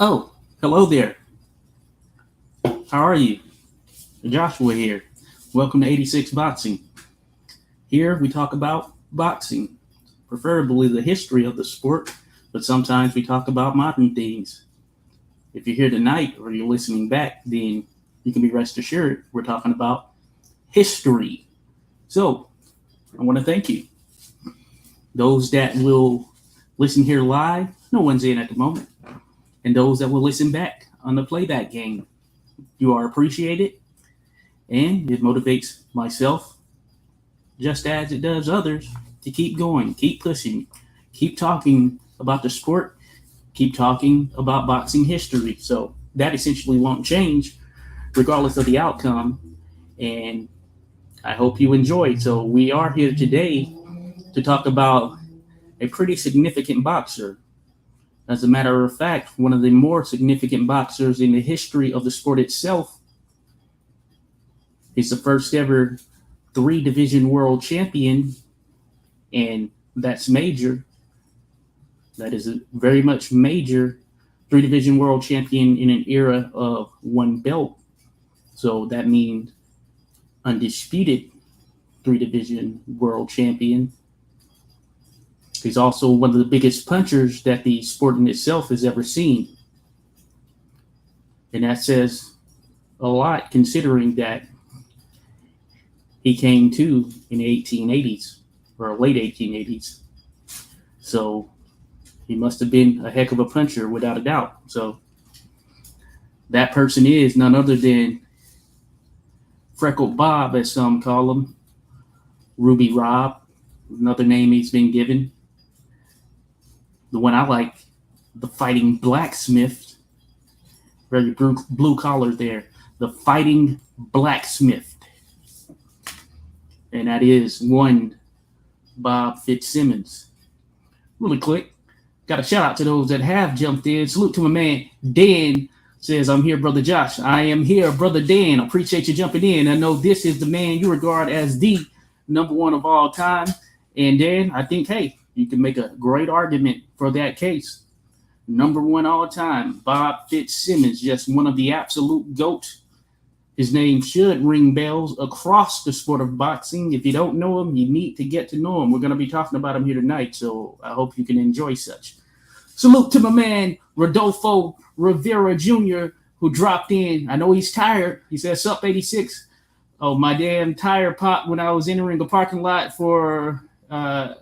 Oh, hello there. How are you? Joshua here. Welcome to 86 Boxing. Here we talk about boxing, preferably the history of the sport, but sometimes we talk about modern things. If you're here tonight or you're listening back, then you can be rest assured we're talking about history. So I want to thank you. Those that will listen here live, no one's in at the moment. And those that will listen back on the playback game, you are appreciated, and it motivates myself just as it does others to keep going, keep pushing, keep talking about the sport, keep talking about boxing history. So that essentially won't change regardless of the outcome, and I hope you enjoyed. So we are here today to talk about a pretty significant boxer. As a matter of fact, one of the more significant boxers in the history of the sport itself. He's the first ever 3-division world champion, and that's major. That is a very much major 3-division world champion in an era of one belt. So that means undisputed 3-division world champion. He's also one of the biggest punchers that the sport in itself has ever seen. And that says a lot considering that he came to in the 1880s or late 1880s. So he must have been a heck of a puncher without a doubt. So that person is none other than Freckled Bob, as some call him, Ruby Rob, another name he's been given. The one I like, the Fighting Blacksmith, very blue collar there, the Fighting Blacksmith. And that is one Bob Fitzsimmons. Really quick, got a shout out to those that have jumped in. Salute to my man, Dan. Says, I'm here, Brother Josh. I am here, Brother Dan. Appreciate you jumping in. I know this is the man you regard as the number one of all time. And Dan, I think, hey, you can make a great argument for that case. Number one all time, Bob Fitzsimmons, just one of the absolute GOATs. His name should ring bells across the sport of boxing. If you don't know him, you need to get to know him. We're going to be talking about him here tonight, so I hope you can enjoy such. Salute to my man, Rodolfo Rivera Jr., who dropped in. I know he's tired. He says, sup, 86. Oh, my damn tire popped when I was entering the parking lot for the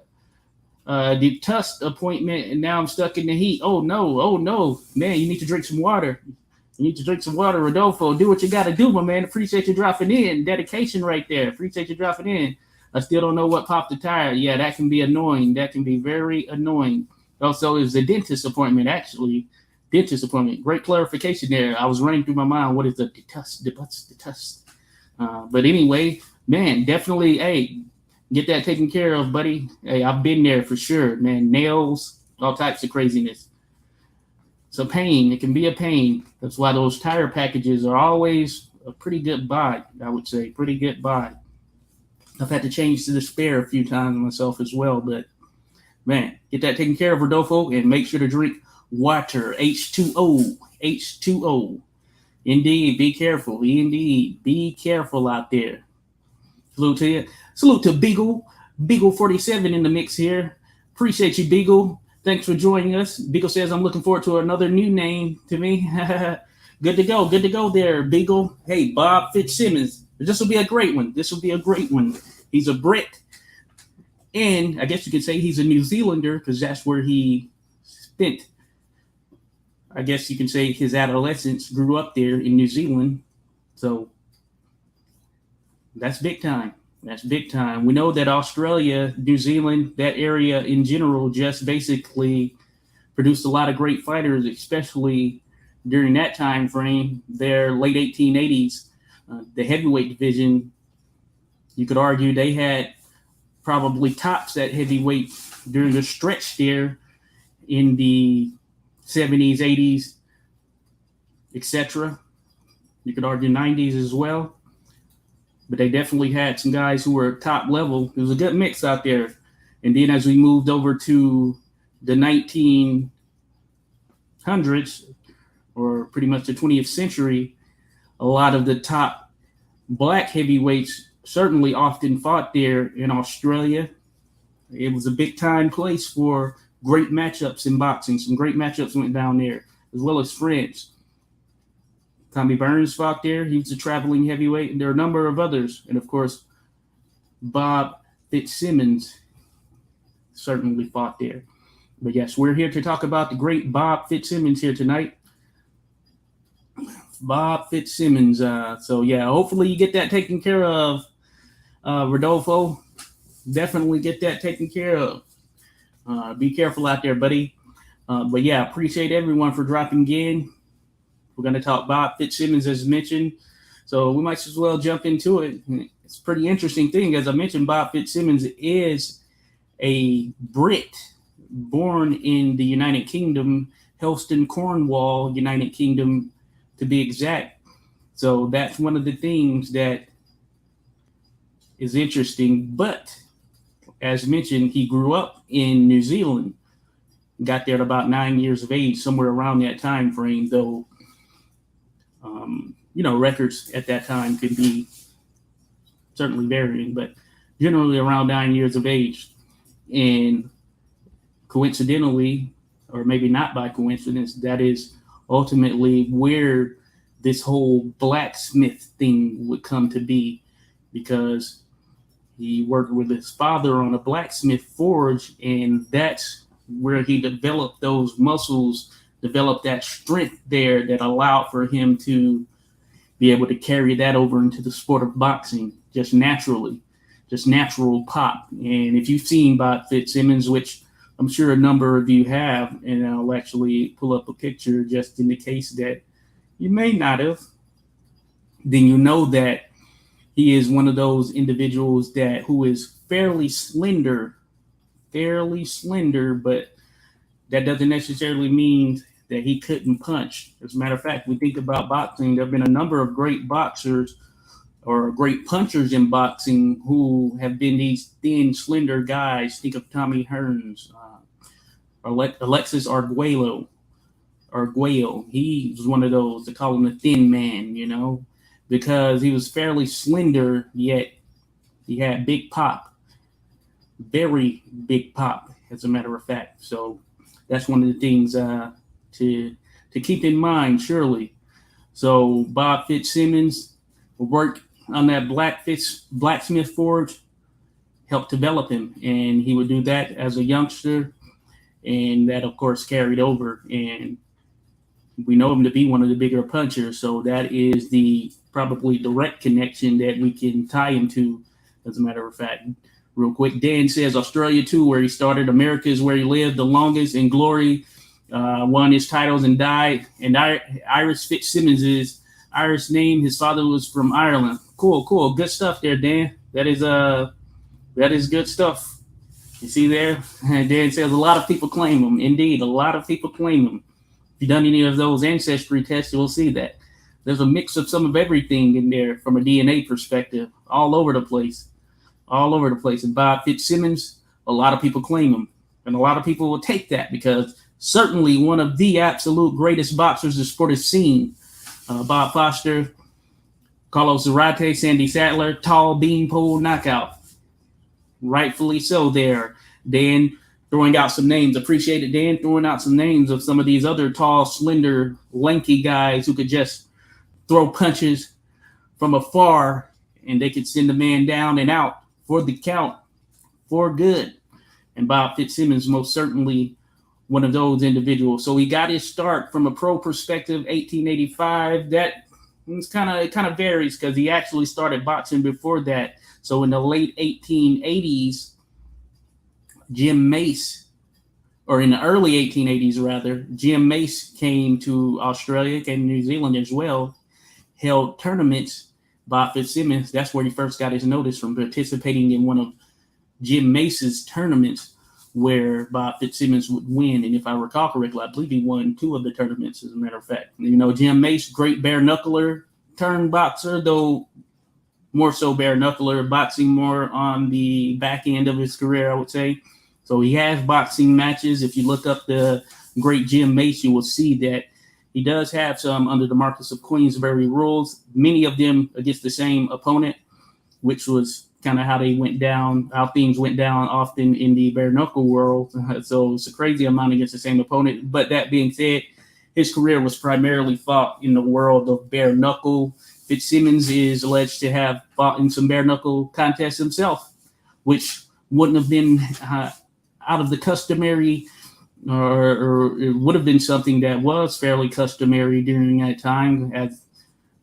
Tusk appointment, and now I'm stuck in the heat. Oh, no. Man, you need to drink some water. You need to drink some water, Rodolfo. Do what you got to do, my man. Appreciate you dropping in. Dedication right there. Appreciate you dropping in. I still don't know what popped the tire. Yeah, that can be annoying. That can be very annoying. Also, it was a dentist appointment, actually. Dentist appointment. Great clarification there. I was running through my mind, what is the tusk? But anyway, man, definitely, hey, get that taken care of, buddy. Hey, I've been there for sure, man. Nails, all types of craziness. It's a pain. It can be a pain. That's why those tire packages are always a pretty good buy, I would say. Pretty good buy. I've had to change to the spare a few times myself as well, but man, get that taken care of, Rodolfo, and make sure to drink water, H2O, H2O. Indeed, be careful. Indeed, be careful out there. Salute to you. Salute to Beagle 47 in the mix here. Appreciate you, Beagle. Thanks for joining us. Beagle says, I'm looking forward to another new name to me. Good to go there, Beagle. Hey, Bob Fitzsimmons. This will be a great one. He's a Brit. And I guess you could say he's a New Zealander because that's where he spent, I guess you can say, his adolescence, grew up there in New Zealand. So that's big time. We know that Australia, New Zealand, that area in general just basically produced a lot of great fighters, especially during that time frame, their late 1880s. The heavyweight division, you could argue they had probably tops at heavyweight during the stretch there in the 70s, 80s, etc. You could argue 90s as well. But they definitely had some guys who were top level. It was a good mix out there. And then as we moved over to the 1900s, or pretty much the 20th century, a lot of the top black heavyweights certainly often fought there in Australia. It was a big time place for great matchups in boxing. Some great matchups went down there, as well as French. Tommy Burns fought there. He was a traveling heavyweight. And there are a number of others. And, of course, Bob Fitzsimmons certainly fought there. But, yes, we're here to talk about the great Bob Fitzsimmons here tonight. Bob Fitzsimmons. Hopefully you get that taken care of, Rodolfo. Definitely get that taken care of. Be careful out there, buddy. Appreciate everyone for dropping in. We're going to talk Bob Fitzsimmons, as mentioned. So we might as well jump into it. It's a pretty interesting thing. As I mentioned, Bob Fitzsimmons is a Brit born in the United Kingdom, Helston, Cornwall, United Kingdom, to be exact. So that's one of the things that is interesting. But as mentioned, he grew up in New Zealand, got there at about 9 years of age, somewhere around that time frame, though, records at that time could be certainly varying, but generally around 9 years of age. And coincidentally, or maybe not by coincidence, that is ultimately where this whole blacksmith thing would come to be, because he worked with his father on a blacksmith forge, and that's where he developed those muscles, developed that strength there that allowed for him to be able to carry that over into the sport of boxing just naturally, just natural pop. And if you've seen Bob Fitzsimmons, which I'm sure a number of you have, and I'll actually pull up a picture just in the case that you may not have, then you know that he is one of those individuals who is fairly slender, but that doesn't necessarily mean that he couldn't punch. As a matter of fact, we think about boxing, there have been a number of great boxers or great punchers in boxing who have been these thin, slender guys. Think of Tommy Hearns, Alexis Arguello. He was one of those, they call him the thin man, because he was fairly slender, yet he had big pop, very big pop, as a matter of fact. So that's one of the things to keep in mind, surely. So Bob Fitzsimmons worked on that blacksmith forge, helped develop him, and he would do that as a youngster, and that, of course, carried over. And we know him to be one of the bigger punchers, so that is the probably direct connection that we can tie him to, as a matter of fact. Real quick, Dan says Australia too, where he started. America is where he lived the longest in glory, won his titles and died. And Irish Fitzsimmons is Irish name. His father was from Ireland. Cool. Good stuff there, Dan. That is good stuff. You see there? And Dan says a lot of people claim him. Indeed, a lot of people claim him. If you've done any of those ancestry tests, you'll see that. There's a mix of some of everything in there from a DNA perspective, all over the place. And Bob Fitzsimmons, a lot of people claim him. And a lot of people will take that because certainly one of the absolute greatest boxers the sport has seen. Bob Foster, Carlos Zarate, Sandy Sattler, tall beanpole knockout. Rightfully so there. Dan throwing out some names. Appreciate it, Dan, throwing out some names of some of these other tall, slender, lanky guys who could just throw punches from afar and they could send a man down and out for the count, for good. And Bob Fitzsimmons most certainly one of those individuals. So he got his start from a pro perspective, 1885. That kind of varies because he actually started boxing before that. So in the late 1880s, Jim Mace, or in the early 1880s rather, Jim Mace came to Australia, came to New Zealand as well, held tournaments. Bob Fitzsimmons, that's where he first got his notice, from participating in one of Jim Mace's tournaments where Bob Fitzsimmons would win. And if I recall correctly, I believe he won 2 of the tournaments, as a matter of fact. Jim Mace, great bare knuckler turned boxer, though more so bare knuckler, boxing more on the back end of his career, I would say. So he has boxing matches. If you look up the great Jim Mace, you will see that He does have some under the Marquess of Queensberry rules, many of them against the same opponent, which was kind of how they went down, how things went down often in the bare knuckle world. So it's a crazy amount against the same opponent. But that being said, his career was primarily fought in the world of bare knuckle. Fitzsimmons is alleged to have fought in some bare knuckle contests himself, which wouldn't have been out of the customary, or it would have been something that was fairly customary during that time, as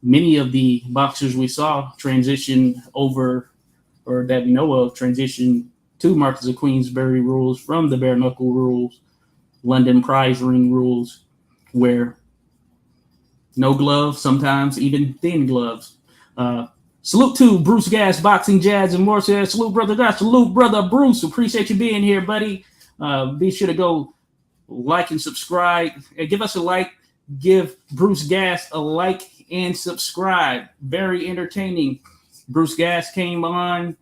many of the boxers we saw transition over, or that we know of, transition to Marquess of Queensberry rules from the bare knuckle rules, London prize ring rules, where no gloves, sometimes even thin gloves. Salute to Bruce Gas, Boxing Jazz, and more. Says salute, brother Gas. Salute, brother Bruce. Appreciate you being here, buddy. Be sure to go like and subscribe. Give us a like. Give Bruce Gas a like and subscribe. Very entertaining. Bruce Gas came on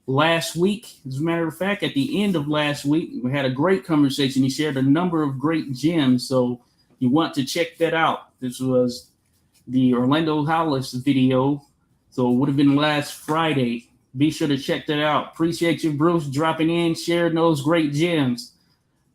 last week. As a matter of fact, at the end of last week, we had a great conversation. He shared a number of great gems. So you want to check that out. This was the Orlando Hollis video. So it would have been last Friday. Be sure to check that out. Appreciate you, Bruce, dropping in, sharing those great gems.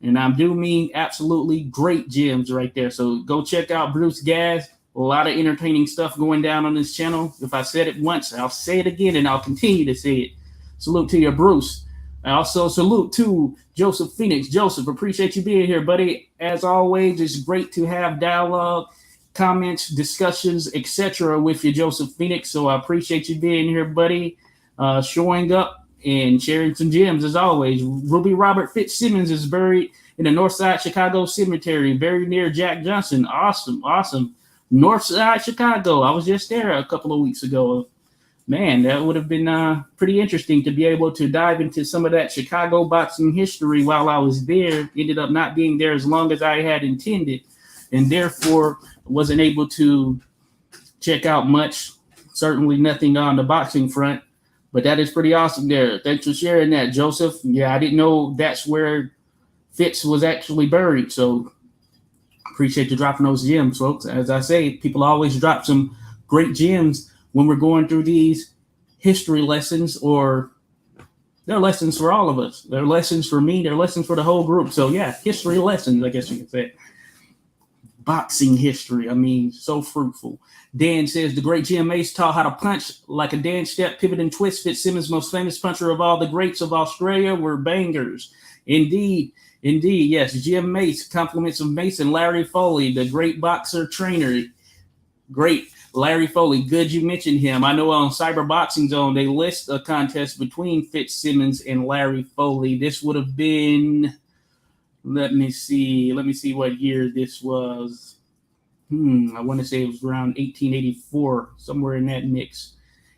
And I do mean absolutely great gems right there. So go check out Bruce Gas. A lot of entertaining stuff going down on this channel. If I said it once, I'll say it again, and I'll continue to say it. Salute to you, Bruce. I also salute to Joseph Phoenix. Joseph, appreciate you being here, buddy. As always, it's great to have dialogue, comments, discussions, etc. with you, Joseph Phoenix. So I appreciate you being here, buddy, showing up and sharing some gems as always. Ruby Robert Fitzsimmons is buried in the Northside Chicago Cemetery, very near Jack Johnson. Awesome, awesome. Northside Chicago. I was just there a couple of weeks ago. Man, that would have been pretty interesting to be able to dive into some of that Chicago boxing history while I was there. Ended up not being there as long as I had intended, and therefore wasn't able to check out much, certainly nothing on the boxing front, but that is pretty awesome there. Thanks for sharing that, Joseph. Yeah, I didn't know that's where Fitz was actually buried, so appreciate you dropping those gems, folks. As I say, people always drop some great gems when we're going through these history lessons, or they're lessons for all of us. They're lessons for me. They're lessons for the whole group. So yeah, history lessons, I guess you could say. Boxing history, I mean, so fruitful. Dan says, the great Jim Mace taught how to punch like a dance step, pivot and twist. Fitzsimmons' most famous puncher of all the greats of Australia were bangers. Indeed, yes. Jim Mace, compliments of Mace and Larry Foley, the great boxer trainer. Great. Larry Foley, good you mentioned him. I know on Cyber Boxing Zone, they list a contest between Fitzsimmons and Larry Foley. This would have been, let me see what year this was. I want to say it was around 1884, somewhere in that mix,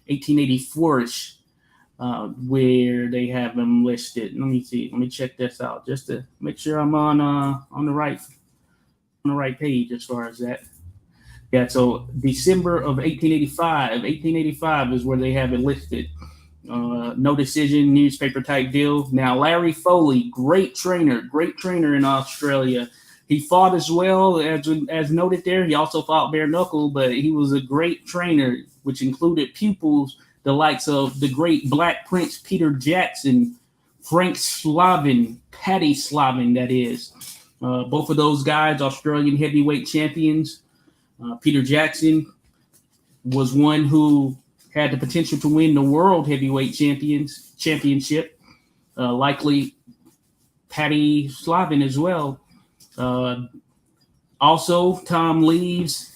1884-ish, where they have them listed. Let me see. Let me check this out just to make sure I'm on the right page as far as that. Yeah, so December of 1885 is where they have it listed. No decision, newspaper type deal. Now, Larry Foley, great trainer in Australia. He fought as well, as noted there. He also fought bare knuckle, but he was a great trainer, which included pupils, the likes of the great Black Prince Peter Jackson, Frank Slavin, Paddy Slavin, that is. Both of those guys, Australian heavyweight champions. Peter Jackson was one who had the potential to win the world heavyweight championship. Likely Paddy Slavin as well. Also, Tom Leaves,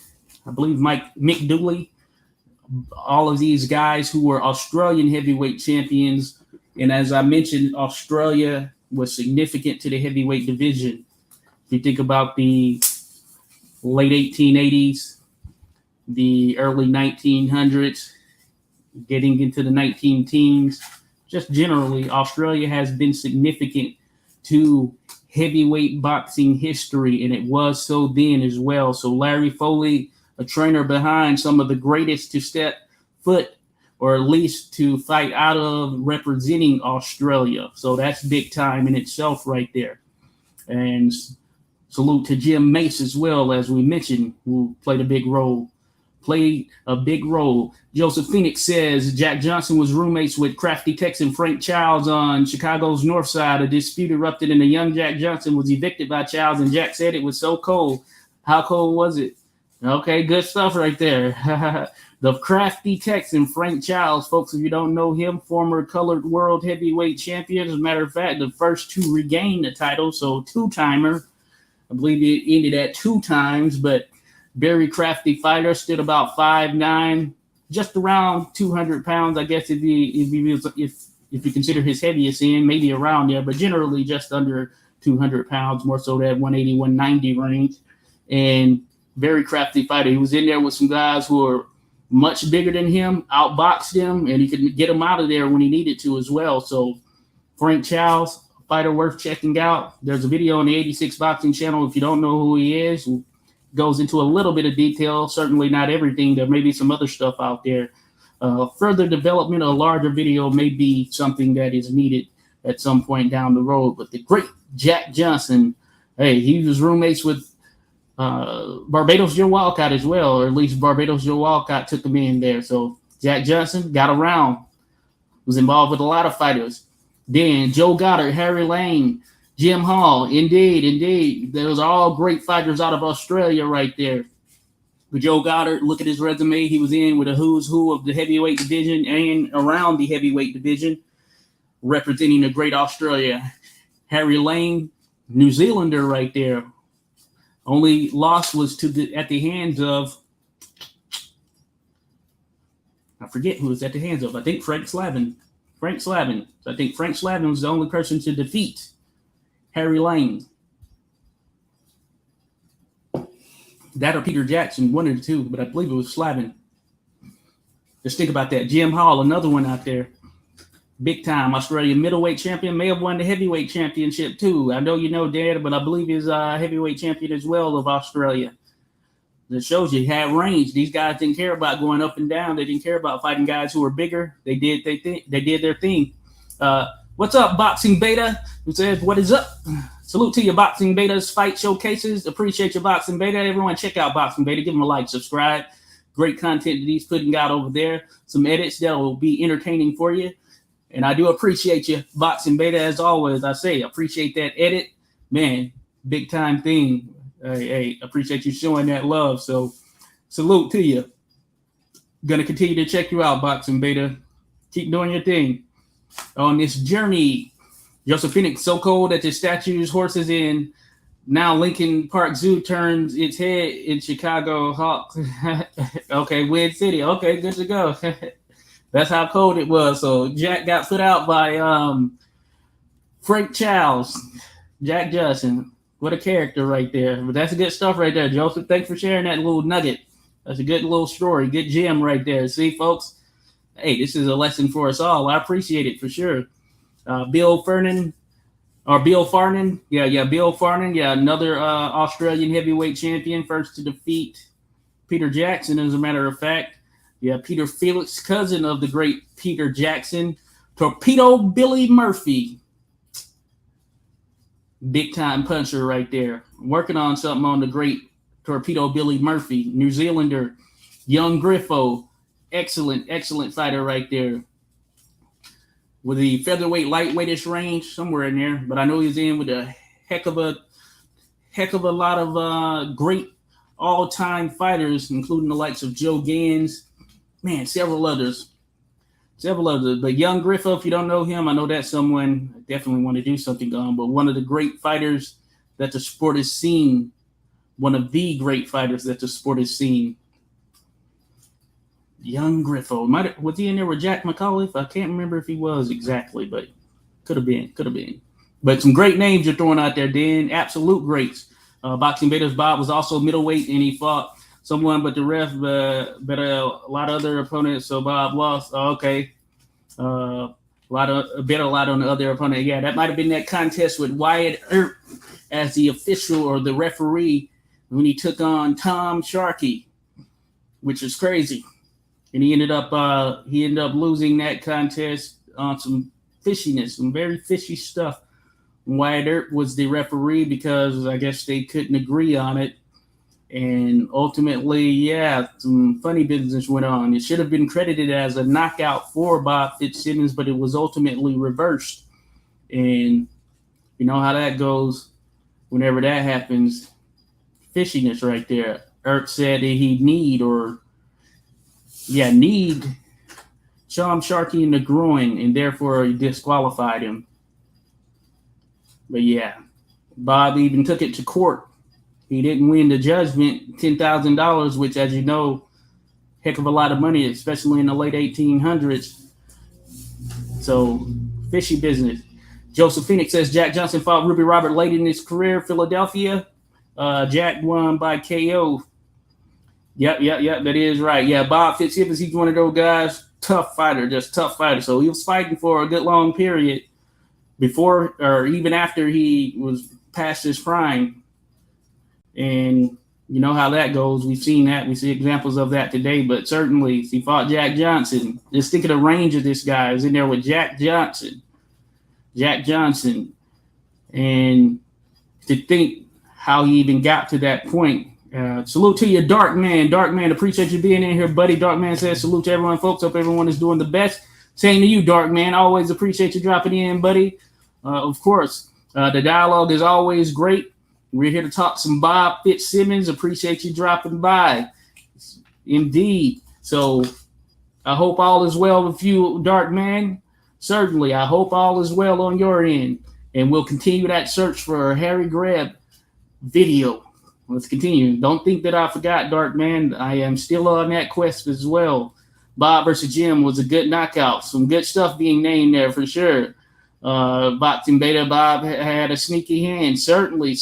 I believe Mick Dooley, all of these guys who were Australian heavyweight champions. And as I mentioned, Australia was significant to the heavyweight division. If you think about the late 1880s, the early 1900s, getting into the 19 teens, just generally, Australia has been significant to heavyweight boxing history, and it was so then as well. So Larry Foley, a trainer behind some of the greatest to step foot, or at least to fight out of, representing Australia. So that's big time in itself right there. And Salute to Jim Mace as well, as we mentioned, who played a big role. Joseph Phoenix says Jack Johnson was roommates with crafty Texan Frank Childs on Chicago's north side. A dispute erupted and the young Jack Johnson was evicted by Childs, and Jack said it was so cold. How cold was it? Okay, good stuff right there. The crafty Texan Frank Childs, folks, if you don't know him, former colored world heavyweight champion. As a matter of fact, the first to regain the title, so two-timer. I believe it ended at 2 times, but very crafty fighter, stood about 5'9", just around 200 pounds, I guess, if you consider his heaviest end, maybe around there, but generally just under 200 pounds, more so that 180, 190 range. And very crafty fighter. He was in there with some guys who are much bigger than him, outboxed him, and he could get him out of there when he needed to as well. So Frank Childs, fighter worth checking out. There's a video on the 86 Boxing channel. If you don't know who he is, goes into a little bit of detail, certainly not everything. There may be some other stuff out there. Further development, a larger video may be something that is needed at some point down the road. But the great Jack Johnson, hey, he was roommates with Barbados Joe Walcott as well, or at least Barbados Joe Walcott took him in there. So Jack Johnson got around, was involved with a lot of fighters. Then Joe Goddard, Harry Lane, Jim Hall, indeed. Those are all great fighters out of Australia right there. But Joe Goddard, look at his resume. He was in with a who's who of the heavyweight division and around the heavyweight division, representing the great Australia. Harry Lane, New Zealander right there. Only loss was at the hands of, I forget who was at the hands of. I think Frank Slavin. So I think Frank Slavin was the only person to defeat Harry Lane. That or Peter Jackson, one of the two, but I believe it was Slavin. Just think about that. Jim Hall, another one out there. Big time Australian middleweight champion, may have won the heavyweight championship too. I know you know Dad, but I believe he's a heavyweight champion as well of Australia. That shows you he had range. These guys didn't care about going up and down. They didn't care about fighting guys who were bigger. They did their thing. What's up, Boxing Beta? Who says, what is up? Salute to your Boxing Beta's fight showcases. Appreciate your Boxing Beta. Everyone check out Boxing Beta. Give them a like, subscribe. Great content that he's putting out over there. Some edits that will be entertaining for you. And I do appreciate you, Boxing Beta, as always. I say, appreciate that edit. Man, big time thing. Hey, appreciate you showing that love. So salute to you. Going to continue to check you out, Boxing Beta. Keep doing your thing. On this journey, Joseph Phoenix, so cold that the statues, horses in now Lincoln Park Zoo turns its head in Chicago Hawk. Okay, Wind City. Okay, good to go. That's how cold it was. So Jack got put out by Frank Childs. Jack Johnson. What a character right there. But that's good stuff right there, Joseph. Thanks for sharing that little nugget. That's a good little story. Good gem right there. See, folks? Hey, this is a lesson for us all. I appreciate it for sure. Bill Farnan. Bill Farnan. Yeah, another Australian heavyweight champion. First to defeat Peter Jackson, as a matter of fact. Yeah, Peter Felix, cousin of the great Peter Jackson. Torpedo Billy Murphy. Big time puncher right there. Working on something on the great Torpedo Billy Murphy. New Zealander. Young Griffo. Excellent fighter right there. With the featherweight, lightweightish range, somewhere in there. But I know he's in with a heck of a lot of great all-time fighters, including the likes of Joe Gans. Man, several others. But Young Griffo, if you don't know him, I know that's someone I definitely want to do something on. But one of the great fighters that the sport has seen. One of the great fighters that the sport has seen. Young Griffo. Was he in there with Jack McAuliffe? I can't remember if he was exactly, but could have been. But some great names you're throwing out there, Dan. Absolute greats. Boxing Beta's Bob was also middleweight, and he fought someone but the ref, but a lot of other opponents. So Bob lost. Okay. A lot on the other opponent. Yeah, that might have been that contest with Wyatt Earp as the official or the referee when he took on Tom Sharkey, which is crazy. And he ended up losing that contest on some fishiness, some very fishy stuff Wyatt Earp was the referee because I guess they couldn't agree on it. And ultimately, yeah, some funny business went on. It should have been credited as a knockout for Bob Fitzsimmons, but it was ultimately reversed. And you know how that goes whenever that happens. Fishiness right there. Earp said that he'd need Sharkey in the groin, and therefore he disqualified him. But yeah, Bob even took it to court. He didn't win the judgment, $10,000, which, as you know, heck of a lot of money, especially in the late 1800s. So, fishy business. Joseph Phoenix says Jack Johnson fought Ruby Robert late in his career, Philadelphia. Jack won by KO. Yep, that is right. Yeah, Bob Fitzsimmons, he's one of those guys, tough fighter, just tough fighter. So he was fighting for a good long period before or even after he was past his prime. And you know how that goes. We've seen that. We see examples of that today. But certainly, he fought Jack Johnson. Just think of the range of this guy. Is in there with Jack Johnson. And to think how he even got to that point. Salute to you, Dark Man. Dark Man, appreciate you being in here, buddy. Dark Man says salute to everyone, folks. Hope everyone is doing the best. Same to you, Dark Man. Always appreciate you dropping in, buddy. Of course, the dialogue is always great. We're here to talk some Bob Fitzsimmons. Appreciate you dropping by. Indeed. So I hope all is well with you, Dark Man. Certainly, I hope all is well on your end. And we'll continue that search for Harry Greb video. Let's continue. Don't think that I forgot, Dark Man. I am still on that quest as well. Bob versus Jim was a good knockout. Some good stuff being named there for sure. Boxing Beta Bob had a sneaky hand. Certainly.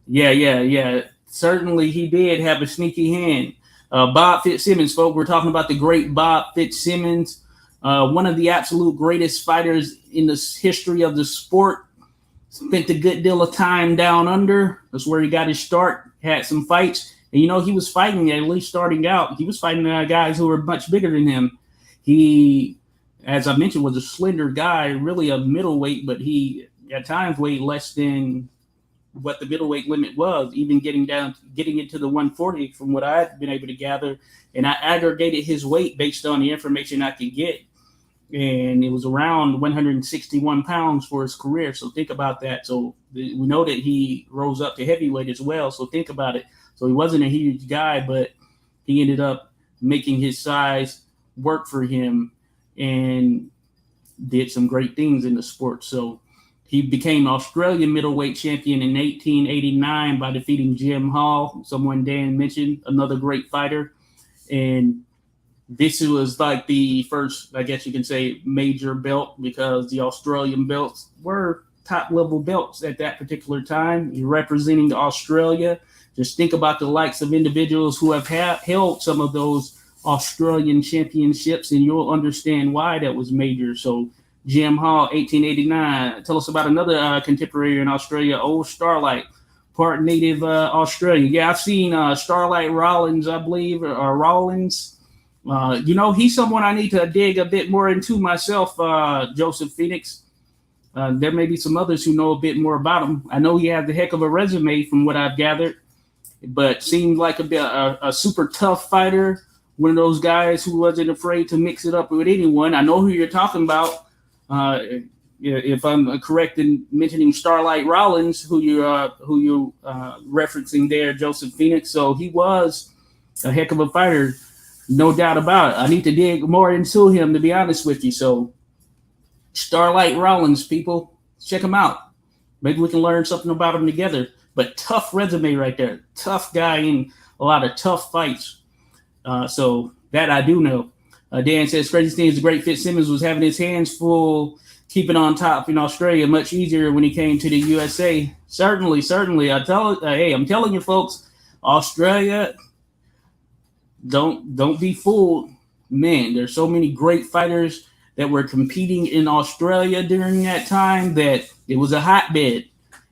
Yeah. Certainly he did have a sneaky hand. Bob Fitzsimmons, folks, we're talking about the great Bob Fitzsimmons, one of the absolute greatest fighters in the history of the sport. Spent a good deal of time down under. That's where he got his start. Had some fights. And, you know, he was fighting, at least starting out, he was fighting guys who were much bigger than him. He, as I mentioned, was a slender guy, really a middleweight, but he at times weighed less than what the middleweight limit was, even getting into the 140 from what I've been able to gather. And I aggregated his weight based on the information I could get. And it was around 161 pounds for his career. So think about that. So we know that he rose up to heavyweight as well. So think about it. So he wasn't a huge guy, but he ended up making his size work for him and did some great things in the sport. So he became Australian middleweight champion in 1889 by defeating Jim Hall, someone Dan mentioned, another great fighter. And this was like the first, I guess you can say, major belt because the Australian belts were top-level belts at that particular time. You're representing Australia. Just think about the likes of individuals who have held some of those Australian championships, and you'll understand why that was major. So Jim Hall, 1889. Tell us about another contemporary in Australia, Old Starlight, part native Australian. Yeah, I've seen Starlight Rollins, I believe, or Rollins. He's someone I need to dig a bit more into myself, Joseph Phoenix. There may be some others who know a bit more about him. I know he has a heck of a resume from what I've gathered, but seemed like a super tough fighter, one of those guys who wasn't afraid to mix it up with anyone. I know who you're talking about. If I'm correct in mentioning Starlight Rollins, who you're referencing there, Joseph Phoenix. So he was a heck of a fighter. No doubt about it. I need to dig more into him, to be honest with you. So, Starlight Rollins, people, check him out. Maybe we can learn something about him together. But tough resume right there. Tough guy in a lot of tough fights. So, that I do know. Dan says, crazy thing is the great Fitzsimmons was having his hands full, keeping on top in Australia. Much easier when he came to the USA. Certainly. I'm telling you, folks, Australia... Don't be fooled. Man, there's so many great fighters that were competing in Australia during that time that it was a hotbed.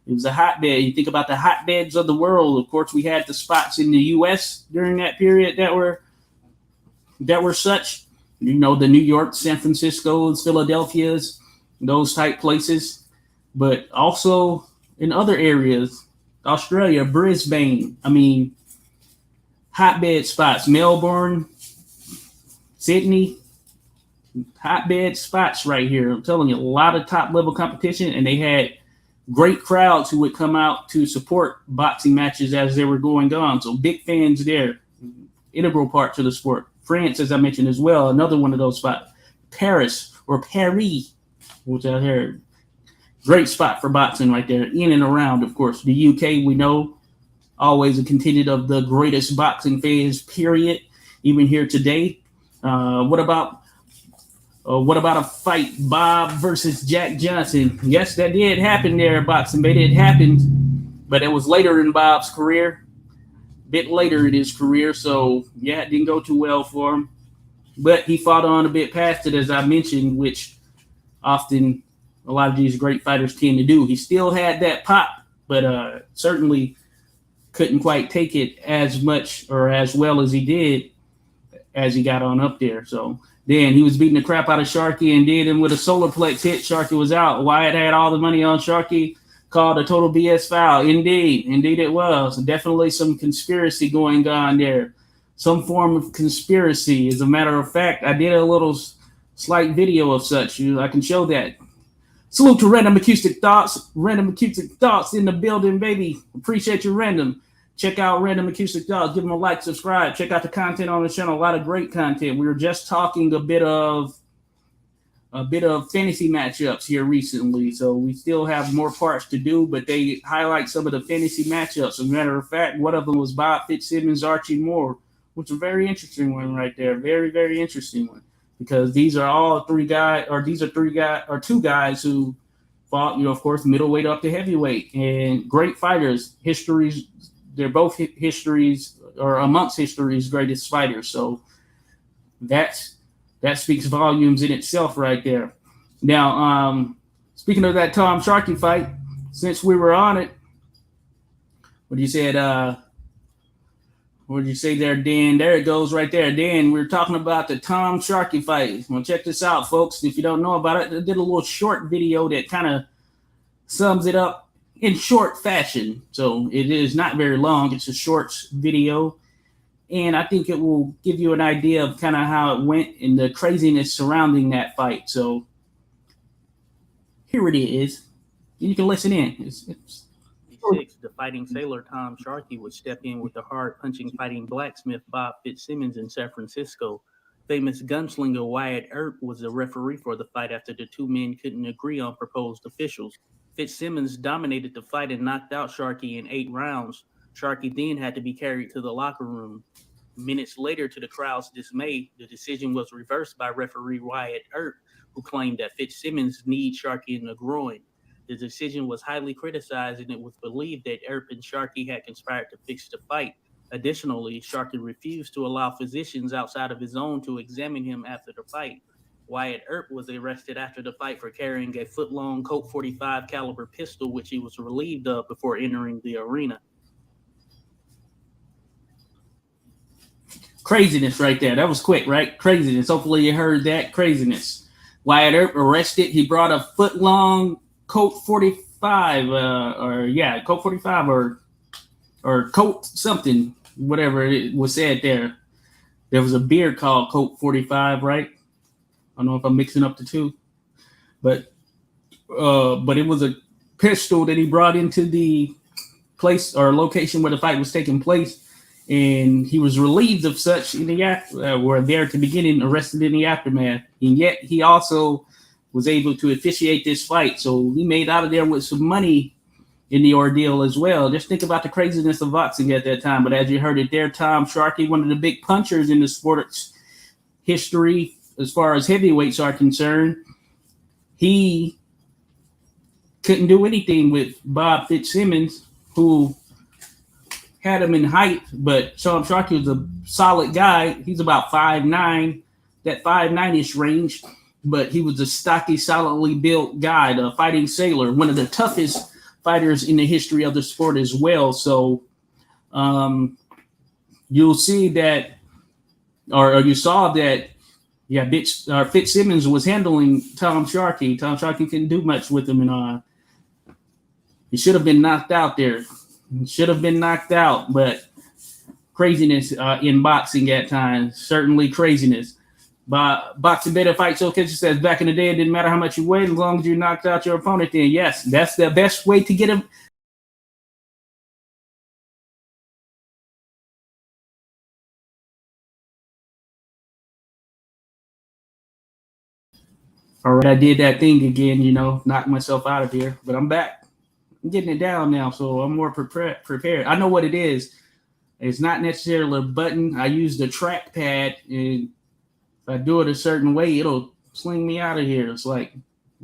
You think about the hotbeds of the world. Of course, we had the spots in the U.S. during that period that were such. You know, the New York, San Francisco's, Philadelphia's, those type places, but also in other areas, Australia, Brisbane. I mean, hotbed spots, Melbourne, Sydney, hotbed spots right here. I'm telling you, a lot of top level competition, and they had great crowds who would come out to support boxing matches as they were going on. So big fans there, integral part to the sport. France, as I mentioned as well, another one of those spots. Paris or Paris, which I heard, great spot for boxing right there, in and around, of course. The UK, we know, always a contingent of the greatest boxing fans, period, even here today. What about a fight, Bob versus Jack Johnson? Yes, that did happen there in boxing, but it happened, but it was later in Bob's career, a bit later in his career, so yeah, it didn't go too well for him. But he fought on a bit past it, as I mentioned, which often a lot of these great fighters tend to do. He still had that pop, but certainly couldn't quite take it as much or as well as he did as he got on up there. So then he was beating the crap out of Sharkey and did him with a solar plex hit. Sharkey was out. Wyatt had all the money on Sharkey, called a total BS foul. Indeed it was. Definitely some conspiracy going on there. Some form of conspiracy. As a matter of fact, I did a little slight video of such. I can show that. Salute to Random Acoustic Thoughts. Random Acoustic Thoughts in the building, baby. Appreciate you, Random. Check out Random Acoustic Thoughts. Give them a like, subscribe. Check out the content on the channel. A lot of great content. We were just talking a bit of fantasy matchups here recently, so we still have more parts to do, but they highlight some of the fantasy matchups. As a matter of fact, one of them was Bob Fitzsimmons, Archie Moore, which is a very interesting one right there. Very, very interesting one, because these are two guys who fought, of course, middleweight up to heavyweight, and great fighters. They're both histories, or amongst history's greatest fighters. So that speaks volumes in itself right there. Now, speaking of that Tom Sharkey fight, since we were on it, what you said? What did you say there, Dan? There it goes right there. Dan, we were talking about the Tom Sharkey fight. Well, check this out, folks. If you don't know about it, I did a little short video that kind of sums it up in short fashion. So it is not very long. It's a short video. And I think it will give you an idea of kind of how it went and the craziness surrounding that fight. So here it is. You can listen in. It's the fighting sailor Tom Sharkey would step in with the hard-punching fighting blacksmith Bob Fitzsimmons in San Francisco. Famous gunslinger Wyatt Earp was the referee for the fight after the two men couldn't agree on proposed officials. Fitzsimmons dominated the fight and knocked out Sharkey in 8 rounds. Sharkey then had to be carried to the locker room. Minutes later, to the crowd's dismay, the decision was reversed by referee Wyatt Earp, who claimed that Fitzsimmons kneed Sharkey in the groin. The decision was highly criticized, and it was believed that Earp and Sharkey had conspired to fix the fight. Additionally, Sharkey refused to allow physicians outside of his own to examine him after the fight. Wyatt Earp was arrested after the fight for carrying a foot-long Colt 45 caliber pistol, which he was relieved of before entering the arena. Craziness right there. That was quick, right? Craziness. Hopefully you heard that. Craziness. Wyatt Earp arrested. He brought a foot-long Colt 45, Colt 45 or Colt something, whatever it was said there. There was a beer called Colt 45, right? I don't know if I'm mixing up the two, but it was a pistol that he brought into the place or location where the fight was taking place, and he was relieved of such in the were there at the beginning, arrested in the aftermath, and yet he also was able to officiate this fight, so he made out of there with some money in the ordeal as well. Just think about the craziness of boxing at that time. But as you heard it there, Tom Sharkey, one of the big punchers in the sport's history as far as heavyweights are concerned, he couldn't do anything with Bob Fitzsimmons, who had him in height, but Tom Sharkey was a solid guy. He's about 5'9", that 5'9"-ish range, but he was a stocky, solidly built guy, the fighting sailor, one of the toughest fighters in the history of the sport as well. So you'll see that, or you saw that Yeah, Fitzsimmons was handling Tom Sharkey. Tom Sharkey couldn't do much with him, and he should have been knocked out there. He should have been knocked out, but craziness in boxing at times. Certainly craziness. But Boxing Beta Fight Showcase says back in the day, it didn't matter how much you weighed as long as you knocked out your opponent. Then yes, that's the best way to get him. All right, I did that thing again, knocked myself out of here, but I'm back. I'm getting it down now, so I'm more prepared. I know what it is. It's not necessarily a button. I use the trackpad, and if I do it a certain way, it'll sling me out of here. It's like,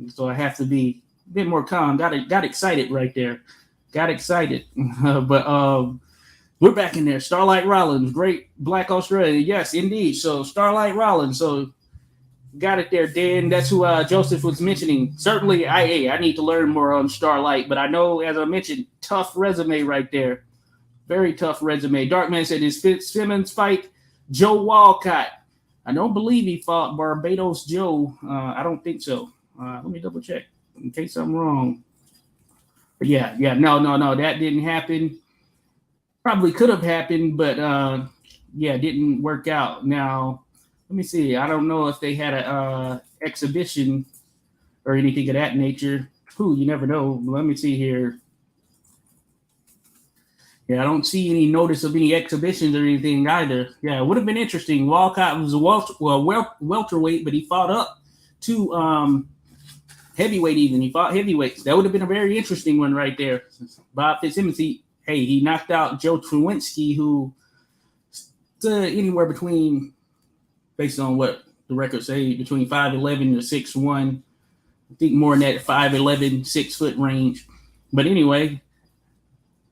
so I have to be a bit more calm. Got excited right there. Got excited. But we're back in there. Starlight Rollins, great Black Australian. Yes, indeed. So Starlight Rollins. So got it there, Dan. That's who Joseph was mentioning. Certainly, I need to learn more on Starlight, but I know, as I mentioned, tough resume right there. Very tough resume. Darkman said, is Fitzsimmons fight Joe Walcott? I don't believe he fought Barbados Joe. I don't think so. Let me double check in case I'm wrong. But yeah, no, that didn't happen. Probably could have happened, but didn't work out. Now, let me see. I don't know if they had a exhibition or anything of that nature. You never know. Let me see here. Yeah, I don't see any notice of any exhibitions or anything either. Yeah, it would have been interesting. Walcott was a welterweight, but he fought up to heavyweight even. He fought heavyweights. That would have been a very interesting one right there. Bob Fitzsimmons, he knocked out Joe Trowinski, who anywhere between, based on what the records say, between 5'11 to 6'1. I think more in that 5'11, 6 foot range. But anyway,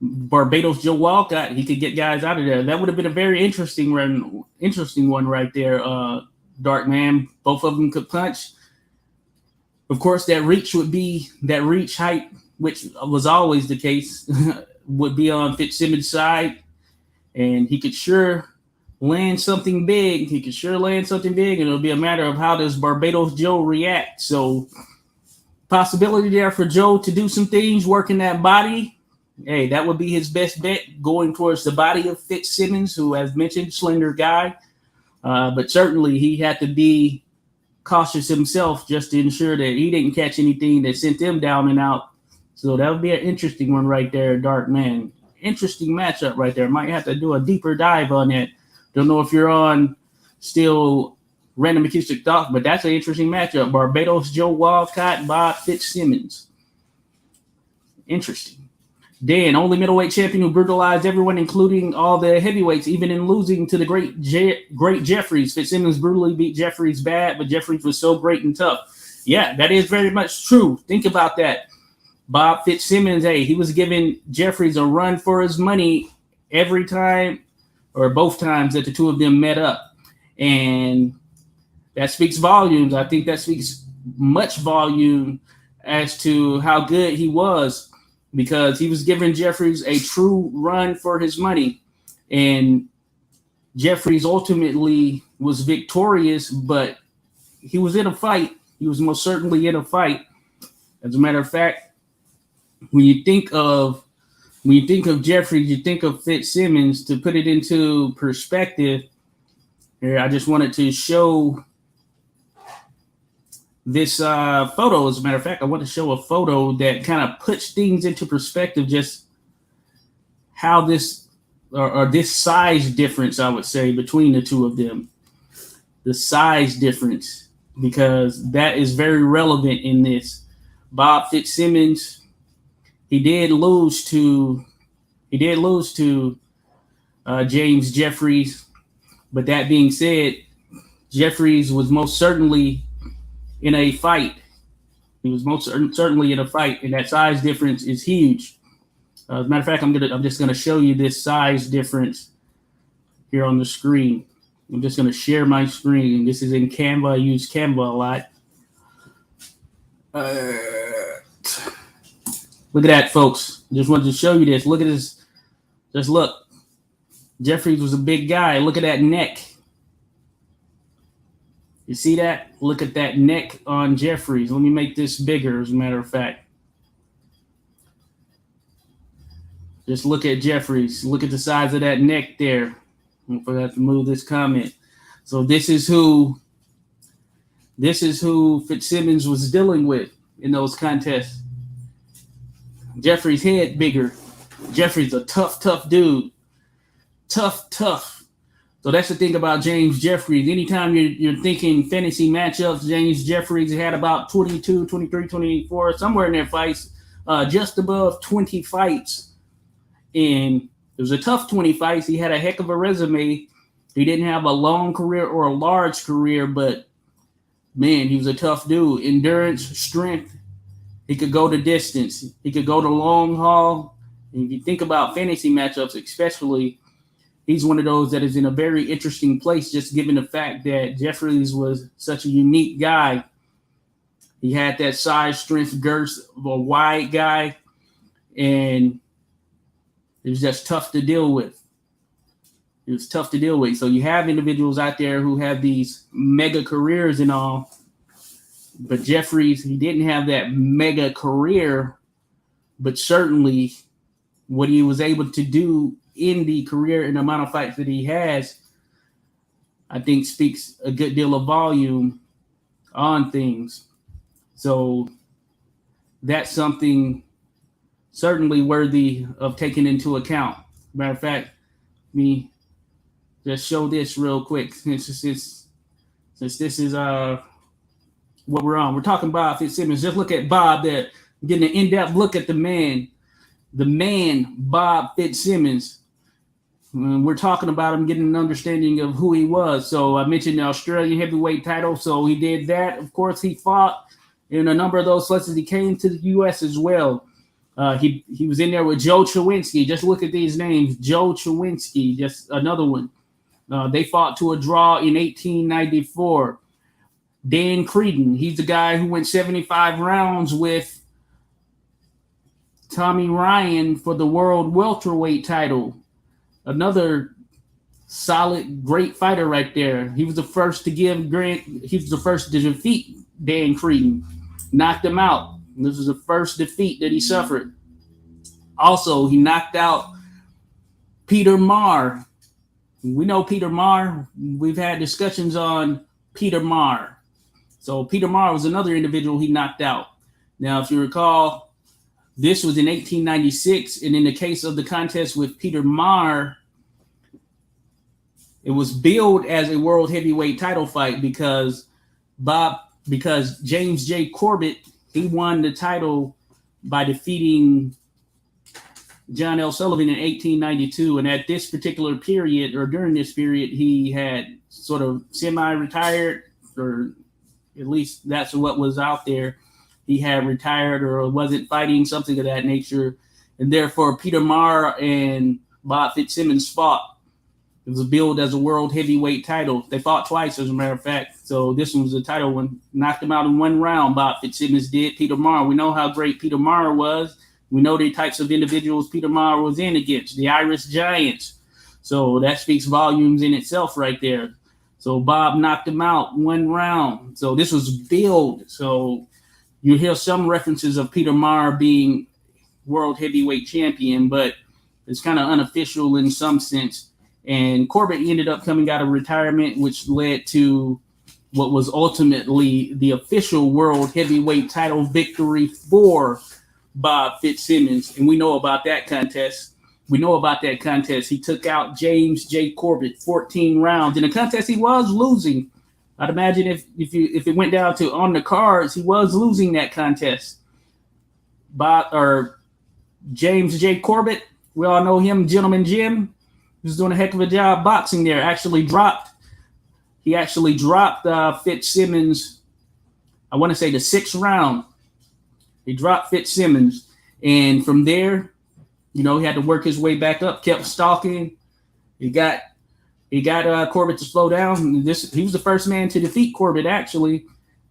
Barbados Joe Walcott, he could get guys out of there. That would have been a very interesting one right there. Dark Man, both of them could punch. Of course, that reach height, which was always the case, would be on Fitzsimmons' side, and he could sure land something big. And it'll be a matter of how does Barbados Joe react. So, possibility there for Joe to do some things, working that body. Hey, that would be his best bet, going towards the body of Fitzsimmons, who, as mentioned, slender guy. But certainly he had to be cautious himself just to ensure that he didn't catch anything that sent him down and out. So that would be an interesting one right there, Dark Man. Interesting matchup right there. Might have to do a deeper dive on that. Don't know if you're on still Random Acoustic Talk, but that's an interesting matchup. Barbados Joe Walcott, Bob Fitzsimmons. Interesting. Dan, only middleweight champion who brutalized everyone, including all the heavyweights, even in losing to the great Jeffries. Fitzsimmons brutally beat Jeffries bad, but Jeffries was so great and tough. Yeah, that is very much true. Think about that. Bob Fitzsimmons, he was giving Jeffries a run for his money every time, or both times that the two of them met up. And that speaks volumes. I think that speaks much volume as to how good he was, because he was giving Jeffries a true run for his money. And Jeffries ultimately was victorious, but he was in a fight. He was most certainly in a fight. As a matter of fact, when you think of Jeffries, you think of Fitzsimmons. To put it into perspective, here, I just wanted to show this photo. As a matter of fact, I want to show a photo that kind of puts things into perspective, just how this or this size difference, I would say, between the two of them. The size difference, because that is very relevant in this. Bob Fitzsimmons, he did lose to James Jeffries, but that being said, Jeffries was most certainly in a fight. He was most certainly in a fight, and that size difference is huge. As a matter of fact, I'm just gonna show you this size difference here on the screen. I'm just gonna share my screen. This is in Canva. I use Canva a lot. Look at that, folks. Just wanted to show you this. Look at this. Just look. Jeffries was a big guy. Look at that neck. You see that? Look at that neck on Jeffries. Let me make this bigger, as a matter of fact. Just look at Jeffries. Look at the size of that neck there. I forgot to move this comment. So this is who Fitzsimmons was dealing with in those contests. Jeffries' head bigger. Jeffries a tough dude. Tough. So that's the thing about James Jeffries. Anytime you're thinking fantasy matchups, James Jeffries had about 22, 23, 24, somewhere in their fights, just above 20 fights. And it was a tough 20 fights. He had a heck of a resume. He didn't have a long career or a large career, but, man, he was a tough dude. Endurance, strength. He could go the distance. He could go the long haul. And if you think about fantasy matchups especially, he's one of those that is in a very interesting place, just given the fact that Jeffries was such a unique guy. He had that size, strength, girth of a wide guy, and it was just tough to deal with. It was tough to deal with. So you have individuals out there who have these mega careers and all, but Jeffries, he didn't have that mega career, but certainly what he was able to do in the career and the amount of fights that he has, I think speaks a good deal of volume on things. So that's something certainly worthy of taking into account. Matter of fact, let me just show this real quick since this is what we're on. We're talking Bob Fitzsimmons. Just look at Bob there, getting an in-depth look at the man, Bob Fitzsimmons. We're talking about him, getting an understanding of who he was. So I mentioned the Australian heavyweight title. So he did that. Of course, he fought in a number of those places. He came to the U.S. as well. He was in there with Joe Chowinski. Just look at these names. Joe Chowinski, just another one. They fought to a draw in 1894. Dan Creedon, he's the guy who went 75 rounds with Tommy Ryan for the world welterweight title. Another solid, great fighter right there. He was the first to defeat Dan Creedon. Knocked him out. This was the first defeat that he suffered. Also, he knocked out Peter Marr. We know Peter Marr. We've had discussions on Peter Marr. So Peter Marr was another individual he knocked out. Now, if you recall, this was in 1896, and in the case of the contest with Peter Marr, it was billed as a world heavyweight title fight because James J. Corbett, he won the title by defeating John L. Sullivan in 1892. And at this particular period, or during this period, he had sort of semi-retired, or at least that's what was out there. He had retired or wasn't fighting, something of that nature. And therefore, Peter Marr and Bob Fitzsimmons fought. It was billed as a world heavyweight title. They fought twice, as a matter of fact. So this one was a title one. Knocked him out in one round, Bob Fitzsimmons did. Peter Marr, we know how great Peter Marr was. We know the types of individuals Peter Marr was in against, the Irish Giants. So that speaks volumes in itself right there. So Bob knocked him out one round. So this was billed. So you hear some references of Peter Marr being world heavyweight champion, but it's kind of unofficial in some sense. And Corbett ended up coming out of retirement, which led to what was ultimately the official world heavyweight title victory for Bob Fitzsimmons. And we know about that contest. He took out James J. Corbett 14 rounds. In a contest he was losing. I'd imagine if it went down to on the cards, he was losing that contest. James J. Corbett, we all know him, Gentleman Jim. He was doing a heck of a job boxing there. He actually dropped Fitzsimmons, I want to say the 6th round. He dropped Fitzsimmons. And from there, he had to work his way back up, kept stalking. He got Corbett to slow down. He was the first man to defeat Corbett, actually.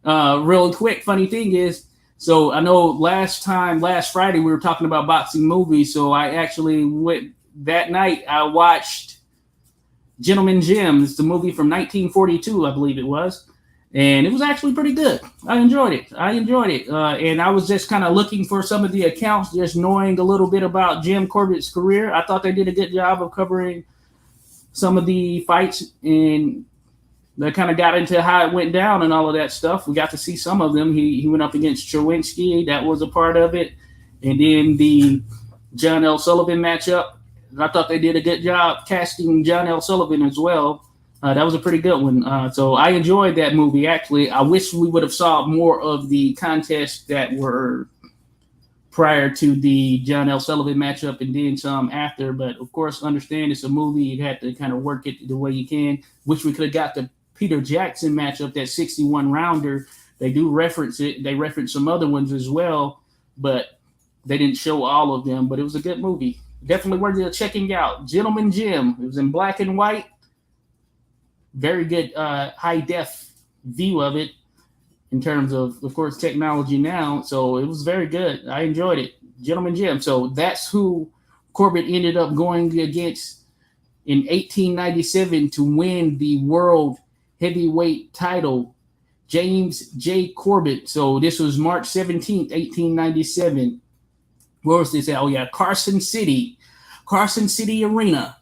Real quick, funny thing is, so I know last Friday, we were talking about boxing movies. So I actually went that night. I watched Gentleman Jim. It's the movie from 1942, I believe it was. and it was actually pretty good. I enjoyed it. And I was just kind of looking for some of the accounts, just knowing a little bit about Jim Corbett's career. I thought they did a good job of covering some of the fights, and they kind of got into how it went down and all of that stuff. We got to see some of them. He went up against Chowinski. That was a part of it. And then the John L. Sullivan matchup. I thought they did a good job casting John L. Sullivan as well. That was a pretty good one. So I enjoyed that movie, actually. I wish we would have saw more of the contests that were prior to the John L. Sullivan matchup and then some after. But, of course, understand it's a movie. You had to kind of work it the way you can. Wish we could have got the Peter Jackson matchup, that 61-rounder. They do reference it. They reference some other ones as well, but they didn't show all of them. But it was a good movie. Definitely worthy of checking out. Gentleman Jim. It was in black and white. Very good high-def view of it in terms of course, technology now. So it was very good. I enjoyed it. Gentleman Jim. So that's who Corbett ended up going against in 1897 to win the world heavyweight title, James J. Corbett. So this was March 17th, 1897. Where was this at? Oh, yeah, Carson City Arena.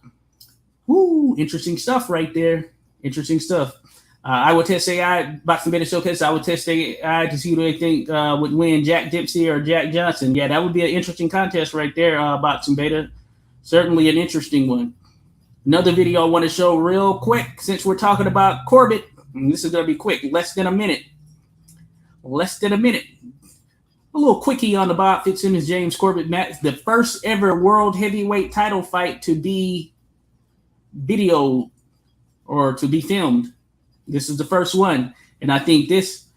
Woo, interesting stuff right there. Interesting stuff. I would test AI, Boxing Beta Showcase. I would test AI to see who they think would win, Jack Dempsey or Jack Johnson. Yeah, that would be an interesting contest right there, Boxing Beta. Certainly an interesting one. Another video I want to show real quick, since we're talking about Corbett. And this is going to be quick, less than a minute. A little quickie on the Bob Fitzsimmons James Corbett match. The first ever world heavyweight title fight to be video or to be filmed. This is the first one. And I think this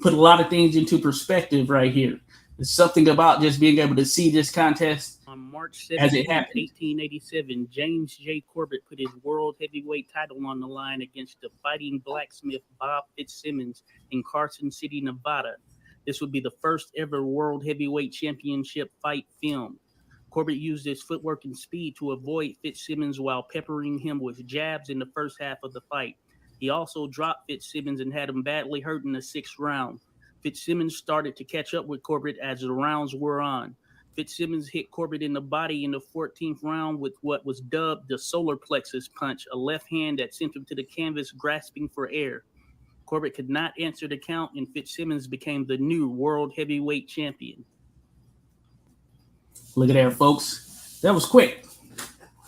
put a lot of things into perspective right here. There's something about just being able to see this contest on March 17, as it happened. 1887, James J. Corbett put his world heavyweight title on the line against the fighting blacksmith Bob Fitzsimmons in Carson City, Nevada. This would be the first ever world heavyweight championship fight filmed. Corbett used his footwork and speed to avoid Fitzsimmons while peppering him with jabs in the first half of the fight. He also dropped Fitzsimmons and had him badly hurt in the 6th round. Fitzsimmons started to catch up with Corbett as the rounds wore on. Fitzsimmons hit Corbett in the body in the 14th round with what was dubbed the solar plexus punch, a left hand that sent him to the canvas grasping for air. Corbett could not answer the count, and Fitzsimmons became the new world heavyweight champion. Look at there, folks. That was quick.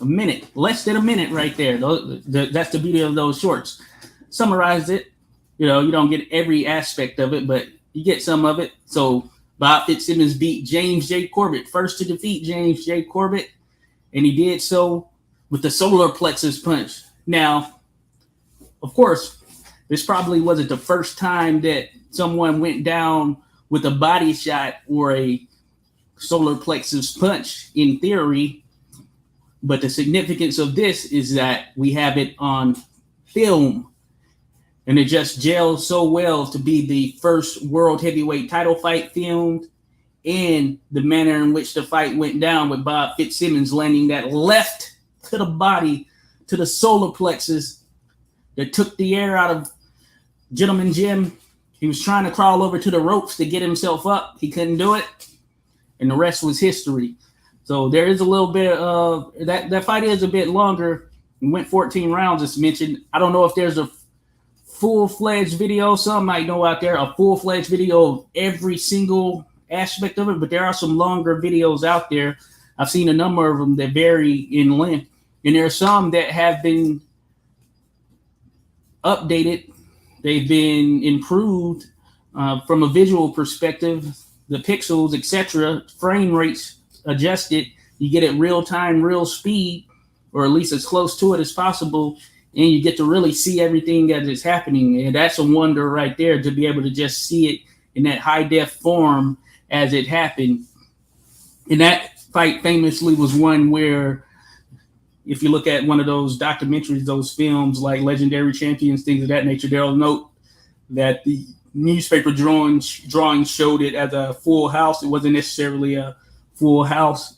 A minute, less than a minute right there. That's the beauty of those shorts. Summarized it. You know, you don't get every aspect of it, but you get some of it. So Bob Fitzsimmons beat James J. Corbett, first to defeat James J. Corbett, and he did so with the solar plexus punch. Now, of course, this probably wasn't the first time that someone went down with a body shot or a solar plexus punch in theory, but the significance of this is that we have it on film, and it just gels so well to be the first world heavyweight title fight filmed, and the manner in which the fight went down with Bob Fitzsimmons landing that left to the body, to the solar plexus that took the air out of Gentleman Jim. He was trying to crawl over to the ropes to get himself up. He couldn't do it. And the rest was history. So there is a little bit of that fight is a bit longer. It went 14 rounds, as mentioned. I don't know if there's a full-fledged video. Some might know out there a full-fledged video of every single aspect of it, but there are some longer videos out there. I've seen a number of them that vary in length. And there are some that have been updated. They've been improved from a visual perspective. The pixels, etc., frame rates adjusted. You get it real time, real speed, or at least as close to it as possible, and you get to really see everything as it's happening. And that's a wonder right there, to be able to just see it in that high def form as it happened. And that fight famously was one where, if you look at one of those documentaries, those films like Legendary Champions, things of that nature, they'll note that the newspaper drawings showed it as a full house. It wasn't necessarily a full house.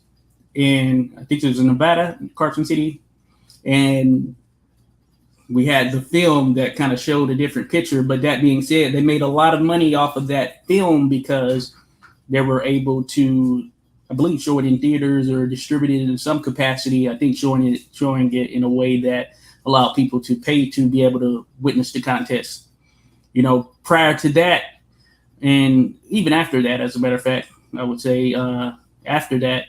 And I think it was in Nevada, Carson City. And we had the film that kind of showed a different picture. But that being said, they made a lot of money off of that film because they were able to, I believe, show it in theaters or distribute it in some capacity. I think showing it in a way that allowed people to pay to be able to witness the contest. You know, prior to that, and even after that, as a matter of fact, I would say after that,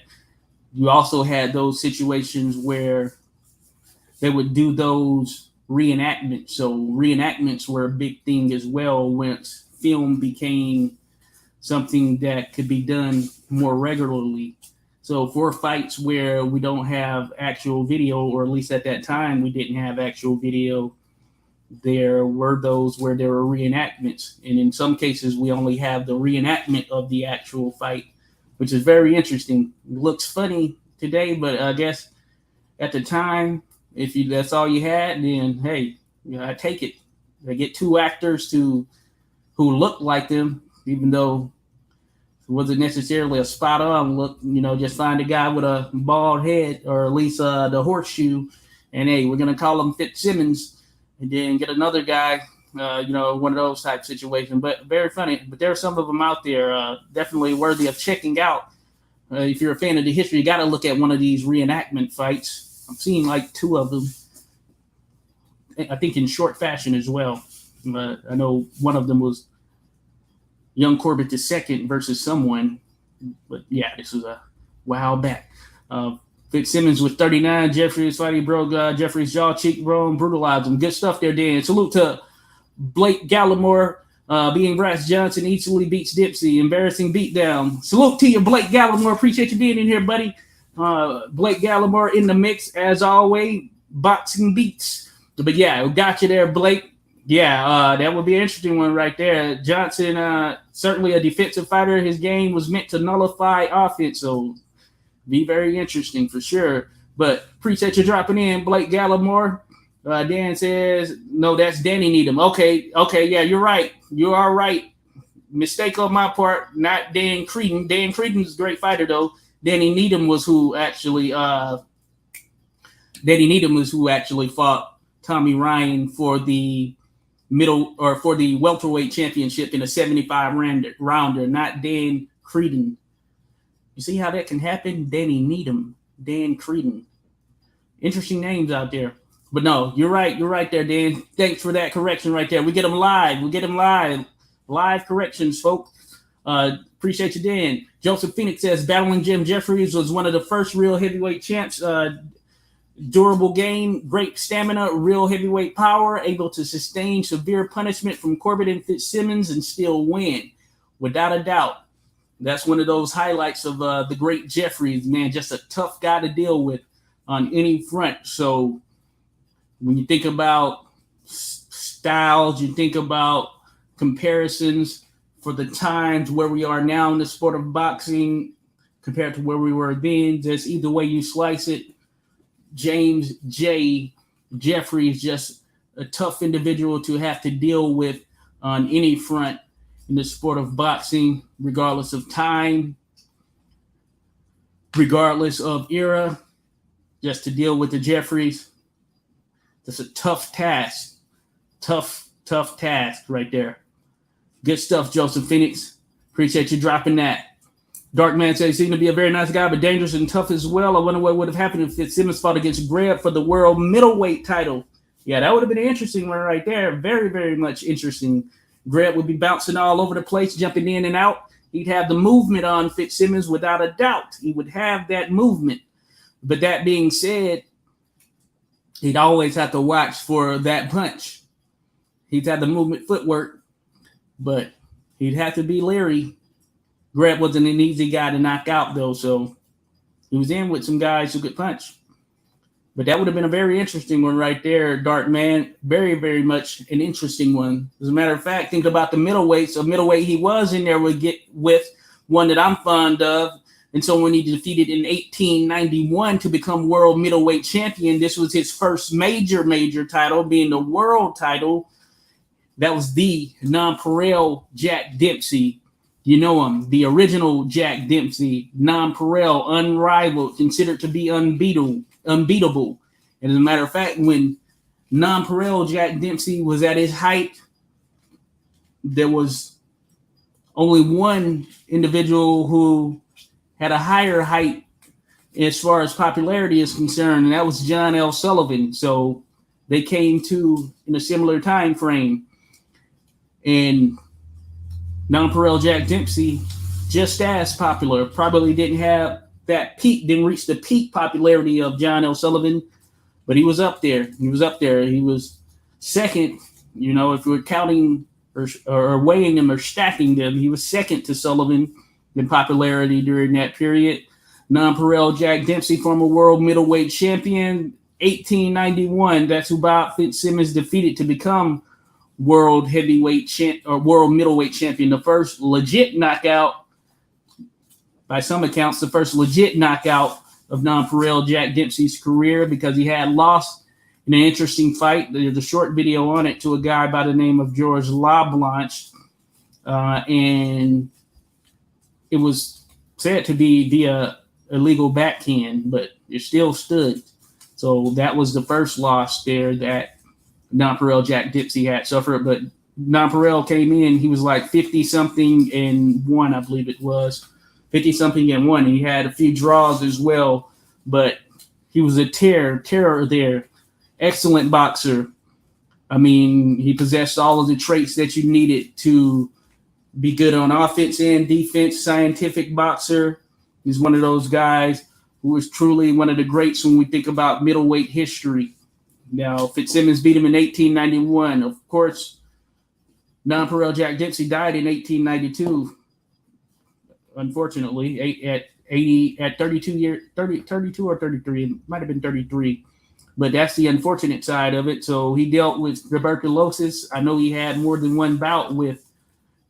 you also had those situations where they would do those reenactments. So reenactments were a big thing as well once film became something that could be done more regularly. So for fights where we don't have actual video, or at least at that time we didn't have actual video, there were those where there were reenactments. And in some cases, we only have the reenactment of the actual fight, which is very interesting. It looks funny today, but I guess at the time, if that's all you had, then hey, I take it. They get two actors who look like them, even though it wasn't necessarily a spot on look. Just find a guy with a bald head, or at least the horseshoe, and hey, we're gonna call him Fitzsimmons. And then get another guy, one of those type situations. But very funny. But there are some of them out there definitely worthy of checking out. If you're a fan of the history, you got to look at one of these reenactment fights. I've seen like two of them. I think in short fashion as well. I know one of them was young Corbett II versus someone. But yeah, this was a while back. Fitzsimmons with 39. Jeffries fighting broke Jeffries' jaw, cheekbone, brutalized him. Good stuff there, Dan. Salute to Blake Gallimore. Being Brass Johnson easily beats Dipsy. Embarrassing beatdown. Salute to you, Blake Gallimore. Appreciate you being in here, buddy. Blake Gallimore in the mix, as always. Boxing beats. But yeah, got you there, Blake. Yeah, that would be an interesting one right there. Johnson, certainly a defensive fighter. His game was meant to nullify offense, so be very interesting for sure. But appreciate you dropping in, Blake Gallimore. Dan says, no, that's Danny Needham. Okay, yeah, you're right. You are right. Mistake on my part, not Dan Creedon. Dan Creedon's a great fighter, though. Danny Needham was who actually fought Tommy Ryan for the welterweight championship in a 75 rounder, not Dan Creedon. You see how that can happen? Danny Needham, Dan Creedon. Interesting names out there. But no, you're right. You're right there, Dan. Thanks for that correction right there. We get them live. Live corrections, folks. Appreciate you, Dan. Joseph Phoenix says, battling Jim Jeffries was one of the first real heavyweight champs. Durable game, great stamina, real heavyweight power, able to sustain severe punishment from Corbett and Fitzsimmons and still win. Without a doubt. That's one of those highlights of the great Jeffries, man. Just a tough guy to deal with on any front. So when you think about styles, you think about comparisons for the times where we are now in the sport of boxing compared to where we were then, just either way you slice it, James J. Jeffries, just a tough individual to have to deal with on any front in the sport of boxing, regardless of time, regardless of era, just to deal with the Jeffries. That's a tough task. Tough task right there. Good stuff, Joseph Phoenix. Appreciate you dropping that. Darkman says he seemed to be a very nice guy, but dangerous and tough as well. I wonder what would have happened if Fitzsimmons fought against Greb for the world middleweight title. Yeah, that would have been an interesting one right there. Very, very much interesting. Greb would be bouncing all over the place, jumping in and out. He'd have the movement on Fitzsimmons without a doubt. He would have that movement. But that being said, he'd always have to watch for that punch. He'd have the movement footwork, but he'd have to be leery. Greb wasn't an easy guy to knock out, though, so he was in with some guys who could punch. But that would have been a very interesting one right there, Dark Man. Very, very much an interesting one. As a matter of fact, think about the middleweights. A middleweight he was in there would get with one that I'm fond of. And so when he defeated in 1891 to become world middleweight champion, this was his first major title, being the world title. That was the nonpareil Jack Dempsey. You know him, the original Jack Dempsey, nonpareil, unrivaled, considered to be unbeatable. And as a matter of fact, when Nonpareil Jack Dempsey was at his height. There was only one individual who had a higher height as far as popularity is concerned, and that was John L. Sullivan. So they came to in a similar time frame. And Nonpareil Jack Dempsey, just as popular, probably didn't have that peak, didn't reach the peak popularity of John L. Sullivan, but he was up there. He was second, if we're counting or weighing them or stacking them, he was second to Sullivan in popularity during that period. Nonpareil Jack Dempsey, former world middleweight champion, 1891. That's who Bob Fitzsimmons defeated to become world heavyweight or world middleweight champion. The first legit knockout, by some accounts, the first legit knockout of Nonpareil Jack Dempsey's career, because he had lost in an interesting fight. There's a short video on it to a guy by the name of George LaBlanche, and it was said to be via illegal backhand, but it still stood. So that was the first loss there that Nonpareil Jack Dempsey had suffered. But Nonpareil came in, he was like 50-something and 1, I believe it was. 50-something and 1. He had a few draws as well, but he was a terror there. Excellent boxer. I mean, he possessed all of the traits that you needed to be good on offense and defense. Scientific boxer. He's one of those guys who is truly one of the greats when we think about middleweight history. Now, Fitzsimmons beat him in 1891. Of course, Nonpareil Jack Dempsey died in 1892. Unfortunately, at 32 or 33. It might have been 33. But that's the unfortunate side of it. So he dealt with tuberculosis. I know he had more than one bout with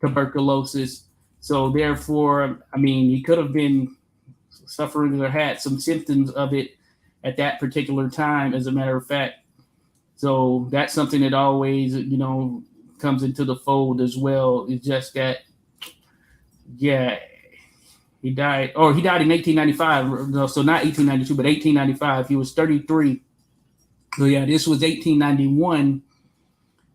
tuberculosis. So therefore, I mean, he could have been suffering or had some symptoms of it at that particular time, as a matter of fact. So that's something that always, comes into the fold as well. It's just that, he died in 1895. No, so not 1892, but 1895. He was 33. So this was 1891.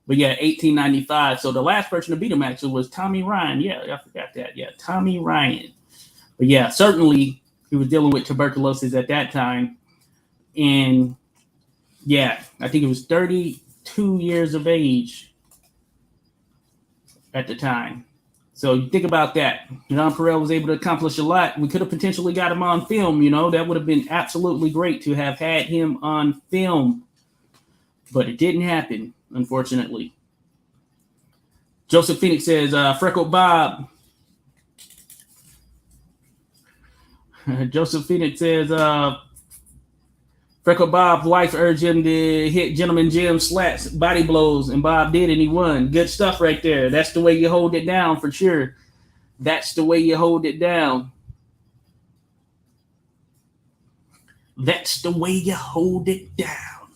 But 1895. So the last person to beat him actually was Tommy Ryan. Yeah, I forgot that. Yeah, Tommy Ryan. But certainly he was dealing with tuberculosis at that time. And I think it was 32 years of age at the time. So you think about that. Nonpareil was able to accomplish a lot. We could have potentially got him on film. That would have been absolutely great to have had him on film. But it didn't happen, unfortunately. Joseph Phoenix says, Freckled Bob. Joseph Phoenix says, Freckled Bob's wife urged him to hit Gentleman Jim slaps, body blows, and Bob did, and he won. Good stuff right there. That's the way you hold it down for sure. That's the way you hold it down. That's the way you hold it down.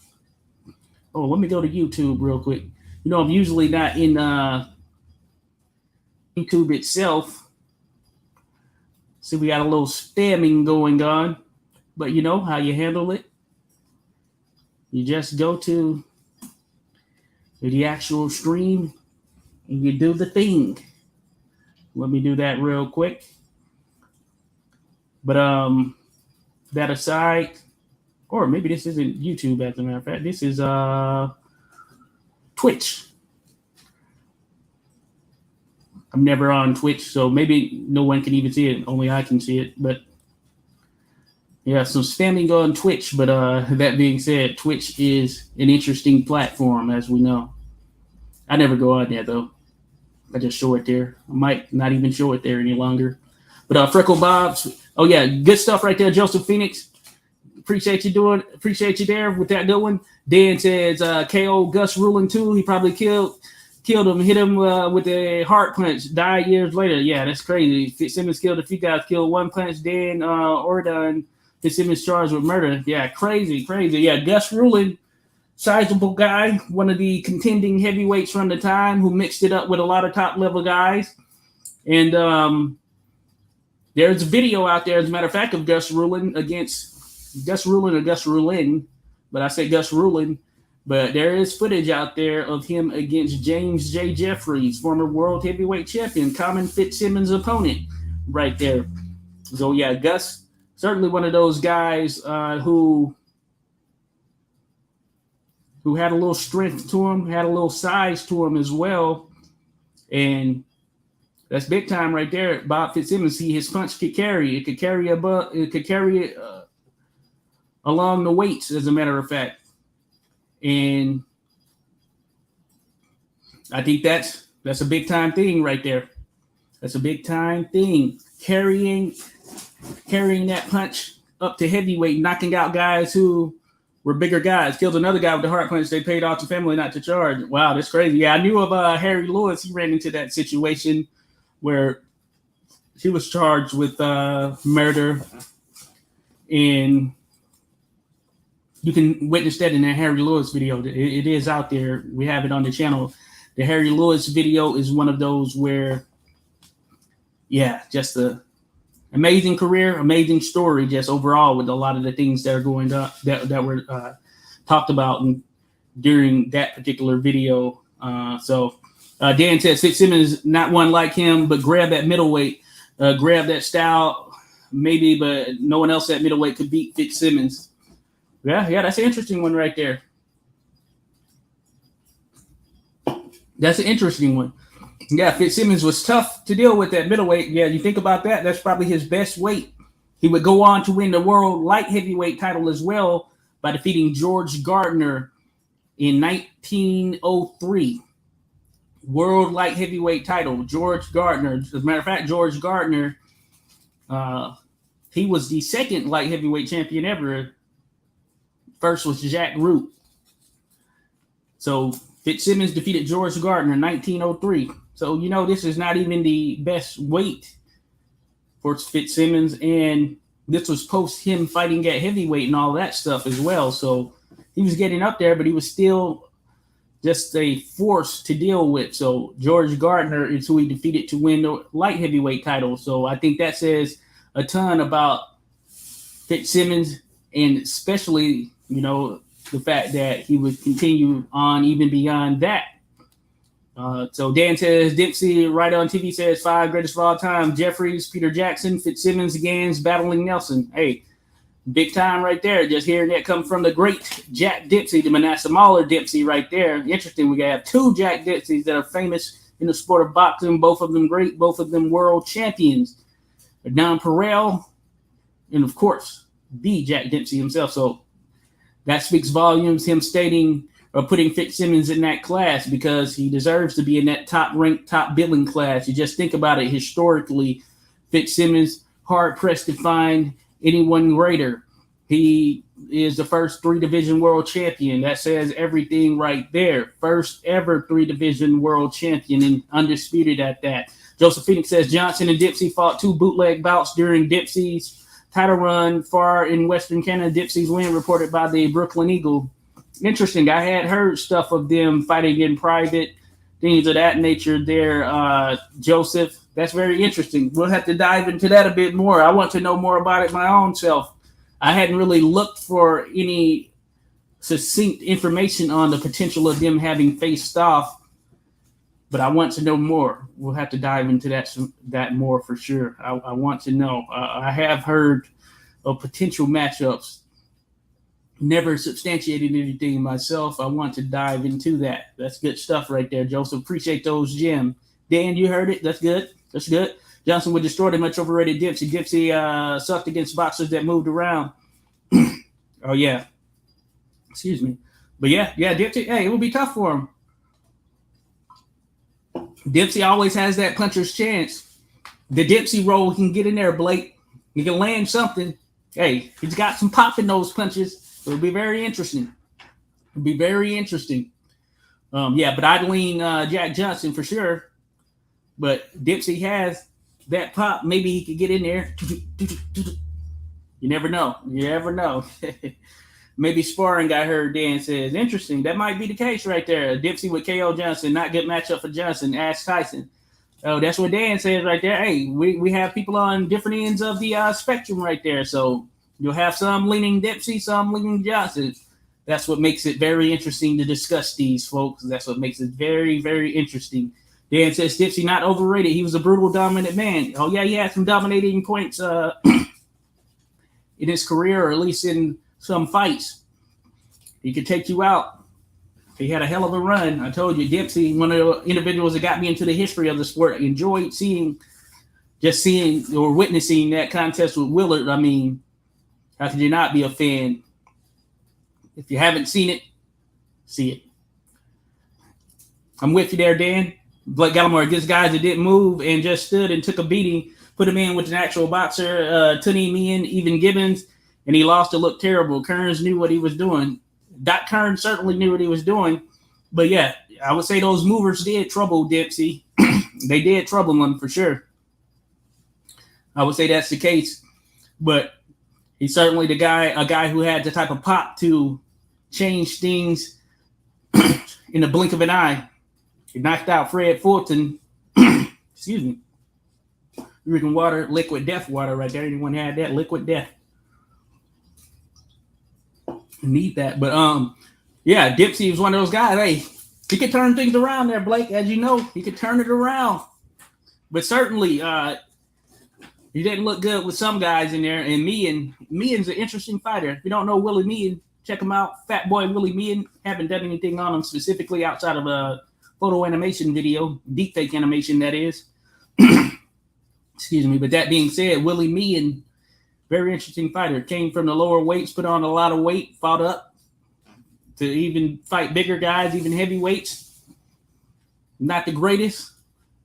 Oh, let me go to YouTube real quick. I'm usually not in YouTube itself. See, we got a little spamming going on. But you know how you handle it? You just go to the actual stream and you do the thing. Let me do that real quick. But that aside, or maybe this isn't YouTube, as a matter of fact. This is Twitch. I'm never on Twitch, so maybe no one can even see it. Only I can see it. But some spamming on Twitch. But that being said, Twitch is an interesting platform, as we know. I never go on there, though. I just show it there. I might not even show it there any longer. But Freckled Bob's, good stuff right there, Joseph Phoenix. Appreciate you there with that good one. Dan says KO Gus Rulin too. He probably killed him, hit him with a heart punch, died years later. Yeah, that's crazy. Fitzsimmons killed a few guys, killed one punch. Dan Ordon, Fitzsimmons charged with murder. Yeah, crazy. Yeah, Gus Rulin, sizable guy, one of the contending heavyweights from the time who mixed it up with a lot of top level guys. And there's a video out there, as a matter of fact, of Gus Rulin, but I say Gus Rulin But there is footage out there of him against James J. Jeffries, former world heavyweight champion, common Fitzsimmons' opponent, right there. So yeah, Gus certainly one of those guys who had a little strength to him, had a little size to him as well, and that's big time right there. Bob Fitzsimmons, his punch could carry. It could carry it along the weights, as a matter of fact. And I think that's a big time thing right there. That's a big time thing. Carrying that punch up to heavyweight, knocking out guys who were bigger guys. Killed another guy with the heart punch. They paid off the family not to charge. Wow, that's crazy. Yeah, I knew of Harry Lewis. He ran into that situation where he was charged with murder, and you can witness that in that Harry Lewis video. It is out there. We have it on the channel. The Harry Lewis video is one of those where, yeah, just a amazing career, amazing story, just overall with a lot of the things that are going on that were talked about during that particular video. So Dan says Fitzsimmons not one like him, but grab that middleweight, grab that style, maybe, but no one else at middleweight could beat Fitzsimmons. Yeah, that's an interesting one right there. That's an interesting one. Yeah, Fitzsimmons was tough to deal with at middleweight. Yeah, you think about that, that's probably his best weight. He would go on to win the world light heavyweight title as well by defeating George Gardner in 1903. World light heavyweight title, George Gardner. As a matter of fact, George Gardner, he was the second light heavyweight champion ever. First was Jack Root. So Fitzsimmons defeated George Gardner in 1903. So, this is not even the best weight for Fitzsimmons. And this was post him fighting at heavyweight and all that stuff as well. So he was getting up there, but he was still just a force to deal with. So George Gardner is who he defeated to win the light heavyweight title. So I think that says a ton about Fitzsimmons, and especially, the fact that he would continue on even beyond that. So Dan says, Dempsey, right on TV, says 5 greatest of all time: Jeffries, Peter Jackson, Fitzsimmons, Gans, battling Nelson. Hey, big time right there. Just hearing that come from the great Jack Dempsey, the Manasseh Mauler Dempsey right there. Interesting. We have 2 Jack Dempseys that are famous in the sport of boxing. Both of them great. Both of them world champions. Don Perel, and of course, the Jack Dempsey himself. So that speaks volumes, him stating or putting Fitzsimmons in that class, because he deserves to be in that top-ranked, top-billing class. You just think about it historically. Fitzsimmons, hard-pressed to find anyone greater. He is the first 3-division world champion. That says everything right there. First ever 3-division world champion, and undisputed at that. Joseph Phoenix says Johnson and Dempsey fought 2 bootleg bouts during Dempsey's title run far in Western Canada. Dempsey's win reported by the Brooklyn Eagle. Interesting. I had heard stuff of them fighting in private, things of that nature there, Joseph. That's very interesting. We'll have to dive into that a bit more. I want to know more about it my own self. I hadn't really looked for any succinct information on the potential of them having faced off, but I want to know more. We'll have to dive into that more for sure. I want to know. I have heard of potential matchups. Never substantiated anything myself. I want to dive into that. That's good stuff right there, Joseph. Appreciate those gems. Dan, you heard it. That's good. That's good. Johnson would destroy the much overrated Dempsey. Dempsey sucked against boxers that moved around. Oh, yeah. Excuse me. But yeah, Dempsey, hey, it would be tough for him. Dempsey always has that puncher's chance. The Dempsey roll, he can get in there, Blake. He can land something. Hey, he's got some pop in those punches. It'll be very interesting. It'll be very interesting. But I'd lean Jack Johnson for sure. But Dempsey has that pop. Maybe he could get in there. You never know. You never know. Maybe sparring, I heard Dan says. Interesting. That might be the case right there. Dempsey with KO Johnson. Not good matchup for Johnson. Ask Tyson. Oh, that's what Dan says right there. Hey, we have people on different ends of the spectrum right there. So you'll have some leaning Dempsey, some leaning Johnson. That's what makes it very interesting to discuss these, folks. That's what makes it very, very interesting. Dan says Dipsy not overrated. He was a brutal, dominant man. Oh, yeah, he had some dominating points in his career, or at least in some fights. He could take you out. He had a hell of a run. I told you, Dipsy, one of the individuals that got me into the history of the sport. I enjoyed seeing or witnessing that contest with Willard. I mean, how could you not be a fan? If you haven't seen it, see it. I'm with you there, Dan. Blake Gallimore against guys that didn't move and just stood and took a beating, put him in with an actual boxer, Tunney Meehan, even Gibbons, and he lost to look terrible. Kearns knew what he was doing. Doc Kearns certainly knew what he was doing. But, yeah, I would say those movers did trouble Dipsy. They did trouble him for sure. I would say that's the case. But he's certainly a guy who had the type of pop to change things in the blink of an eye. He knocked out Fred Fulton. Excuse me. Drinking water, liquid death water right there. Anyone had that? Liquid death. Need that. But yeah, Dipsy was one of those guys. Hey, he could turn things around there, Blake. As you know, he could turn it around. But certainly, he didn't look good with some guys in there. And Meehan's an interesting fighter. If you don't know Willie Meehan, check him out. Fat Boy Willie Meehan. Haven't done anything on him specifically outside of a photo animation video, deepfake animation, that is. Excuse me. But that being said, Willie Meehan, very interesting fighter. Came from the lower weights, put on a lot of weight, fought up to even fight bigger guys, even heavyweights. Not the greatest,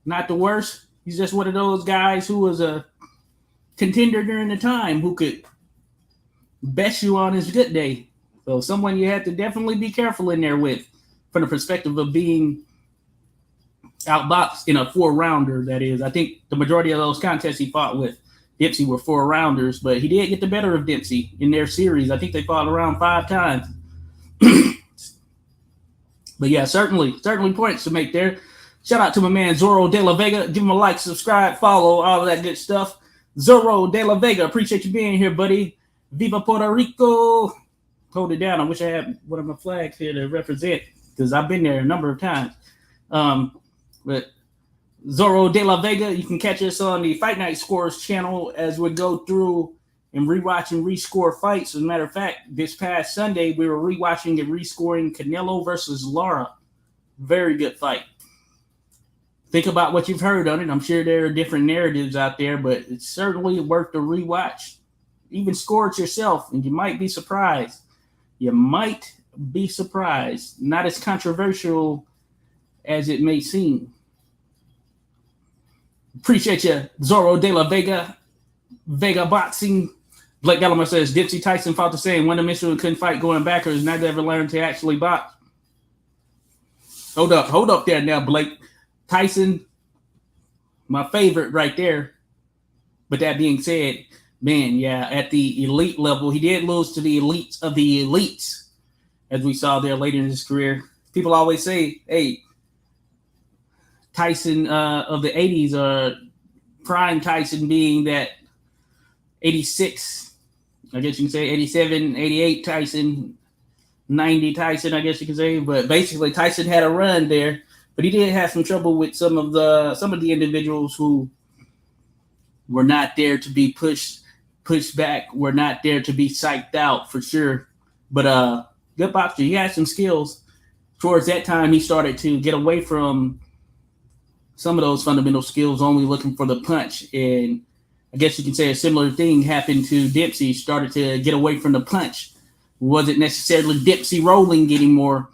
not the worst. He's just one of those guys who was a contender during the time, who could best you on his good day. So someone you have to definitely be careful in there with, from the perspective of being outboxed in a 4-rounder, that is. I think the majority of those contests he fought with Dipsy were 4-rounders, but he did get the better of Dipsy in their series. I think they fought around 5 times. But yeah, certainly points to make there. Shout out to my man Zorro De La Vega. Give him a like, subscribe, follow, all of that good stuff. Zorro De La Vega, appreciate you being here, buddy. Viva Puerto Rico. Hold it down. I wish I had one of my flags here to represent, because I've been there a number of times. But Zorro De La Vega, you can catch us on the Fight Night Scores channel as we go through and rewatch and rescore fights. As a matter of fact, this past Sunday, we were rewatching and rescoring Canelo versus Lara. Very good fight. Think about what you've heard on it. I'm sure there are different narratives out there, but it's certainly worth the rewatch. Even score it yourself, and you might be surprised. You might be surprised. Not as controversial as it may seem. Appreciate you, Zorro De La Vega. Vega Boxing. Blake Gallimore says, Dipsy Tyson fought the same. One dimensional, couldn't fight going backwards. Never ever learned to actually box. Hold up there now, Blake. Tyson, my favorite right there. But that being said, man, yeah, at the elite level, he did lose to the elites of the elites, as we saw there later in his career. People always say, hey, Tyson of the 80s, prime Tyson being that 86, I guess you can say 87, 88 Tyson, 90 Tyson, I guess you can say. But basically, Tyson had a run there, but he did have some trouble with some of the individuals who were not there to be pushed back, were not there to be psyched out for sure. But good boxer, he had some skills. Towards that time, he started to get away from some of those fundamental skills, only looking for the punch. And I guess you can say a similar thing happened to Dipsy. He started to get away from the punch. Wasn't necessarily Dipsy rolling anymore,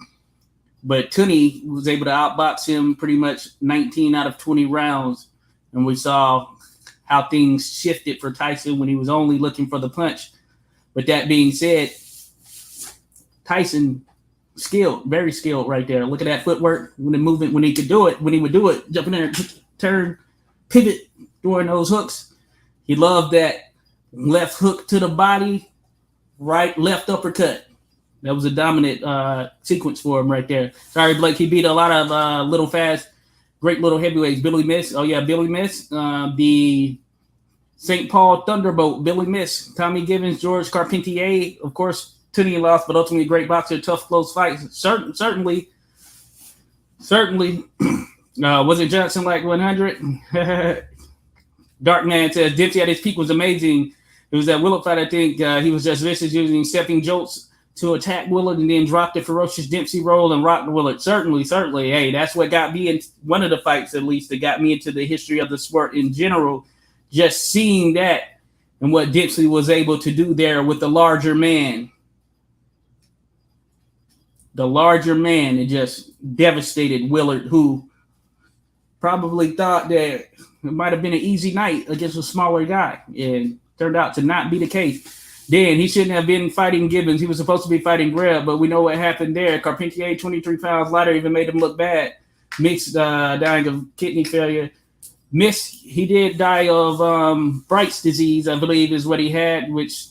but Tunney was able to outbox him pretty much 19 out of 20 rounds. And we saw how things shifted for Tyson when he was only looking for the punch. But that being said, Tyson, skilled, very skilled right there. Look at that footwork, when the movement, when he would do it, jump in there, turn, pivot, throwing those hooks. He loved that left hook to the body, right, left uppercut. That was a dominant sequence for him right there. Sorry, Blake, he beat a lot of little fast, great little heavyweights. Billy Miss, oh yeah, Billy Miss. The St. Paul Thunderbolt, Billy Miss. Tommy Givens, George Carpentier, of course, to the loss, but ultimately a great boxer, tough, close fights. Certainly. Was it Johnson like 100? Darkman says Dempsey at his peak was amazing. It was that Willard fight, I think. He was just vicious, using stepping jolts to attack Willard and then dropped the ferocious Dempsey roll and rocked Willard. Certainly. Hey, that's what got me in one of the fights, at least, that got me into the history of the sport in general. Just seeing that and what Dempsey was able to do there with the larger man. The larger man, it just devastated Willard, who probably thought that it might have been an easy night against a smaller guy, and turned out to not be the case. Then he shouldn't have been fighting Gibbons. He was supposed to be fighting Greb, but we know what happened there. Carpentier, 23 pounds lighter, even made him look bad. Mixed dying of kidney failure. He did die of Bright's disease, I believe is what he had, which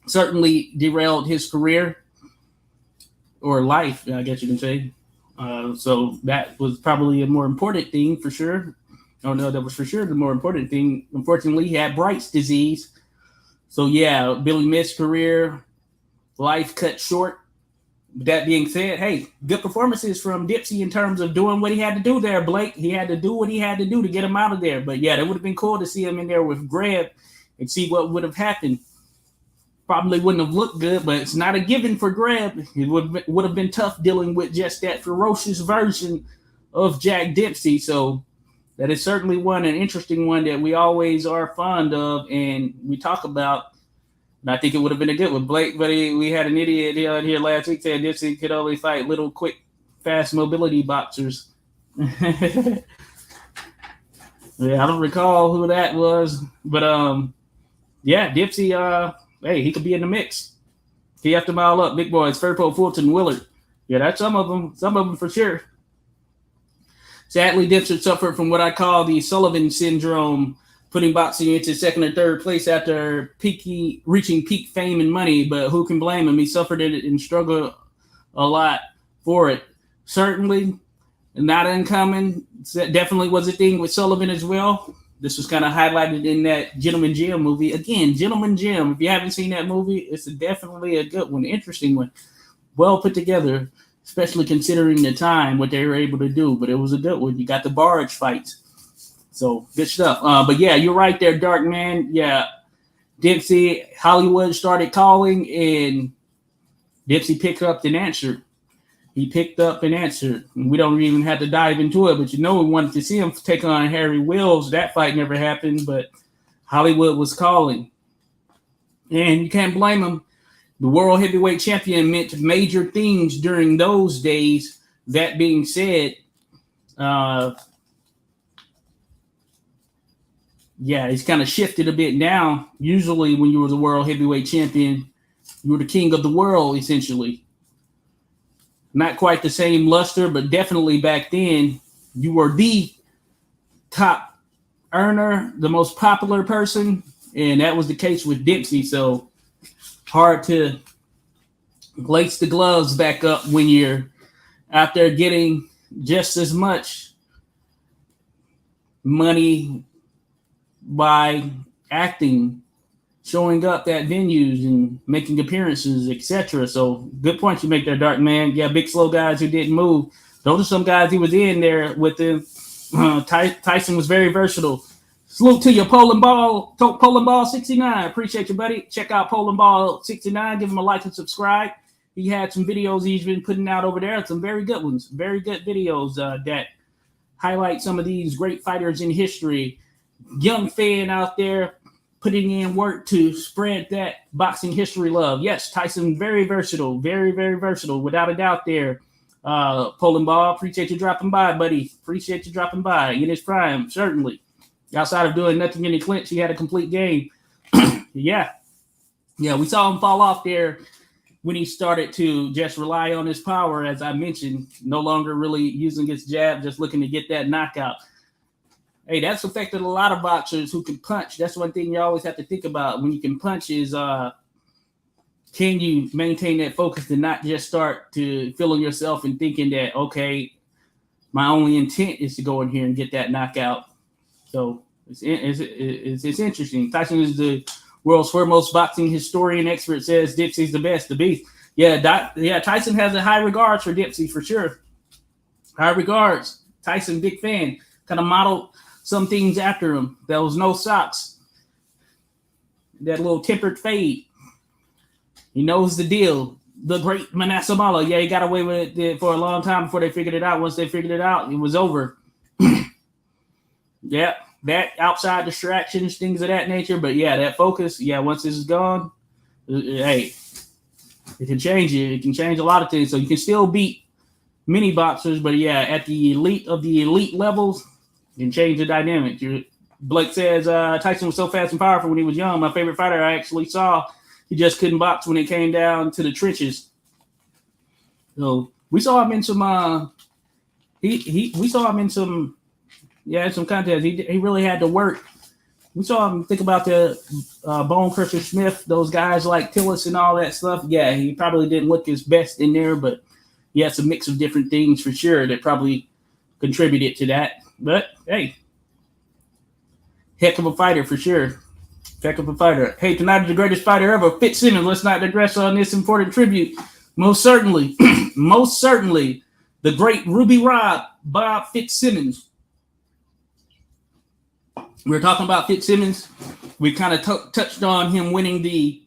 certainly derailed his career. Or life, I guess you can say. So that was probably a more important thing for sure. Oh no, that was for sure the more important thing. Unfortunately, he had Bright's disease. So yeah, Billy Mitt's career, life cut short. With that being said, hey, good performances from Dempsey in terms of doing what he had to do there, Blake. He had to do what he had to do to get him out of there. But yeah, it would have been cool to see him in there with Greb and see what would have happened. Probably wouldn't have looked good, but it's not a given for Greb. It would have been tough dealing with just that ferocious version of Jack Dempsey. So that is certainly an interesting one that we always are fond of and we talk about. And I think it would have been a good one. Blake, but we had an idiot here last week saying Dempsey could only fight little, quick, fast mobility boxers. Yeah, I don't recall who that was, but yeah, Dempsey. Hey, he could be in the mix. He have to mile up, big boys. Furpo, Fulton, Willard. Yeah, that's some of them. Some of them for sure. Sadly, Dempsey suffered from what I call the Sullivan syndrome, putting boxing into second or third place after reaching peak fame and money. But who can blame him? He suffered it and struggled a lot for it. Certainly not uncommon. Definitely was a thing with Sullivan as well. This was kind of highlighted in that Gentleman Jim movie. Again, Gentleman Jim. If you haven't seen that movie, it's definitely a good one, interesting one. Well put together, especially considering the time, what they were able to do. But it was a good one. You got the barge fights. So, good stuff. But yeah, you're right there, Dark Man. Yeah, Dempsey, Hollywood started calling, and Dempsey picked up and answered. He picked up and answered. We don't even have to dive into it, but we wanted to see him take on Harry Wills. That fight never happened, but Hollywood was calling. And you can't blame him. The world heavyweight champion meant major things during those days. That being said, yeah, he's kind of shifted a bit now. Usually when you were the world heavyweight champion, you were the king of the world, essentially. Not quite the same luster, but definitely back then, you were the top earner, the most popular person, and that was the case with Dempsey. So hard to lace the gloves back up when you're out there getting just as much money by acting, showing up at venues and making appearances, etc. So good point you make there, Dark Man. Yeah, big slow guys who didn't move. Those are some guys he was in there with him. Tyson was very versatile. Salute to you, Poland Ball 69. Appreciate you, buddy. Check out Poland Ball 69. Give him a like and subscribe. He had some videos he's been putting out over there. Some very good ones. Very good videos that highlight some of these great fighters in history. Young fan out there putting in work to spread that boxing history love. Yes, Tyson, very versatile. Very, very versatile. Without a doubt there. Poland Ball, appreciate you dropping by, buddy. Appreciate you dropping by. In his prime, certainly. Outside of doing nothing in the clinch, he had a complete game. Yeah, we saw him fall off there when he started to just rely on his power, as I mentioned, no longer really using his jab, just looking to get that knockout. Hey, that's affected a lot of boxers who can punch. That's one thing you always have to think about when you can punch is can you maintain that focus and not just start to feeling yourself and thinking that, okay, my only intent is to go in here and get that knockout. So it's interesting. Tyson is the world's foremost boxing historian expert says Dipsy's the best, the beast. Yeah, Tyson has a high regards for Dipsy for sure. High regards. Tyson, big fan. Kind of modeled some things after him. There was no socks. That little tempered fade. He knows the deal. The great Manasseh Mala. Yeah, he got away with it for a long time before they figured it out. Once they figured it out, it was over. Yeah, that outside distractions, things of that nature. But yeah, that focus, once this is gone, hey, it can change it. It can change a lot of things. So you can still beat many boxers, but yeah, at the elite of the elite levels, you can change the dynamic. Blake says Tyson was so fast and powerful when he was young. My favorite fighter I actually saw, he just couldn't box when it came down to the trenches. So we saw him in some we saw him in some contests. He really had to work. We saw him, think about the Bone Crusher Smith, those guys like Tillis and all that stuff. Yeah, he probably didn't look his best in there, but he has a mix of different things for sure that probably contributed to that. But hey, heck of a fighter for sure. Heck of a fighter. Hey, tonight is the greatest fighter ever, Fitzsimmons. Let's not digress on this important tribute. Most certainly, the great Ruby Rob, Bob Fitzsimmons. We're talking about Fitzsimmons. We kind of touched on him winning the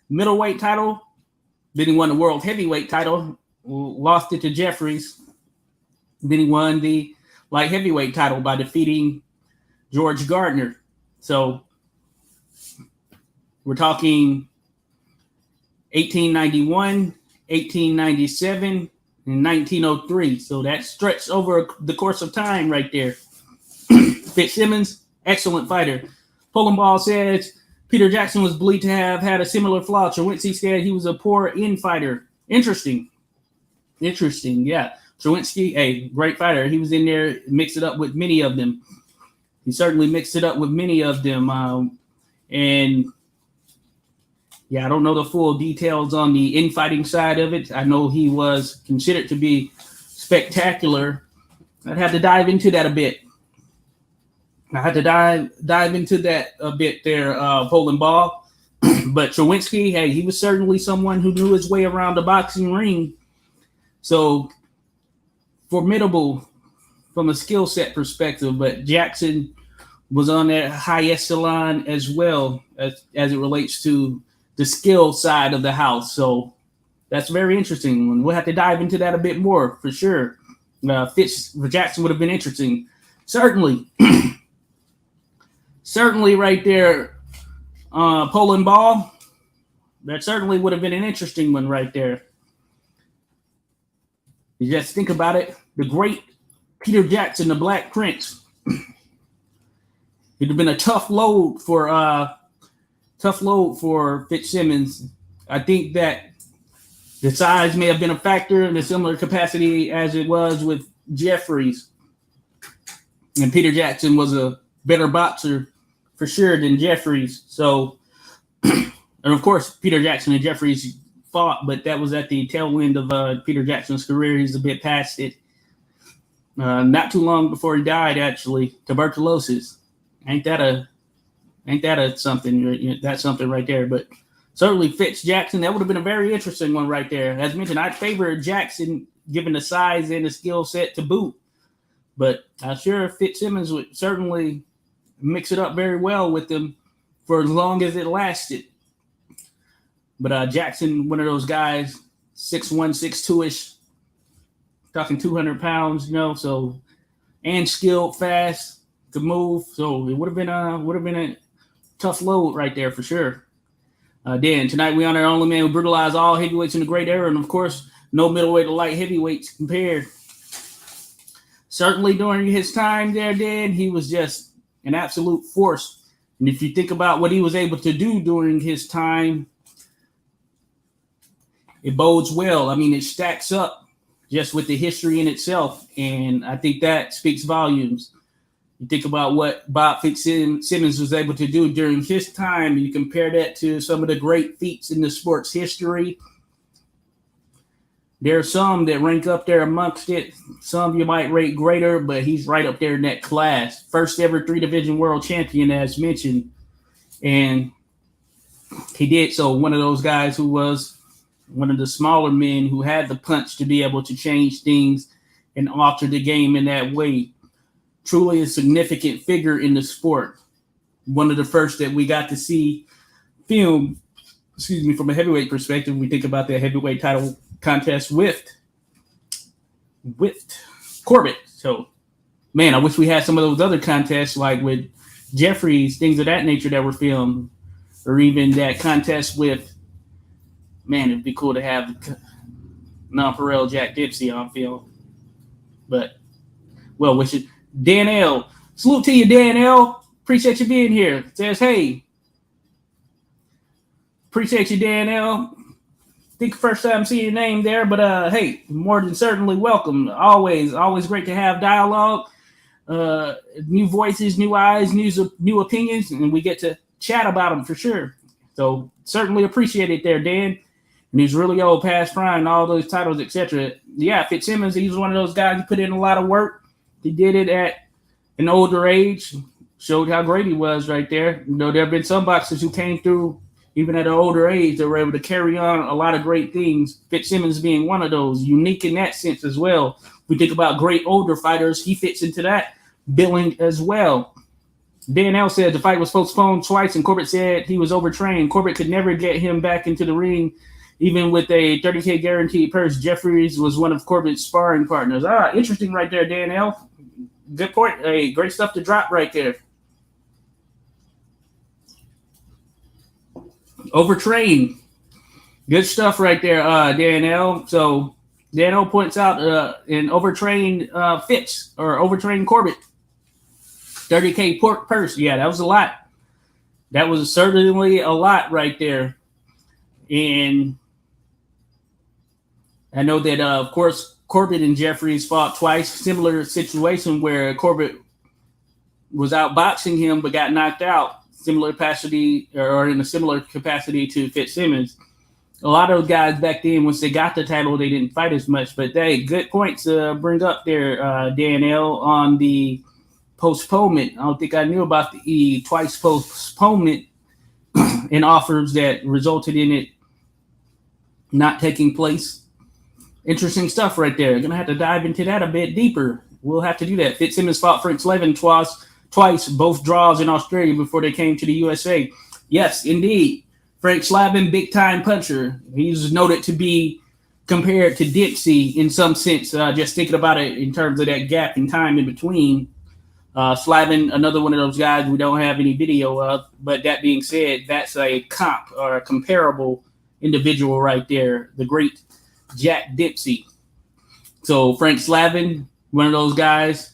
middleweight title. Then he won the world heavyweight title, lost it to Jeffries. Then he won the light heavyweight title by defeating George Gardner. So we're talking 1891, 1897, and 1903. So that stretched over the course of time right there. Fitzsimmons, excellent fighter. Pulling Ball says Peter Jackson was believed to have had a similar flaw. Cherwinski said he was a poor in-fighter. Interesting, yeah. Cherwinski, a great fighter. He was in there, mixed it up with many of them. He certainly mixed it up with many of them. And yeah, I don't know the full details on the infighting side of it. I know he was considered to be spectacular. I'd have to dive into that a bit. I had to dive into that a bit there, Poland Ball. But Cherwinski, hey, he was certainly someone who knew his way around the boxing ring. So formidable from a skill set perspective. But Jackson was on that high echelon as well as it relates to the skill side of the house. So that's very interesting. And we'll have to dive into that a bit more for sure. Jackson would have been interesting. Certainly. Certainly right there, Poland Ball. That certainly would have been an interesting one right there. You just think about it. The great Peter Jackson, the Black Prince. It'd have been a tough load for Fitzsimmons. I think that the size may have been a factor in a similar capacity as it was with Jeffries. And Peter Jackson was a better boxer for sure than Jeffries. So, and of course, Peter Jackson and Jeffries fought, but that was at the tail end of Peter Jackson's career. He's a bit past it. Not too long before he died, actually, tuberculosis. Ain't that a something? That's something right there. But certainly Fitz Jackson, that would have been a very interesting one right there. As mentioned, I'd favor Jackson given the size and the skill set to boot. But I'm sure Fitzsimmons would certainly mix it up very well with them for as long as it lasted. But Jackson, one of those guys, 6'1", 6'2", talking 200 pounds, so and skilled, fast, could move. So it would have been a tough load right there for sure. Dan, tonight we honor the only man who brutalized all heavyweights in the great era, and of course, no middleweight or light heavyweights compared. Certainly during his time there, Dan, he was just an absolute force. And if you think about what he was able to do during his time, it bodes well. I mean, it stacks up just with the history in itself. And I think that speaks volumes. You think about what Bob Fitzsimmons was able to do during his time, and you compare that to some of the great feats in the sport's history. There are some that rank up there amongst it. Some you might rate greater, but he's right up there in that class. First ever 3-division world champion, as mentioned. And he did so. One of those guys who was one of the smaller men who had the punch to be able to change things and alter the game in that way. Truly a significant figure in the sport. One of the first that we got to see film, from a heavyweight perspective. We think about that heavyweight title contest with Corbett. So, man, I wish we had some of those other contests like with Jeffries, things of that nature that were filmed, or even that contest with, man, it'd be cool to have non-Pharrell Jack Dempsey on film. But, well, wish it. Dan L. Salute to you, Dan L. Appreciate you being here. Says, hey. Appreciate you, Dan L. Think first time seeing your name there, but hey, more than certainly welcome. Always great to have dialogue. New voices, new eyes, new opinions, and we get to chat about them for sure. So certainly appreciate it there, Dan. And he's really old, past prime, all those titles, etc. Yeah, Fitzsimmons, he was one of those guys who put in a lot of work. He did it at an older age, showed how great he was right there. You know, there have been some boxers who came through even at an older age, they were able to carry on a lot of great things. Fitzsimmons being one of those, unique in that sense as well. We think about great older fighters, he fits into that billing as well. Dan L said the fight was postponed twice, and Corbett said he was overtrained. Corbett could never get him back into the ring, even with a $30K guaranteed purse. Jeffries was one of Corbett's sparring partners. Interesting right there, Dan L. Good point. Hey, great stuff to drop right there. Overtrained. Good stuff right there, Dan L. So Dan L points out an overtrained Fitz or overtrained Corbett. 30K purse. Yeah, that was a lot. That was certainly a lot right there. And I know that, of course, Corbett and Jeffries fought twice. Similar situation where Corbett was outboxing him but got knocked out. Similar capacity, or in a similar capacity to Fitzsimmons. A lot of guys back then, once they got the title, they didn't fight as much. But hey, good points to bring up there, Dan L, on the postponement. I don't think I knew about the twice postponement and offers that resulted in it not taking place. Interesting stuff right there. Going to have to dive into that a bit deeper. We'll have to do that. Fitzsimmons fought Frank Slavin twice, both draws in Australia before they came to the USA. Yes, indeed. Frank Slavin, big-time puncher. He's noted to be compared to Dempsey in some sense, just thinking about it in terms of that gap in time in between. Slavin, another one of those guys we don't have any video of, but that being said, that's a comp or a comparable individual right there, the great Jack Dempsey. So Frank Slavin, one of those guys,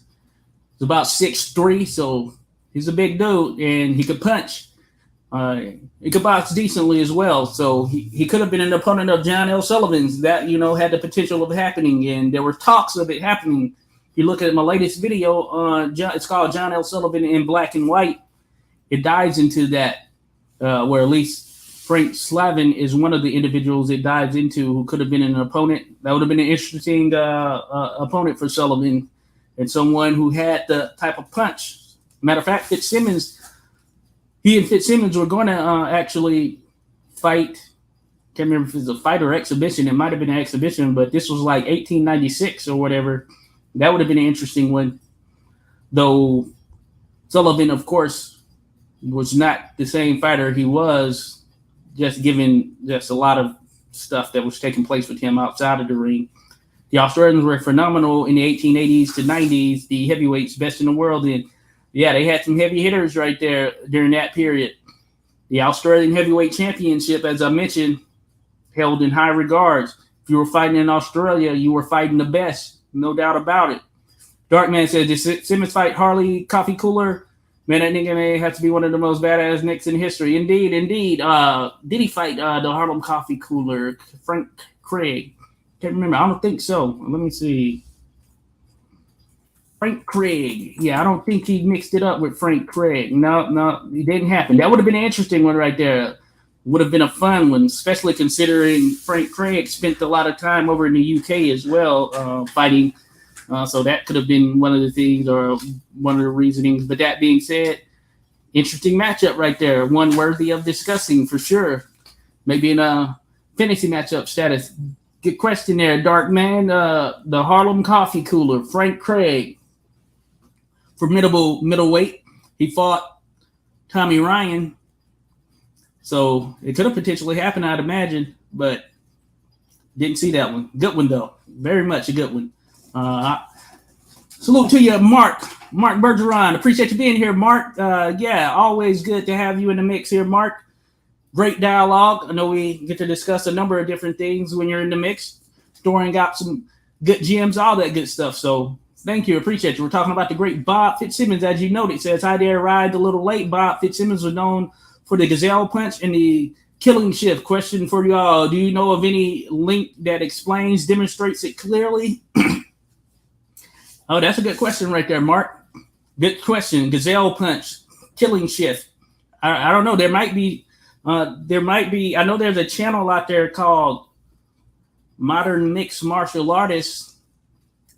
is about 6'3", so he's a big dude, and he could punch. He could box decently as well, so he could have been an opponent of John L. Sullivan's that, you know, had the potential of happening, and there were talks of it happening. If you look at my latest video, it's called John L. Sullivan in Black and White. It dives into that, where at least Frank Slavin is one of the individuals it dives into who could have been an opponent. That would have been an interesting opponent for Sullivan, and someone who had the type of punch. Matter of fact, he and Fitzsimmons were going to actually fight. Can't remember if it was a fight or exhibition. It might have been an exhibition, but this was like 1896 or whatever. That would have been an interesting one. Though Sullivan, of course, was not the same fighter he was, just given just a lot of stuff that was taking place with him outside of the ring. The Australians were phenomenal in the 1880s to 90s, the heavyweights, best in the world. And yeah, they had some heavy hitters right there during that period. The Australian Heavyweight Championship, as I mentioned, held in high regards. If you were fighting in Australia, you were fighting the best, no doubt about it. Darkman says, did Simmons fight Harley Coffee Cooler? Man, that nigga may have to be one of the most badass nicks in history. Indeed. Did he fight the Harlem Coffee Cooler, Frank Craig? Can't remember. I don't think so. Let me see. Frank Craig. Yeah, I don't think he mixed it up with Frank Craig. No, it didn't happen. That would have been an interesting one right there. Would have been a fun one, especially considering Frank Craig spent a lot of time over in the UK as well, fighting. So that could have been one of the things or one of the reasonings. But that being said, interesting matchup right there. One worthy of discussing for sure. Maybe in a fantasy matchup status. Good question there, Dark Man. The Harlem Coffee Cooler, Frank Craig, formidable middleweight. He fought Tommy Ryan. So it could have potentially happened, I'd imagine, but didn't see that one. Good one, though. Very much a good one. Salute to you, Mark Bergeron. Appreciate you being here, Mark. Yeah, always good to have you in the mix here, Mark. Great dialogue. I know we get to discuss a number of different things when you're in the mix, storing out some good gems, all that good stuff. So thank you. Appreciate you. We're talking about the great Bob Fitzsimmons. As you noted, says, hi there, arrived a little late. Bob Fitzsimmons was known for the gazelle punch and the killing shift. Question for you all. Do you know of any link that demonstrates it clearly? Oh, that's a good question right there, Mark. Good question. Gazelle punch, killing shift. I don't know. There might be. I know there's a channel out there called Modern Mixed Martial Artists.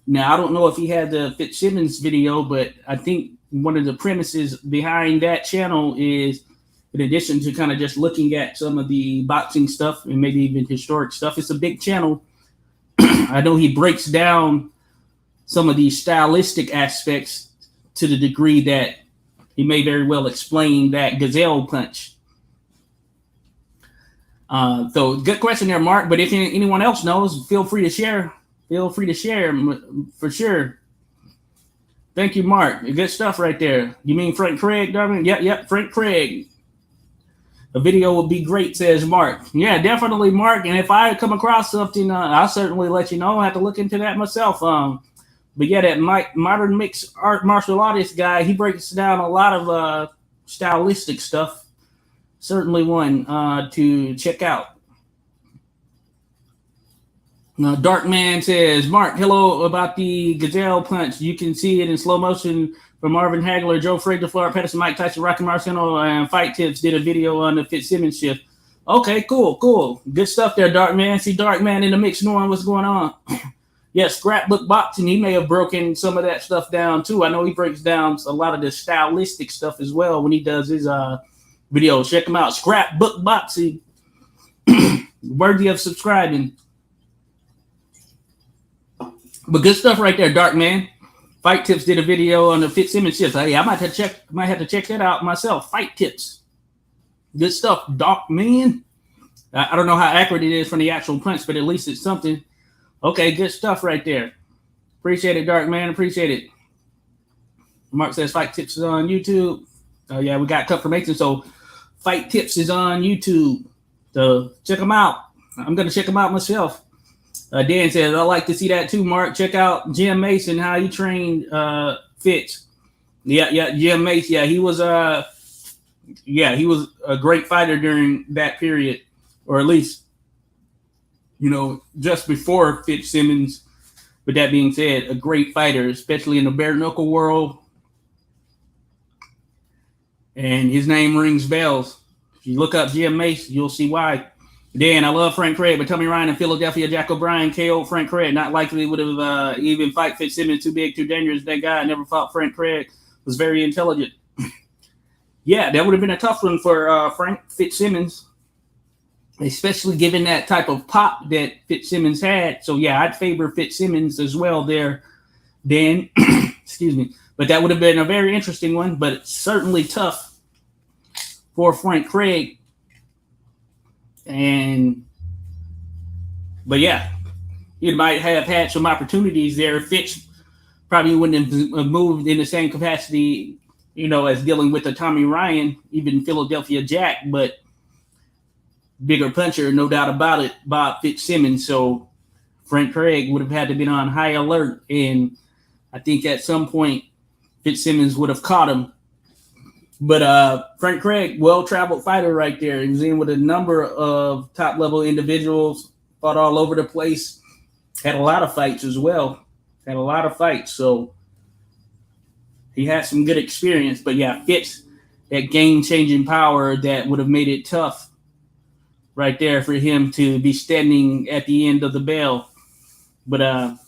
Now, I don't know if he had the Fitzsimmons video, but I think one of the premises behind that channel is, in addition to kind of just looking at some of the boxing stuff and maybe even historic stuff, it's a big channel. I know he breaks down some of these stylistic aspects to the degree that he may very well explain that gazelle punch. So good question there, Mark. But if anyone else knows, feel free to share. Feel free to share for sure. Thank you, Mark. Good stuff right there. You mean Frank Craig, Darwin? Yep, Frank Craig. A video would be great, says Mark. Yeah, definitely, Mark. And if I come across something, I'll certainly let you know. I have to look into that myself. But yeah, that modern mixed martial artist guy, he breaks down a lot of stylistic stuff. Certainly one to check out. Dark Man says, Mark, hello about the gazelle punch. You can see it in slow motion from Marvin Hagler, Joe Frazier, Florida Patterson, Mike Tyson, Rocky Marciano, and Fight Tips did a video on the Fitzsimmons shift. Okay, cool. Good stuff there, Dark Man. See Dark Man in the mix knowing what's going on. Yeah, Scrapbook Boxing, he may have broken some of that stuff down too. I know he breaks down a lot of the stylistic stuff as well when he does his videos. Check him out. Scrapbook Boxing. Worthy of subscribing. But good stuff right there, Dark Man. Fight Tips did a video on the Fitzsimmons shift. Hey, I might have to check that out myself. Fight Tips. Good stuff, Dark Man. I don't know how accurate it is from the actual punch, but at least it's something. Okay, good stuff right there. Appreciate it, Dark Man. Appreciate it. Mark says Fight Tips is on YouTube. Oh, yeah, we got confirmation. So Fight Tips is on YouTube. So check them out. I'm going to check them out myself. Dan says, I like to see that too, Mark. Check out Jim Mason, how he trained Fitz. Yeah, Jim Mason. Yeah, he was a great fighter during that period, or at least, just before Fitzsimmons. With that being said, a great fighter, especially in the bare knuckle world. And his name rings bells. If you look up Jim Mason, you'll see why. Dan, I love Frank Craig, but Tommy Ryan in Philadelphia, Jack O'Brien, KO Frank Craig. Not likely would have even fight Fitzsimmons. Too big, too dangerous. That guy never fought Frank Craig. Was very intelligent. Yeah, that would have been a tough one for Frank Fitzsimmons, especially given that type of pop that Fitzsimmons had. So, yeah, I'd favor Fitzsimmons as well there, Dan. Excuse me. But that would have been a very interesting one, but it's certainly tough for Frank Craig. But yeah, you might have had some opportunities there. Fitz probably wouldn't have moved in the same capacity, as dealing with the Tommy Ryan, even Philadelphia Jack, but bigger puncher, no doubt about it, Bob Fitzsimmons. So Frank Craig would have had to been on high alert. And I think at some point Fitzsimmons would have caught him. But Frank Craig, well-traveled fighter right there. He was in with a number of top-level individuals, fought all over the place, had a lot of fights as well. So he had some good experience. But, yeah, Fitz, that game-changing power that would have made it tough right there for him to be standing at the end of the bell. But, as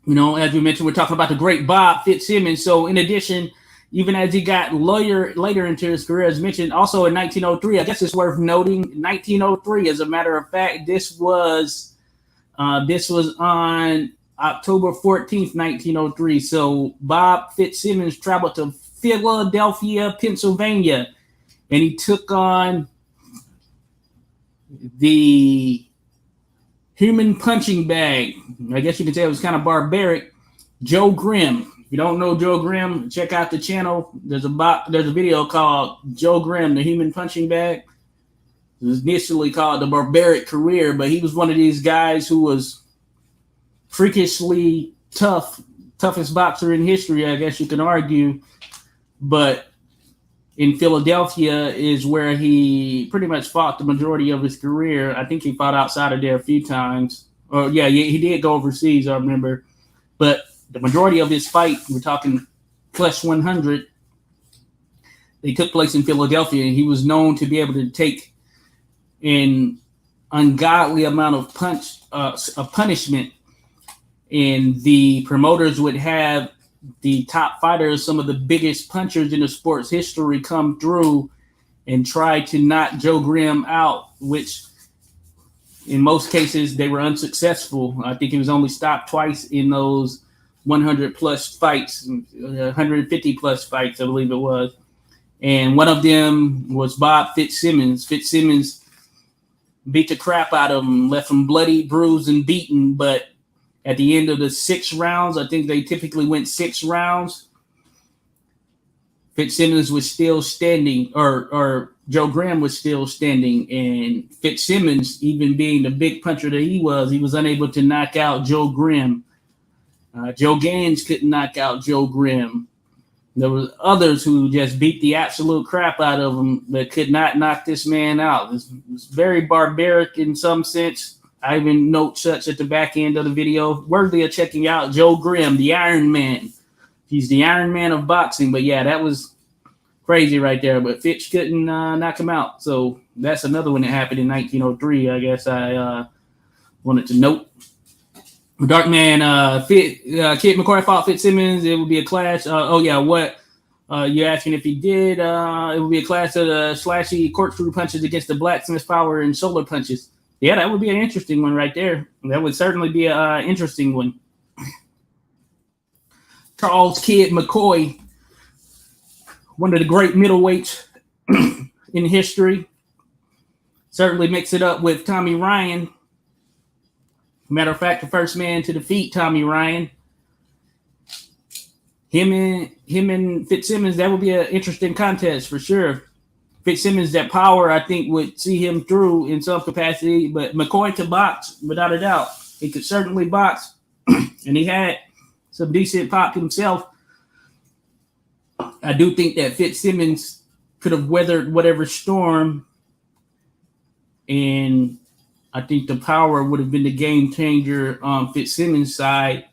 we mentioned, we're talking about the great Bob Fitzsimmons. So, in addition, even as he got later into his career, as mentioned, also in 1903. I guess it's worth noting, 1903. As a matter of fact, this was on October 14th, 1903. So Bob Fitzsimmons traveled to Philadelphia, Pennsylvania, and he took on the human punching bag. I guess you could say it was kind of barbaric. Joe Grimm. If you don't know Joe Grimm, check out the channel. There's a video called Joe Grimm, the human punching bag. It was initially called the Barbaric Career, but he was one of these guys who was freakishly toughest boxer in history, I guess you can argue. But in Philadelphia is where he pretty much fought the majority of his career. I think he fought outside of there a few times. Oh, yeah, he did go overseas, I remember. But the majority of his fight, we're talking plus 100, they took place in Philadelphia, and he was known to be able to take an ungodly amount of punishment. And the promoters would have the top fighters, some of the biggest punchers in the sport's history, come through and try to knock Joe Grimm out, which in most cases they were unsuccessful. I think he was only stopped twice in those 100 plus fights, 150 plus fights, I believe it was. And one of them was Bob Fitzsimmons. Fitzsimmons beat the crap out of him, left him bloody, bruised, and beaten. But at the end of the 6 rounds, I think they typically went 6 rounds, Fitzsimmons was still standing, or Joe Grimm was still standing. And Fitzsimmons, even being the big puncher that he was unable to knock out Joe Grimm. Joe Gaines couldn't knock out Joe Grimm. There were others who just beat the absolute crap out of him that could not knock this man out. It was very barbaric in some sense. I even note such at the back end of the video. Worthy of checking out. Joe Grimm, the Iron Man. He's the Iron Man of boxing. But yeah, that was crazy right there. But Fitch couldn't knock him out. So that's another one that happened in 1903. I guess I wanted to note. Dark Man, Kid McCoy fought Fitzsimmons. It would be a clash. You're asking if he did. It would be a clash of the slashy corkscrew punches against the Blacksmith power and shoulder punches. Yeah, that would be an interesting one right there. That would certainly be an interesting one. Charles Kid McCoy, one of the great middleweights in history. Certainly mix it up with Tommy Ryan. Matter of fact, the first man to defeat Tommy Ryan. Him and Fitzsimmons, that would be an interesting contest for sure. Fitzsimmons, that power, I think, would see him through in some capacity. But McCoy could box, without a doubt. He could certainly box. And he had some decent pop himself. I do think that Fitzsimmons could have weathered whatever storm. And I think the power would have been the game changer on Fitzsimmons' side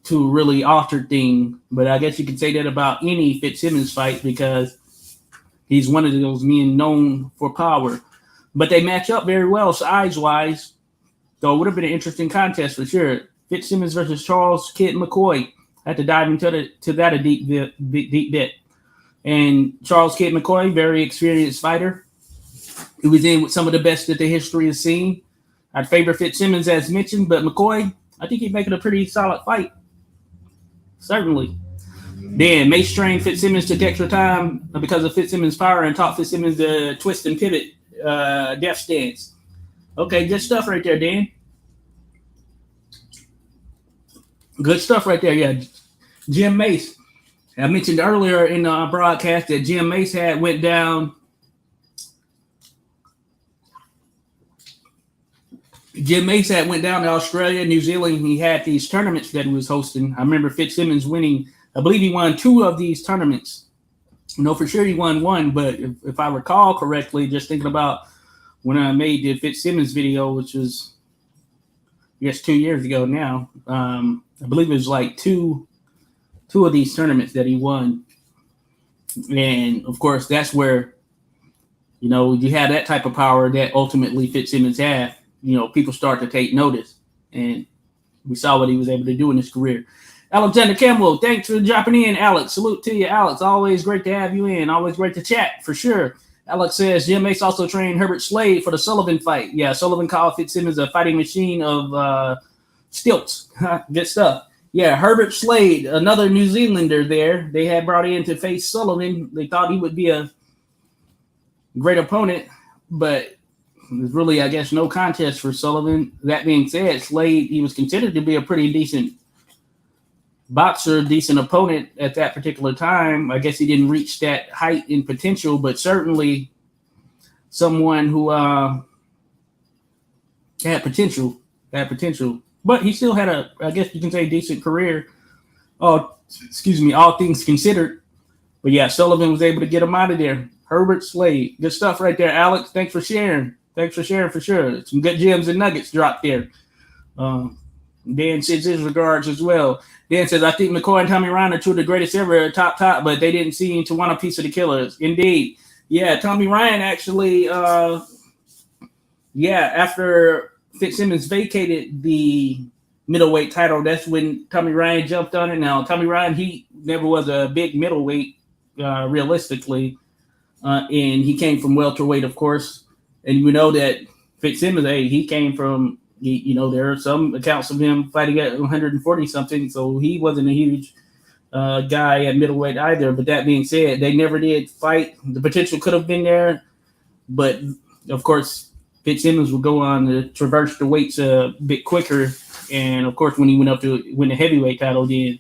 to really alter things. But I guess you could say that about any Fitzsimmons fight because he's one of those men known for power. But they match up very well size-wise. So it would have been an interesting contest for sure. Fitzsimmons versus Charles Kid McCoy. I had to dive into that a deep bit. And Charles Kid McCoy, very experienced fighter. He was in with some of the best that the history has seen. I'd favor Fitzsimmons as mentioned, but McCoy, I think he'd make it a pretty solid fight. Certainly. Then Mace trained Fitzsimmons took extra time because of Fitzsimmons' power and taught Fitzsimmons the twist and pivot death stance. Okay, good stuff right there, Dan. Good stuff right there, yeah. Jim Mace. I mentioned earlier in the broadcast that Jim Mace went down. Jim Mace went down to Australia, New Zealand. He had these tournaments that he was hosting. I remember Fitzsimmons winning. I believe he won 2 of these tournaments. I know for sure he won 1, but if I recall correctly, just thinking about when I made the Fitzsimmons video, which was, I guess, 2 years ago now, I believe it was like two of these tournaments that he won. And, of course, that's where, you have that type of power that ultimately Fitzsimmons had. People start to take notice, and we saw what he was able to do in his career. Alexander Campbell, thanks for dropping in, Alex. Salute to you, Alex. Always great to have you in. Always great to chat, for sure. Alex says, Jim Mace also trained Herbert Slade for the Sullivan fight. Yeah, Sullivan called Fitzsimmons a fighting machine of stilts. Good stuff. Yeah, Herbert Slade, another New Zealander there. They had brought in to face Sullivan. They thought he would be a great opponent, but there's really, I guess, no contest for Sullivan. That being said, Slade, he was considered to be a pretty decent boxer, decent opponent at that particular time. I guess he didn't reach that height and potential, but certainly someone who had potential. But he still had a, I guess you can say, decent career. All things considered. But yeah, Sullivan was able to get him out of there. Herbert Slade. Good stuff right there, Alex. Thanks for sharing. For sure. Some good gems and nuggets dropped there. Dan says his regards as well. Dan says, I think McCoy and Tommy Ryan are two of the greatest ever, top, but they didn't seem to want a piece of the killers. Indeed. Yeah, Tommy Ryan actually, after Fitzsimmons vacated the middleweight title, that's when Tommy Ryan jumped on it. Now, Tommy Ryan, he never was a big middleweight, realistically, and he came from welterweight, of course. And we know that Fitzsimmons, he came from, there are some accounts of him fighting at 140-something, so he wasn't a huge guy at middleweight either. But that being said, they never did fight. The potential could have been there, but, of course, Fitzsimmons would go on to traverse the weights a bit quicker. And, of course, when he went up to win the heavyweight title, did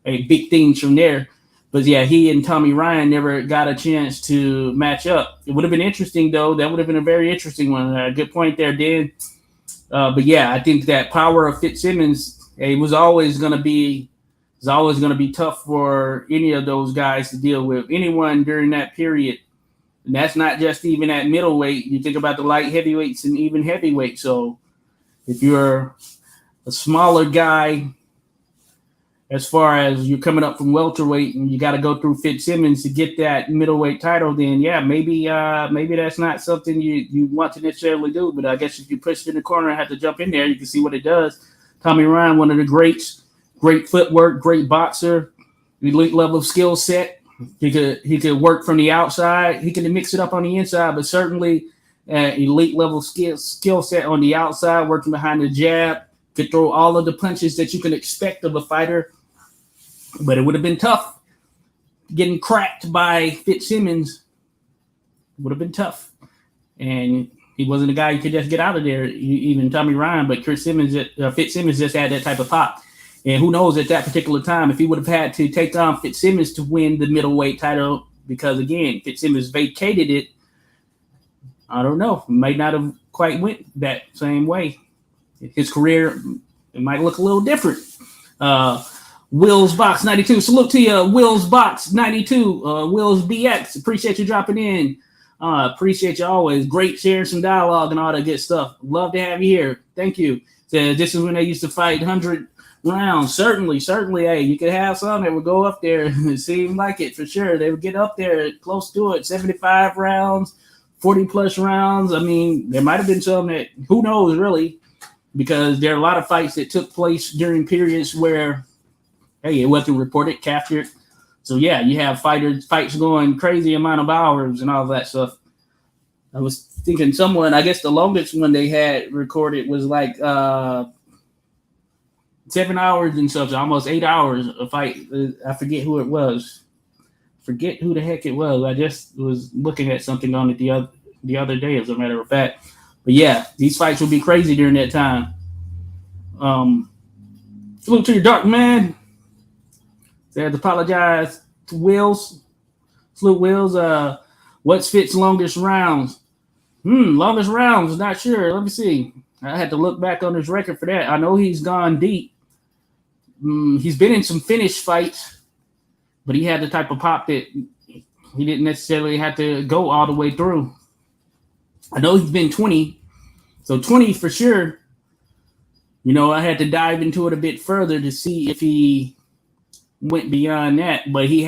big things from there. But, yeah, he and Tommy Ryan never got a chance to match up. It would have been interesting, though. That would have been a very interesting one. Good point there, Dan. But, yeah, I think that power of Fitzsimmons, it was always going to be tough for any of those guys to deal with. Anyone during that period. And that's not just even at middleweight. You think about the light heavyweights and even heavyweight. So if you're a smaller guy, as far as you're coming up from welterweight and you got to go through Fitzsimmons to get that middleweight title, then yeah, maybe that's not something you want to necessarily do. But I guess if you push it in the corner and have to jump in there, you can see what it does. Tommy Ryan, one of the greats, great footwork, great boxer, elite level of skill set. He could work from the outside. He can mix it up on the inside, but certainly elite level skill set on the outside, working behind the jab. Could throw all of the punches that you can expect of a fighter, but it would have been tough. Getting cracked by Fitzsimmons would have been tough, and he wasn't a guy you could just get out of there. Even Tommy Ryan, but Fitzsimmons just had that type of pop. And who knows at that particular time if he would have had to take on Fitzsimmons to win the middleweight title, because, again, Fitzsimmons vacated it. I don't know. Might not have quite went that same way. His career, it might look a little different. Will's Box 92. Salute to you, Will's Box 92. Will's BX. Appreciate you dropping in. Appreciate you always. Great sharing some dialogue and all that good stuff. Love to have you here. Thank you. So this is when they used to fight 100 rounds. Certainly. Hey, you could have some that would go up there. It seemed like it for sure. They would get up there close to it. 75 rounds, 40 plus rounds. I mean, there might have been some that, who knows really, because there are a lot of fights that took place during periods where, hey, it wasn't reported, captured. So yeah, you have fights going crazy amount of hours and all that stuff. I was thinking I guess the longest one they had recorded was like 7 hours and stuff, so almost 8 hours a fight. I forget who it was. Forget who the heck it was. I just was looking at something on it the other day, as a matter of fact. But yeah, these fights will be crazy during that time. Salute to your dark man. They had to apologize to Wills. Salute Wills. What's Fitz's longest rounds? Longest rounds, not sure. Let me see. I had to look back on his record for that. I know he's gone deep. He's been in some finish fights, but he had the type of pop that he didn't necessarily have to go all the way through. I know he's been 20, so 20 for sure. You know, I had to dive into it a bit further to see if he went beyond that, but he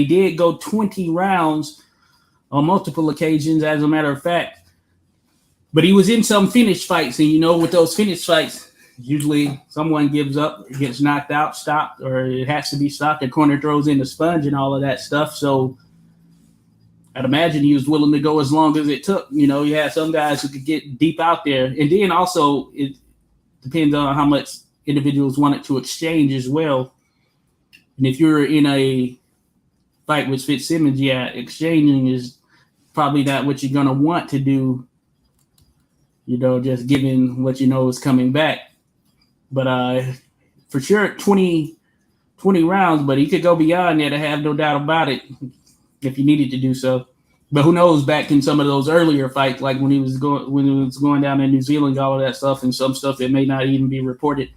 did go 20 rounds on multiple occasions, as a matter of fact. But he was in some finish fights, and you know, with those finish fights, Usually someone gives up, gets knocked out, stopped, or it has to be stopped. The corner throws in the sponge and all of that stuff. So I'd imagine he was willing to go as long as it took. You know, you had some guys who could get deep out there. And then also it depends on how much individuals wanted to exchange as well. And if you're in a fight with Fitzsimmons, yeah, exchanging is probably not what you're going to want to do, you know, just given what you know is coming back. But for sure, 20 rounds, but he could go beyond that, I have no doubt about it, if you needed to do so. But who knows, back in some of those earlier fights, like when he was going down in New Zealand, all of that stuff, and some stuff that may not even be reported.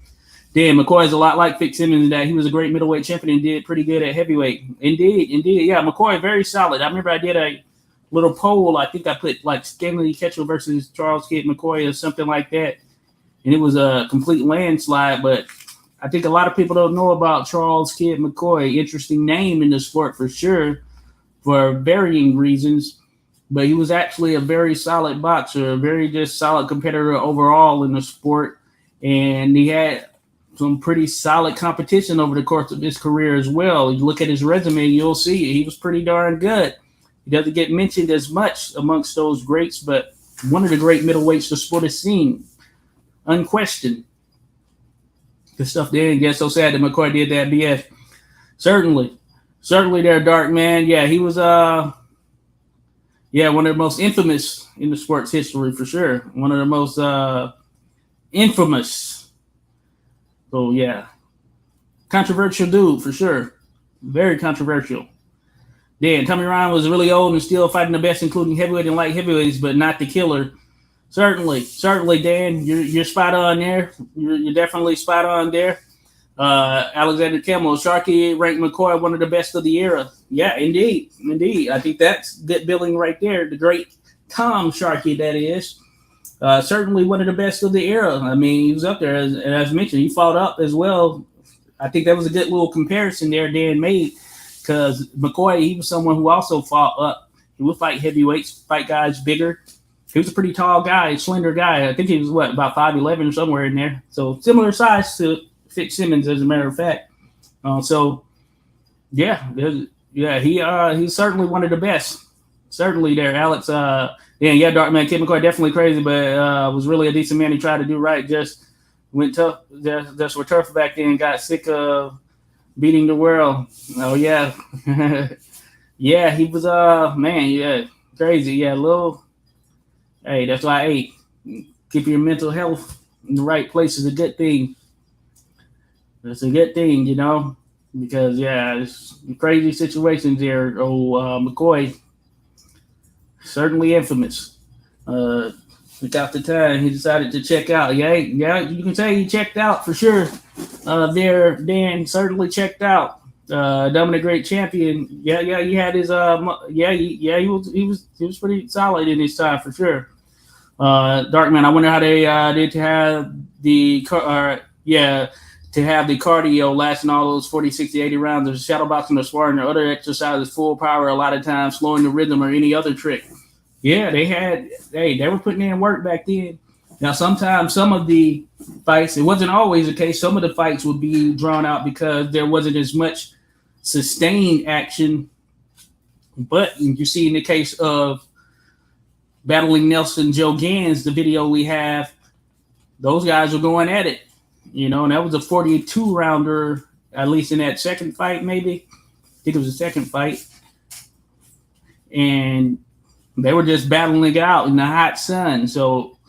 Dan McCoy is a lot like Fitzsimmons in that he was a great middleweight champion and did pretty good at heavyweight. Indeed. Yeah, McCoy, very solid. I remember I did a little poll. I think I put like Stanley Ketchel versus Charles Kidd McCoy or something like that. And it was a complete landslide, but I think a lot of people don't know about Charles Kidd McCoy. Interesting name in the sport for sure, for varying reasons. But he was actually a very solid boxer, a very just solid competitor overall in the sport. And he had some pretty solid competition over the course of his career as well. You look at his resume, you'll see he was pretty darn good. He doesn't get mentioned as much amongst those greats, but one of the great middleweights the sport has seen. Unquestioned. The stuff there gets so sad that McCoy did that BS. Certainly there, Dark Man. Yeah, he was one of the most infamous in the sport's history for sure. One of the most infamous. So yeah. Controversial dude for sure. Very controversial. Dan, Tommy Ryan was really old and still fighting the best, including heavyweight and light heavyweights, but not the killer. Certainly, Dan, you're spot on there. You're definitely spot on there. Alexander Campbell, Sharkey ranked McCoy one of the best of the era. Yeah, indeed. I think that's good billing right there. The great Tom Sharkey, that is. Certainly one of the best of the era. I mean, he was up there, as mentioned. He fought up as well. I think that was a good little comparison there Dan made, because McCoy, he was someone who also fought up. He would fight heavyweights, fight guys bigger. He was a pretty tall guy, slender guy. I think he was, about 5'11" or somewhere in there. So similar size to Fitzsimmons, as a matter of fact. He's certainly one of the best. Certainly there, Alex. Dark Man, Kidd McCoy, definitely crazy, but was really a decent man. He tried to do right, just went tough. Just were tough back then, got sick of beating the world. Oh, yeah. Yeah, he was, crazy. Yeah, little... Hey, that's why I ate. Keep your mental health in the right place is a good thing. That's a good thing, you know, because, it's crazy situations there. McCoy, certainly infamous. Without the time, he decided to check out. Yeah, you can say he checked out for sure. There, Dan certainly checked out. Dominant great champion. He had his he was pretty solid in his time for sure. Darkman, I wonder how they did to have the cardio lasting all those 40, 60, 80 rounds of shadow boxing or sparring or other exercises, full power a lot of times, slowing the rhythm or any other trick. Yeah, they were putting in work back then. Now, sometimes some of the fights, it wasn't always the case. Some of the fights would be drawn out because there wasn't as much sustained action. But you see in the case of battling Nelson Joe Gans, the video we have, those guys were going at it. You know, and that was a 42-rounder, at least in that second fight, maybe. I think it was the second fight. And they were just battling it out in the hot sun. So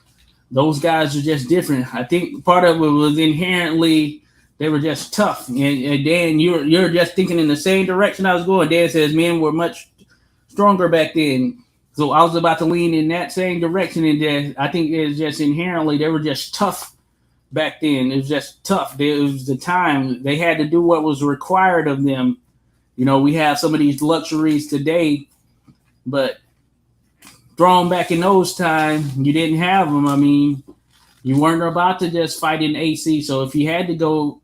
those guys are just different. I think part of it was inherently they were just tough. And Dan, you're just thinking in the same direction I was going. Dan says men were much stronger back then. So I was about to lean in that same direction. And I think it was just inherently they were just tough back then. It was just tough. It was the time. They had to do what was required of them. You know, we have some of these luxuries today, but thrown back in those times, you didn't have them. I mean, you weren't about to just fight in AC. So if you had to go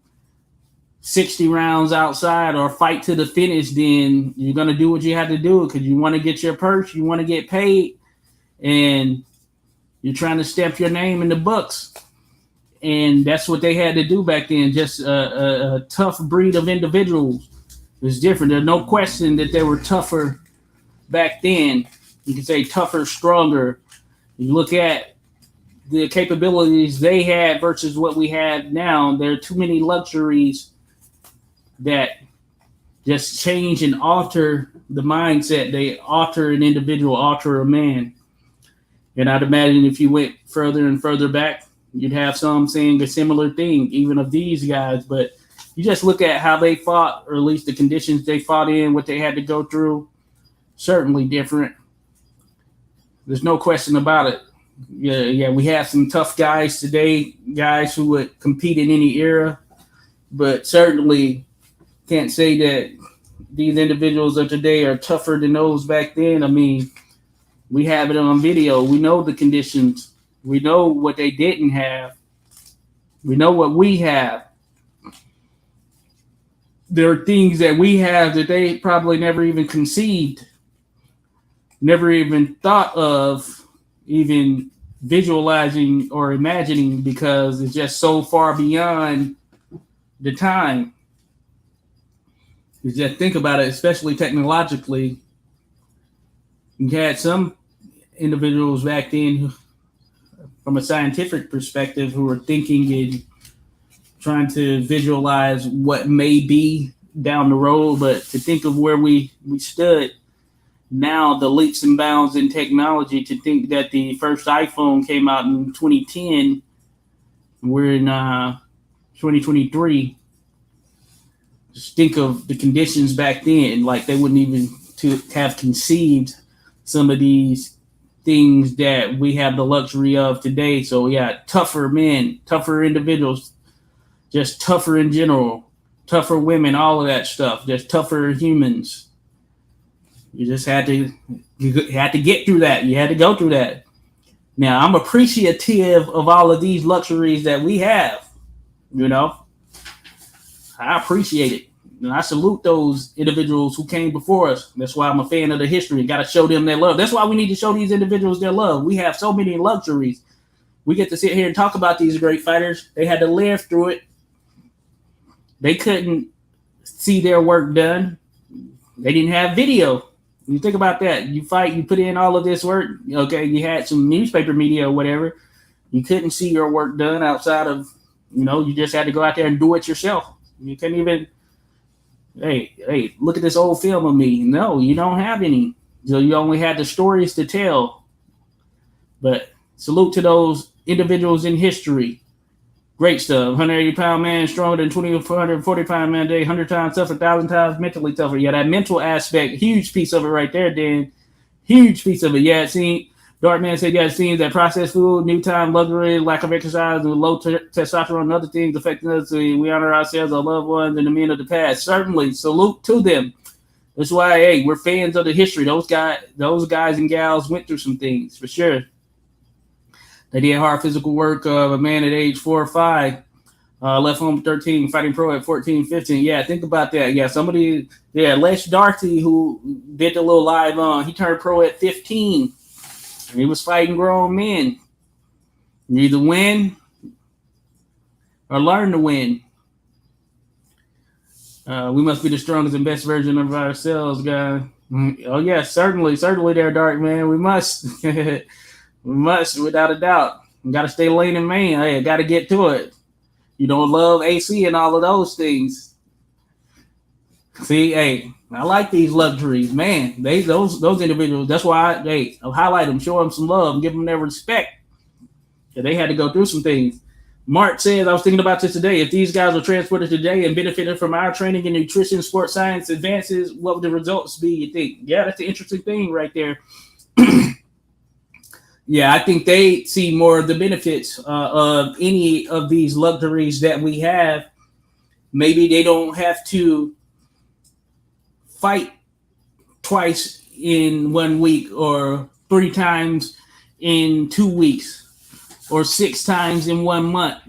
60 rounds outside or fight to the finish, then you're going to do what you had to do because you want to get your purse, you want to get paid, and you're trying to stamp your name in the books. And that's what they had to do back then. Just a tough breed of individuals. It's different. There's no question that they were tougher back then. You can say tougher, stronger. You look at the capabilities they had versus what we have now. There are too many luxuries that just change and alter the mindset. They alter an individual, alter a man. And I'd imagine if you went further and further back, you'd have some saying a similar thing, even of these guys. But you just look at how they fought, or at least the conditions they fought in, what they had to go through. Certainly different. There's no question about it. Yeah, we have some tough guys today, guys who would compete in any era, but certainly can't say that these individuals of today are tougher than those back then. I mean, we have it on video. We know the conditions. We know what they didn't have. We know what we have. There are things that we have that they probably never even conceived, never even thought of, even visualizing or imagining, because it's just so far beyond the time. You just think about it, especially technologically. You had some individuals back then, from a scientific perspective, who were thinking and trying to visualize what may be down the road, but to think of where we stood now, the leaps and bounds in technology, to think that the first iPhone came out in 2010, we're in 2023. Just think of the conditions back then, like they wouldn't even to have conceived some of these things that we have the luxury of today. So yeah, tougher men, tougher individuals, just tougher in general, tougher women, all of that stuff, just tougher humans. You just had to get through that. You had to go through that. Now, I'm appreciative of all of these luxuries that we have. You know, I appreciate it. And I salute those individuals who came before us. That's why I'm a fan of the history. Got to show them their love. That's why we need to show these individuals their love. We have so many luxuries. We get to sit here and talk about these great fighters. They had to live through it. They couldn't see their work done. They didn't have video. You think about that. You fight, you put in all of this work. Okay, you had some newspaper media or whatever. You couldn't see your work done outside of, you just had to go out there and do it yourself. You couldn't even, hey, look at this old film of me. No, you don't have any. So you only had the stories to tell. But salute to those individuals in history. Great stuff. 180-pound man, stronger than 240-pound man a day, 100 times tougher, 1,000 times mentally tougher. Yeah, that mental aspect, huge piece of it right there, Dan. Huge piece of it. Yeah, Dartman said, yeah, it seems that processed food, new time, luxury, lack of exercise, and low testosterone and other things affecting us. We honor ourselves, our loved ones, and the men of the past. Certainly, salute to them. That's why, we're fans of the history. Those guys and gals went through some things, for sure. They did hard physical work. A man at age 4 or 5, left home at 13, fighting pro at 14, 15. Yeah, think about that. Yeah, Les Darty, who did the little live on, he turned pro at 15. He was fighting grown men. You either win or learn to win. We must be the strongest and best version of ourselves, guys. Oh, yeah, certainly there, Dark Man. We must. We must, without a doubt. You got to stay lean and mean. Hey, got to get to it. You don't love AC and all of those things. See, I like these luxuries, man. Those individuals. That's why I highlight them, show them some love, and give them their respect. Yeah, they had to go through some things. Mark says, I was thinking about this today. If these guys were transported today and benefited from our training in nutrition, sports science advances, what would the results be, you think? Yeah, that's the interesting thing right there. Yeah, I think they see more of the benefits of any of these luxuries that we have. Maybe they don't have to fight twice in 1 week or 3 times in 2 weeks or 6 times in 1 month,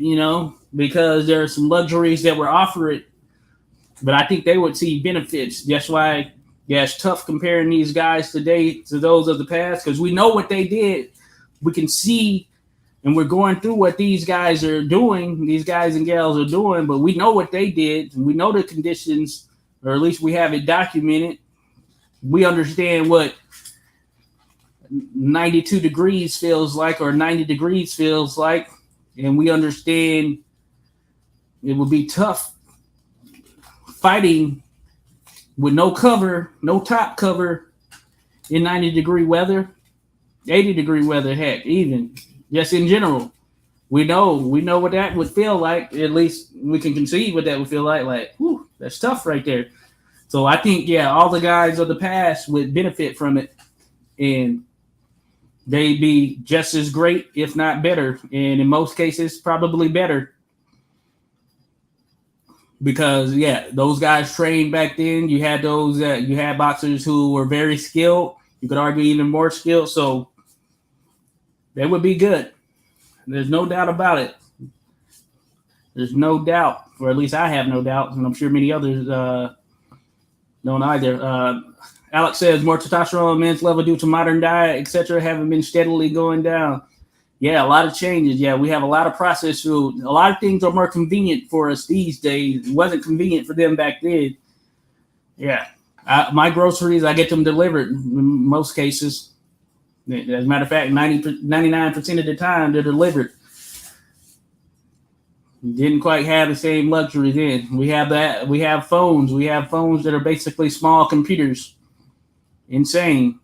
because there are some luxuries that were offered. But I think they would see benefits. That's why, it's tough comparing these guys today to those of the past, because we know what they did. We can see And we're going through what these guys are doing, these guys and gals are doing, but we know what they did. We know the conditions, or at least we have it documented. We understand what 92 degrees feels like, or 90 degrees feels like. And we understand it would be tough fighting with no cover, no top cover in 90-degree weather, 80-degree weather, heck, even just in general. We know what that would feel like. At least we can conceive what that would feel like. Like, whew, that's tough right there. So I think, yeah, all the guys of the past would benefit from it, and they'd be just as great, if not better, and in most cases, probably better. Because, yeah, those guys trained back then. You had you had boxers who were very skilled. You could argue even more skilled. So they would be good. There's no doubt about it. There's no doubt, or at least I have no doubt, and I'm sure many others don't either. Alex says more testosterone on men's level due to modern diet, etc., haven't been steadily going down. Yeah, a lot of changes. Yeah, we have a lot of processed food. A lot of things are more convenient for us these days. It wasn't convenient for them back then. Yeah. My groceries, I get them delivered in most cases. As a matter of fact, 99% of the time, they're delivered. Didn't quite have the same luxury then. We have that. We have phones. We have phones that are basically small computers. Insane.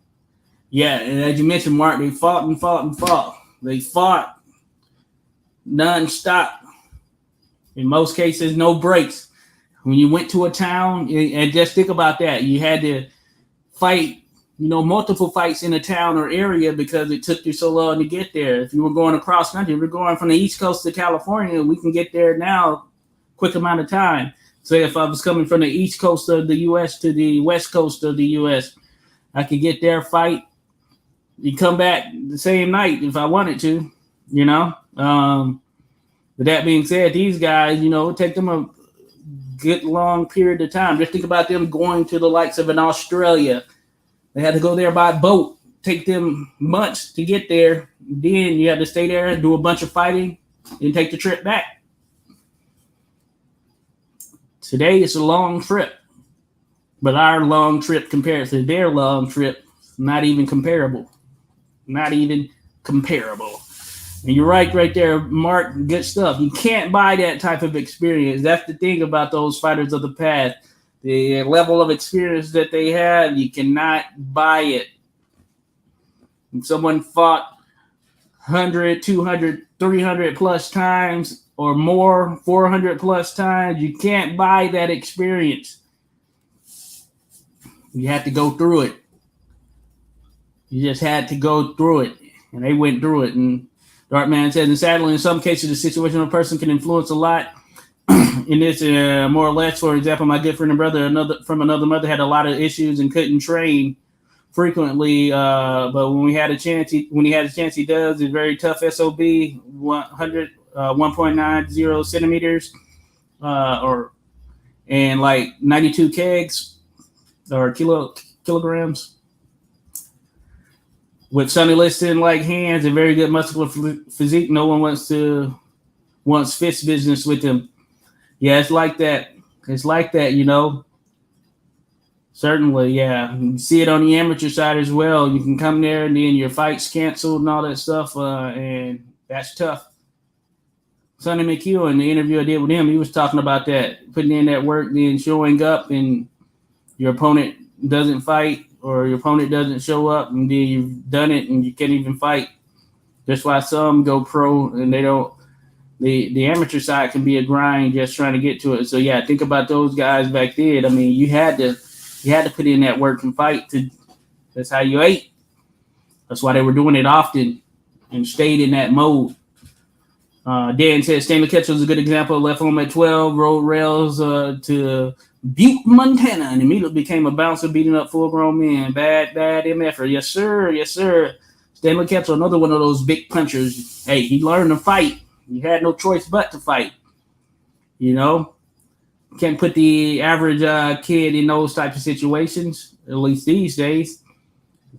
Yeah, and as you mentioned, Mark, they fought and fought and fought. They fought nonstop. In most cases, no breaks. When you went to a town, and just think about that, you had to fight, multiple fights in a town or area because it took you so long to get there. If you were going across country, if you're going from the East Coast to California, we can get there now, quick amount of time. Say if I was coming from the East Coast of the U.S. to the West Coast of the U.S., I could get there, fight, you come back the same night if I wanted to, With that being said, these guys, it take them a good long period of time. Just think about them going to the likes of an Australia. They had to go there by boat, take them months to get there. Then you have to stay there and do a bunch of fighting and take the trip back. Today it's a long trip, but our long trip compared to their long trip, not even comparable. Not even comparable. And you're right there, Mark. Good stuff. You can't buy that type of experience. That's the thing about those fighters of the past. The level of experience that they have, you cannot buy it. If someone fought 100, 200, 300 plus times or more, 400 plus times, you can't buy that experience. You have to go through it. You just had to go through it, and they went through it. And Darkman says, and sadly, in some cases, the situation of a person can influence a lot. In this, more or less, for example, my good friend and brother, from another mother, had a lot of issues and couldn't train frequently. But when he had a chance, he does. It's very tough. SOB 1.90 centimeters, and like 92 kegs or kilograms. With Sonny Liston like hands and very good muscular physique, no one wants fist business with him. Yeah, it's like that. Certainly, yeah. You see it on the amateur side as well. You can come there and then your fight's canceled and all that stuff, and that's tough. Sonny McHugh, in the interview I did with him, he was talking about that, putting in that work, then showing up, and your opponent doesn't fight, or your opponent doesn't show up, and then you've done it and you can't even fight. That's why some go pro and they don't. The amateur side can be a grind just trying to get to it. So yeah, think about those guys back then. I mean, you had to put in that work and fight. That's how you ate. That's why they were doing it often and stayed in that mode. Dan said Stanley Ketchell's a good example. Left home at 12, rode rails to Butte, Montana, and immediately became a bouncer, beating up full-grown men. Bad MF'er. Yes, sir. Stanley Ketchell, another one of those big punchers. Hey, he learned to fight. He had no choice but to fight. Can't put the average kid in those types of situations, at least these days.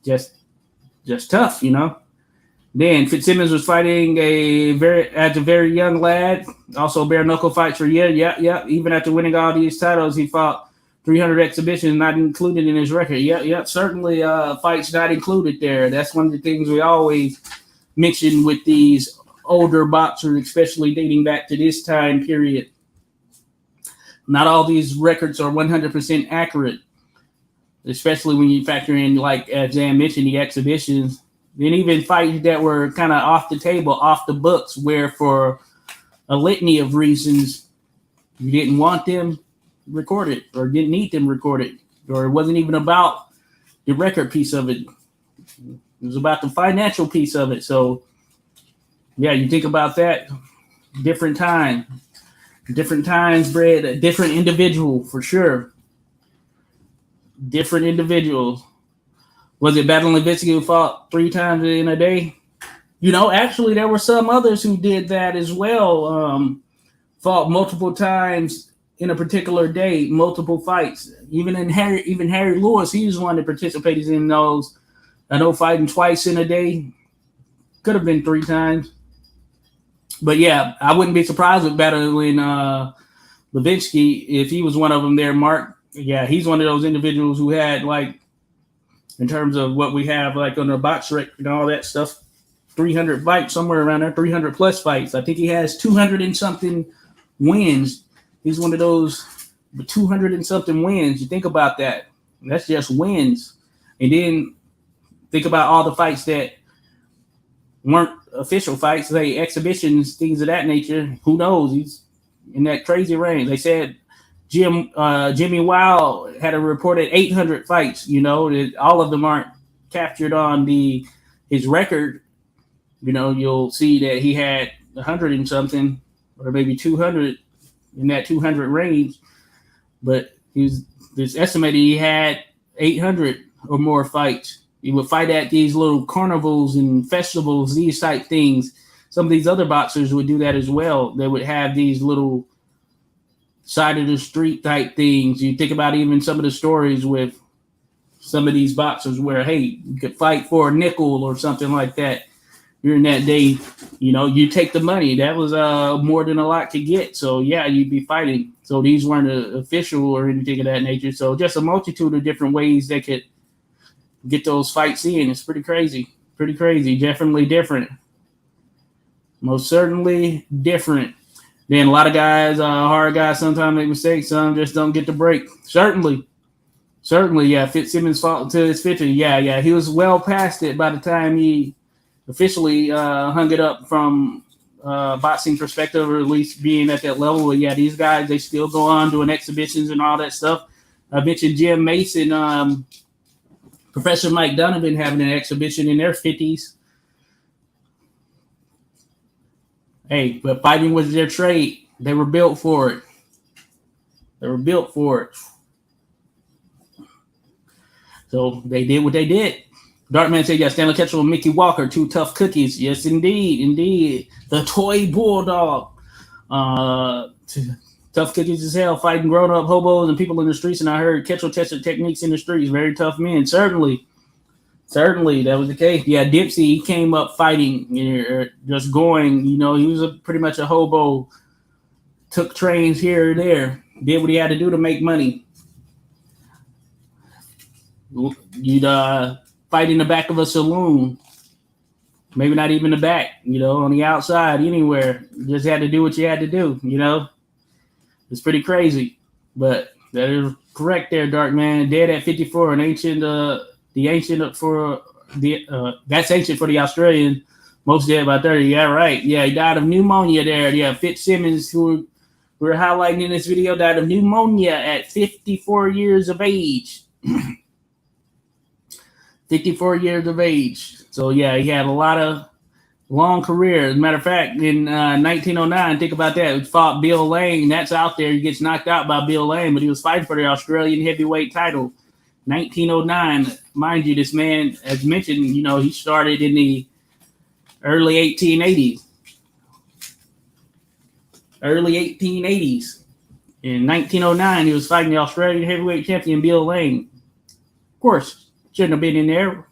Just tough, Then Fitzsimmons was fighting as a very young lad. Also bare knuckle fights for yeah. Even after winning all these titles, he fought 300 exhibitions, not included in his record. Certainly fights not included there. That's one of the things we always mention with these older boxers, especially dating back to this time period. Not all these records are 100% accurate, especially when you factor in, like as Dan mentioned, the exhibitions. Then even fights that were kind of off the table, off the books, where for a litany of reasons you didn't want them recorded or didn't need them recorded, or it wasn't even about the record piece of it. It was about the financial piece of it. So, yeah, you think about that. Different times bred a different individual for sure. Different individuals. Was it Battle Levitsky who fought 3 times in a day? Actually, there were some others who did that as well. Fought multiple times in a particular day, multiple fights. Even Harry Lewis, he was one that participated in those. I know fighting twice in a day. Could have been 3 times. But yeah, I wouldn't be surprised with battling Levitsky if he was one of them there, Mark. Yeah, he's one of those individuals who had, like, in terms of what we have, like, on the box record and all that stuff, 300 fights, somewhere around there, 300 plus fights. I think he has 200 and something wins. He's one of those 200 and something wins. You think about that. That's just wins. And then think about all the fights that weren't official fights, like exhibitions, things of that nature. Who knows? He's in that crazy range. They said Jimmy Wow had a reported 800 fights. All of them aren't captured on his record. You'll see that he had 100 and something, or maybe 200 in that 200 range. But it's estimated he had 800 or more fights. He would fight at these little carnivals and festivals, these type things. Some of these other boxers would do that as well. They would have these little side of the street type things. You think about even some of the stories with some of these boxers where, hey, you could fight for a nickel or something like that during that day. You take the money. That was more than a lot to get. So, yeah, you'd be fighting. So these weren't official or anything of that nature. So just a multitude of different ways they could get those fights in. It's pretty crazy. Definitely different. Most certainly different. Then a lot of guys, hard guys, sometimes make mistakes. Some just don't get the break. Certainly, yeah. Fitzsimmons fought until his 50. Yeah. He was well past it by the time he officially hung it up from boxing perspective, or at least being at that level. But yeah, these guys, they still go on doing exhibitions and all that stuff. I mentioned Jim Mason, Professor Mike Donovan having an exhibition in their 50s. Hey, but fighting was their trade. They were built for it. So they did what they did. Darkman said, yeah, Stanley Ketchel and Mickey Walker, 2 tough cookies. Yes, indeed. The toy bulldog. Tough cookies as hell, fighting grown-up hobos and people in the streets. And I heard Ketchel tested techniques in the streets. Very tough men. Certainly, that was the case. Yeah, Dipsy, he came up fighting, just going. He was pretty much a hobo. Took trains here or there. Did what he had to do to make money. You'd fight in the back of a saloon. Maybe not even the back, on the outside, anywhere. You just had to do what you had to do, It's pretty crazy. But that is correct there, Dark Man. Dead at 54, an ancient, that's ancient for the Australian. Most dead by 30. Yeah, right. Yeah, he died of pneumonia there. Yeah, Fitzsimmons, who we're highlighting in this video, died of pneumonia at 54 years of age. 54 years of age. So, yeah, he had a lot of long career. As a matter of fact, in 1909, think about that. He fought Bill Lane. That's out there. He gets knocked out by Bill Lane, but he was fighting for the Australian heavyweight title. 1909. Mind you, this man, as mentioned, he started in the early 1880s. In 1909, he was fighting the Australian heavyweight champion Bill Lane. Of course, shouldn't have been in there.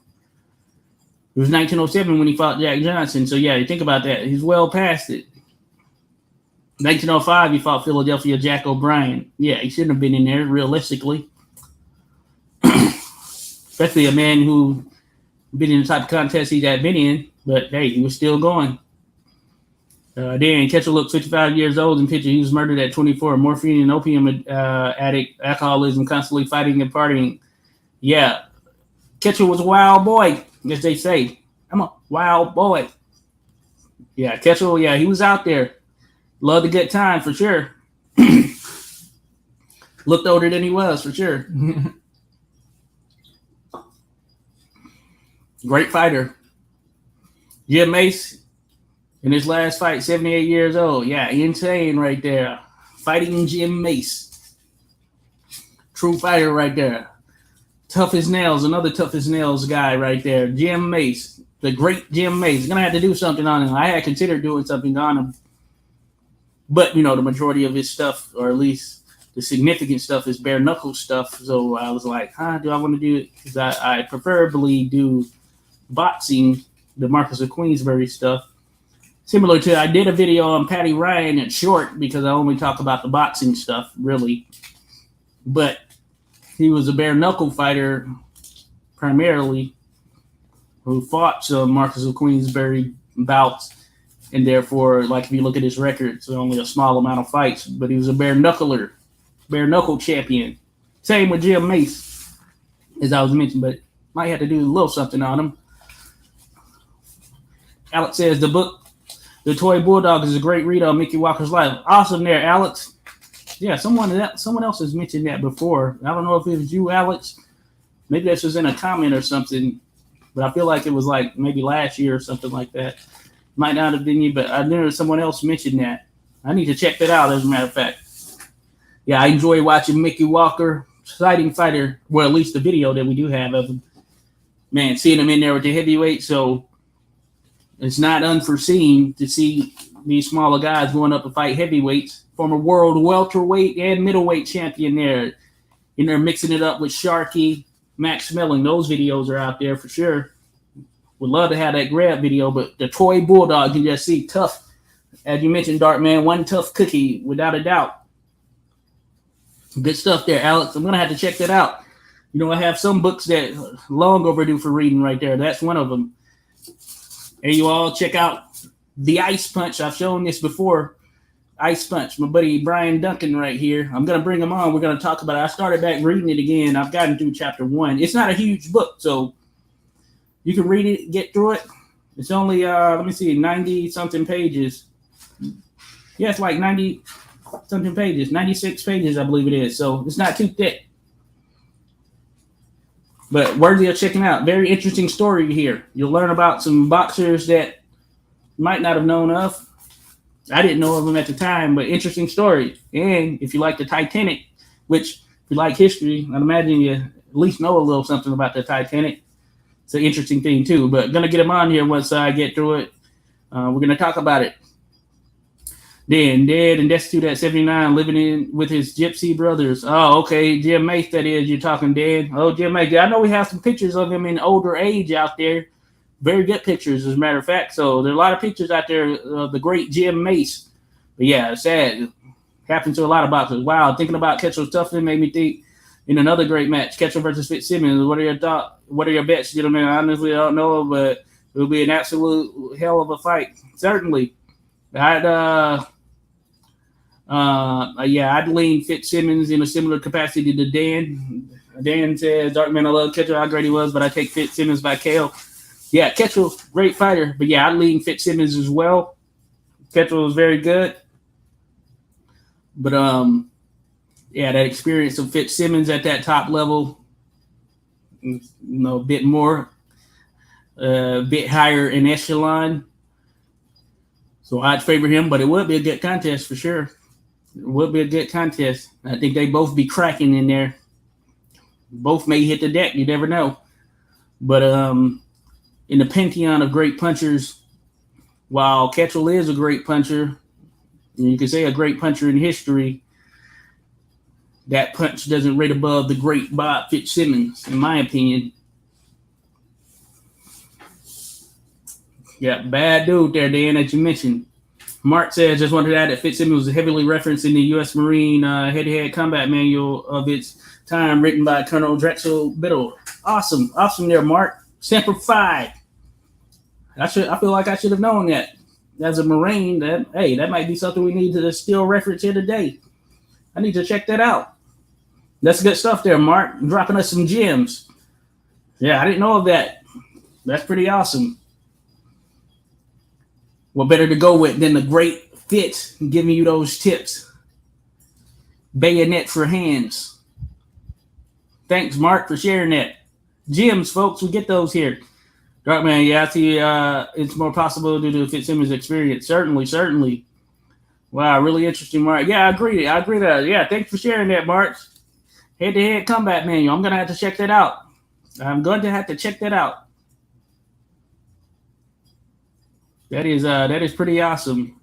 It was 1907 when he fought Jack Johnson. So, yeah, you think about that. He's well past it. 1905, he fought Philadelphia Jack O'Brien. Yeah, he shouldn't have been in there, realistically. Especially a man who been in the type of contest he's had been in. But, hey, he was still going. Then Ketchel looked 55 years old in picture. He was murdered at 24. Morphine and opium addict, alcoholism, constantly fighting and partying. Yeah, Ketchel was a wild boy, as they say. I'm a wild boy. Yeah, Ketchel, yeah, he was out there. Loved a good time, for sure. Looked older than he was, for sure. Great fighter. Jim Mace, in his last fight, 78 years old. Yeah, insane right there. Fighting Jim Mace. True fighter right there. Tough as nails, another tough as nails guy right there. Jim Mace, the great Jim Mace. Gonna have to do something on him. I had considered doing something on him. But, you know, the majority of his stuff, or at least the significant stuff, is bare knuckle stuff. So I was like, do I want to do it? Because I preferably do boxing, the Marcus of Queensberry stuff. Similar to, I did a video on Patty Ryan at short because I only talk about the boxing stuff, really. But he was a bare knuckle fighter, primarily, who fought some Marcus of Queensberry bouts. And therefore, like if you look at his records, only a small amount of fights. But he was a bare knuckler, bare knuckle champion. Same with Jim Mace, as I was mentioning, but might have to do a little something on him. Alex says the book, The Toy Bulldog, is a great read on Mickey Walker's life. Awesome there, Alex. Yeah, someone else has mentioned that before. I don't know if it was you, Alex. Maybe this was in a comment or something, but I feel like it was like maybe last year or something like that. Might not have been you, but I knew someone else mentioned that. I need to check that out, as a matter of fact. Yeah, I enjoy watching Mickey Walker, exciting fighter. Well, at least the video that we do have of him. Man, seeing him in there with the heavyweight, so it's not unforeseen to see these smaller guys going up and fight heavyweights. Former world welterweight and middleweight champion there. And they're mixing it up with Sharkey, Max Smelling. Those videos are out there for sure. Would love to have that grab video, but the Toy Bulldog, you can just see tough. As you mentioned, Dartman, one tough cookie, without a doubt. Good stuff there, Alex. I'm going to have to check that out. You know, I have some books that long overdue for reading right there. That's one of them. And you all check out The Ice Punch. I've shown this before. Ice Punch, my buddy Brian Duncan right here. I'm going to bring him on. We're going to talk about it. I started back reading it again. I've gotten through chapter 1. It's not a huge book, so you can read it, get through it. It's only, 90-something pages. Yeah, it's like 90-something pages. 96 pages, I believe it is. So it's not too thick. But worthy of checking out. Very interesting story here. You'll learn about some boxers that you might not have known of. I didn't know of them at the time, but interesting story. And if you like the Titanic, which if you like history, I'd imagine you at least know a little something about the Titanic. It's an interesting thing too, but going to get him on here once I get through it. We're going to talk about it. Then dead and destitute at 79, living in with his gypsy brothers. Oh, okay. Jim Mace, that is. You're talking dead. Oh, Jim Mace. I know we have some pictures of him in older age out there. Very good pictures, as a matter of fact. So there are a lot of pictures out there of the great Jim Mace. But yeah, it's sad. Happens to a lot of boxers. Wow, thinking about Ketchel's toughness made me think in another great match, Ketchel versus Fitzsimmons. What are your thoughts? What are your bets, gentlemen? I honestly don't know, but it'll be an absolute hell of a fight. Certainly. I'd lean Fitzsimmons in a similar capacity to Dan. Dan says, Darkman, I love Ketchel, how great he was, but I take Fitzsimmons by KO. Yeah, Ketchel, great fighter, but yeah, I'd lean Fitzsimmons as well. Ketchel was very good. But that experience of Fitzsimmons at that top level, a bit more, a bit higher in echelon. So I'd favor him, but it would be a good contest for sure. It would be a good contest. I think they both be cracking in there. Both may hit the deck. You never know. But in the pantheon of great punchers, while Ketchel is a great puncher, and you can say a great puncher in history, that punch doesn't rate above the great Bob Fitzsimmons, in my opinion. Yeah, bad dude there, Dan, that you mentioned. Mark says, just wanted to add that Fitzsimmons was heavily referenced in the U.S. Marine head-to-head combat manual of its time, written by Colonel Drexel Biddle. Awesome there, Mark. Semper Fi. I feel like I should have known that. As a Marine, that might be something we need to still reference here today. I need to check that out. That's good stuff there, Mark. Dropping us some gems. Yeah, I didn't know of that. That's pretty awesome. What better to go with than the great Fitz giving you those tips? Bayonet for hands. Thanks, Mark, for sharing that. Gems, folks, we get those here. Darkman, yeah, I see it's more possible due to Fitzsimmons' experience. Certainly. Wow, really interesting, Mark. Yeah, I agree that. Yeah, thanks for sharing that, Mark. Head-to-head combat manual. I'm going to have to check that out. That is pretty awesome.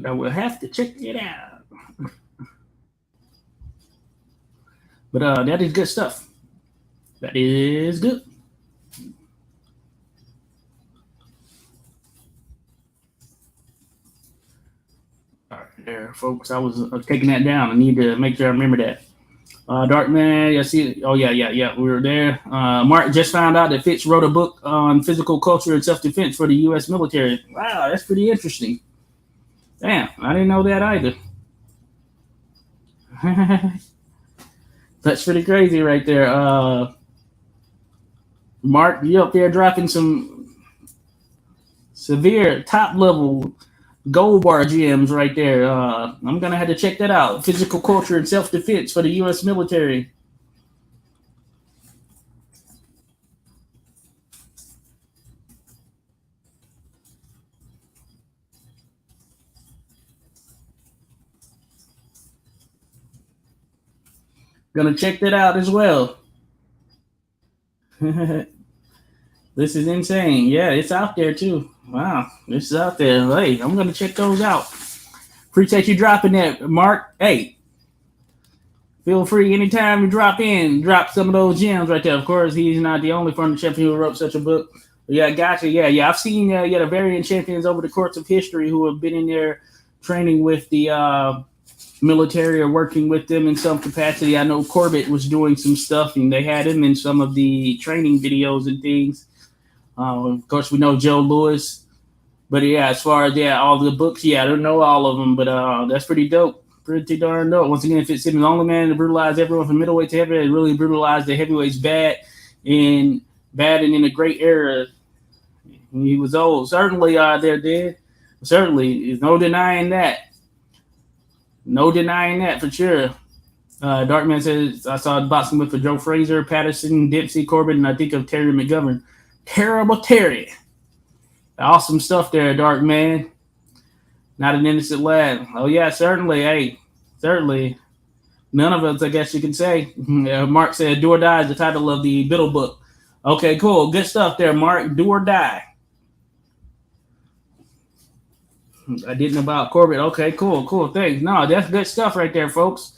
I will have to check it out. But that is good stuff. That is good. All right, there, folks. I was taking that down. I need to make sure I remember that. Darkman, I see. Oh, yeah. We were there. Mark just found out that Fitz wrote a book on physical culture and self-defense for the U.S. military. Wow, that's pretty interesting. Damn, I didn't know that either. That's pretty crazy right there. Mark, you up there dropping some severe top-level gold bar gems right there. I'm going to have to check that out. Physical culture and self-defense for the U.S. military. Gonna check that out as well. This is insane. Yeah, it's out there too. Wow, this is out there. Hey, I'm gonna check those out. Appreciate you dropping that, Mark. Hey, feel free anytime you drop some of those gems right there. Of course, he's not the only former champion who wrote such a book. But yeah, gotcha. Yeah. I've seen the variant champions over the course of history who have been in there training with the military or working with them in some capacity. I know Corbett was doing some stuff, and they had him in some of the training videos and things. Of course, we know Joe Louis. But yeah, as far as all the books, I don't know all of them, but that's pretty dope. Pretty darn dope. Once again, Fitzsimmons, the only man to brutalize everyone from middleweight to heavyweight, really brutalized the heavyweights bad and in a great era. He was old. Certainly, they're dead. Certainly, there's no denying that. No denying that for sure. Darkman says, I saw boxing with for Joe Frazier, Patterson, Dempsey, Corbett, and I think of Terry McGovern. Terrible Terry. Awesome stuff there, Darkman. Not an innocent lad. Oh, yeah, certainly. Hey, certainly. None of us, I guess you can say. Mark said, Do or Die is the title of the Biddle book. Okay, cool. Good stuff there, Mark. Do or Die. I didn't know about Corbett. Okay, cool. Thanks. No, that's good stuff right there, folks.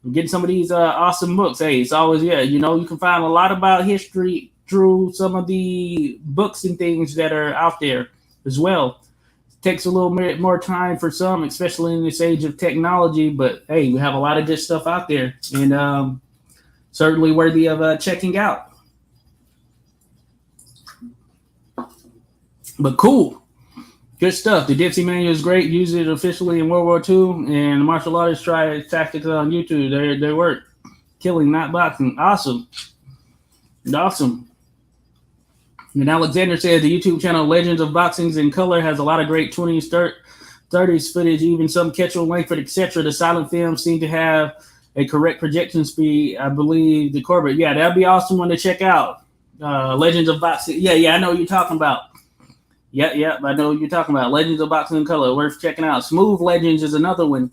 We're getting some of these awesome books. Hey, it's always, you can find a lot about history through some of the books and things that are out there as well. It takes a little bit more time for some, especially in this age of technology, but hey, we have a lot of good stuff out there, and certainly worthy of checking out. But cool. Good stuff. The Dempsey manual is great. Use it officially in World War II, and the martial artists try tactics on YouTube. They work. Killing, not boxing. Awesome. And Alexander says the YouTube channel Legends of Boxings in Color has a lot of great 20s, 30s footage, even some Ketchel, Langford, etc. The silent films seem to have a correct projection speed. I believe the Corbett. Yeah, that'd be awesome one to check out. Legends of Boxing. Yeah, I know what you're talking about. Yeah, I know what you're talking about. Legends of Boxing in Color, worth checking out. Smooth Legends is another one.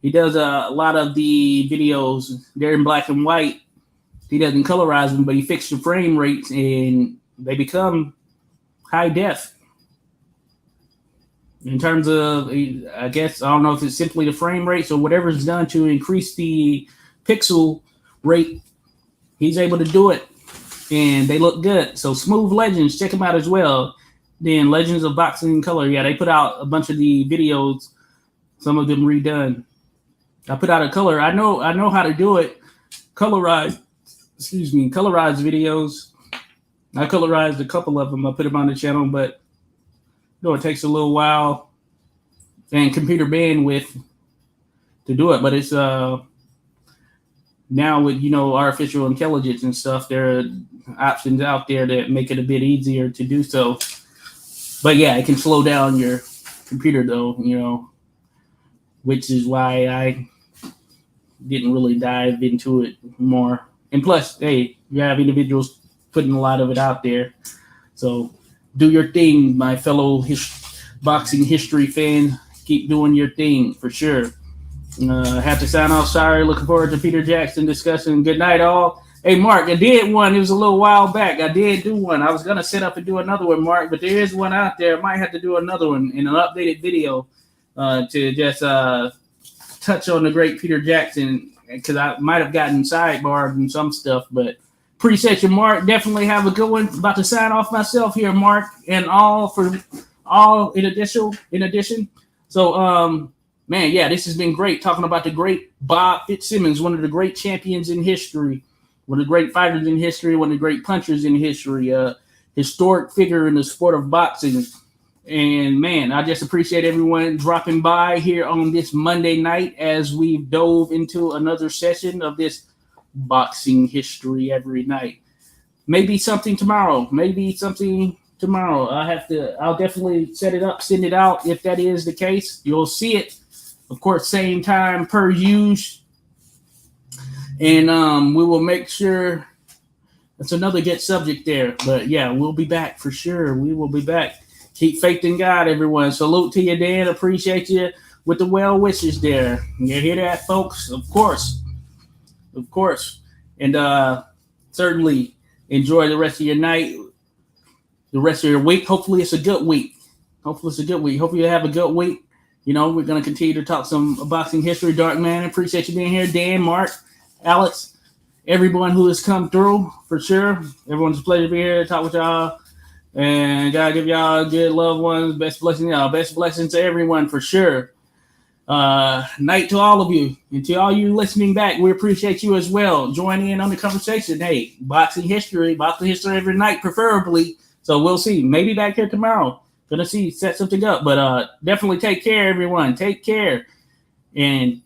He does a lot of the videos. They're in black and white. He doesn't colorize them, but he fixes the frame rates, and they become high def. in terms of, I guess, I don't know if it's simply the frame rates or whatever's done to increase the pixel rate, he's able to do it, and they look good. So Smooth Legends, check them out as well. Then Legends of Boxing Color, yeah, they put out a bunch of the videos, some of them redone. I put out a color. I know how to do it. Colorized videos. I colorized a couple of them. I put them on the channel, but it takes a little while and computer bandwidth to do it. But it's now with artificial intelligence and stuff, there are options out there that make it a bit easier to do so. But yeah, it can slow down your computer though, which is why I didn't really dive into it more. And plus, hey, you have individuals putting a lot of it out there. So do your thing, my fellow boxing history fan. Keep doing your thing for sure. Have to sign off. Sorry. Looking forward to Peter Jackson discussing. Good night, all. Hey, Mark, I did one. It was a little while back. I did do one. I was going to set up and do another one, Mark, but there is one out there. I might have to do another one in an updated video to just touch on the great Peter Jackson, because I might have gotten sidebarred and some stuff, but appreciate you, Mark. Definitely have a good one. About to sign off myself here, Mark, and all in addition. So, man, yeah, this has been great talking about the great Bob Fitzsimmons, one of the great champions in history, one of the great fighters in history, one of the great punchers in history, historic figure in the sport of boxing. And, man, I just appreciate everyone dropping by here on this Monday night as we dove into another session of this boxing history every night. Maybe something tomorrow. I'll definitely set it up, send it out. If that is the case, you'll see it. Of course, same time per usual. And we will make sure that's another good subject there. But yeah, we'll be back for sure. We will be back. Keep faith in God, everyone. Salute to you, Dan. Appreciate you with the well wishes there. You hear that, folks? Of course. And certainly enjoy the rest of your night, the rest of your week. Hopefully it's a good week. Hopefully you have a good week. We're going to continue to talk some boxing history. Dark Man, appreciate you being here. Dan, Mark, Alex, everyone who has come through, for sure. Everyone's a pleasure to be here to talk with y'all. And God give y'all good loved ones. Best blessings, y'all. Best blessings to everyone, for sure. Night to all of you. And to all you listening back, we appreciate you as well. Join in on the conversation. Hey, boxing history every night, preferably. So we'll see. Maybe back here tomorrow. Gonna set something up. But definitely take care, everyone. Take care. And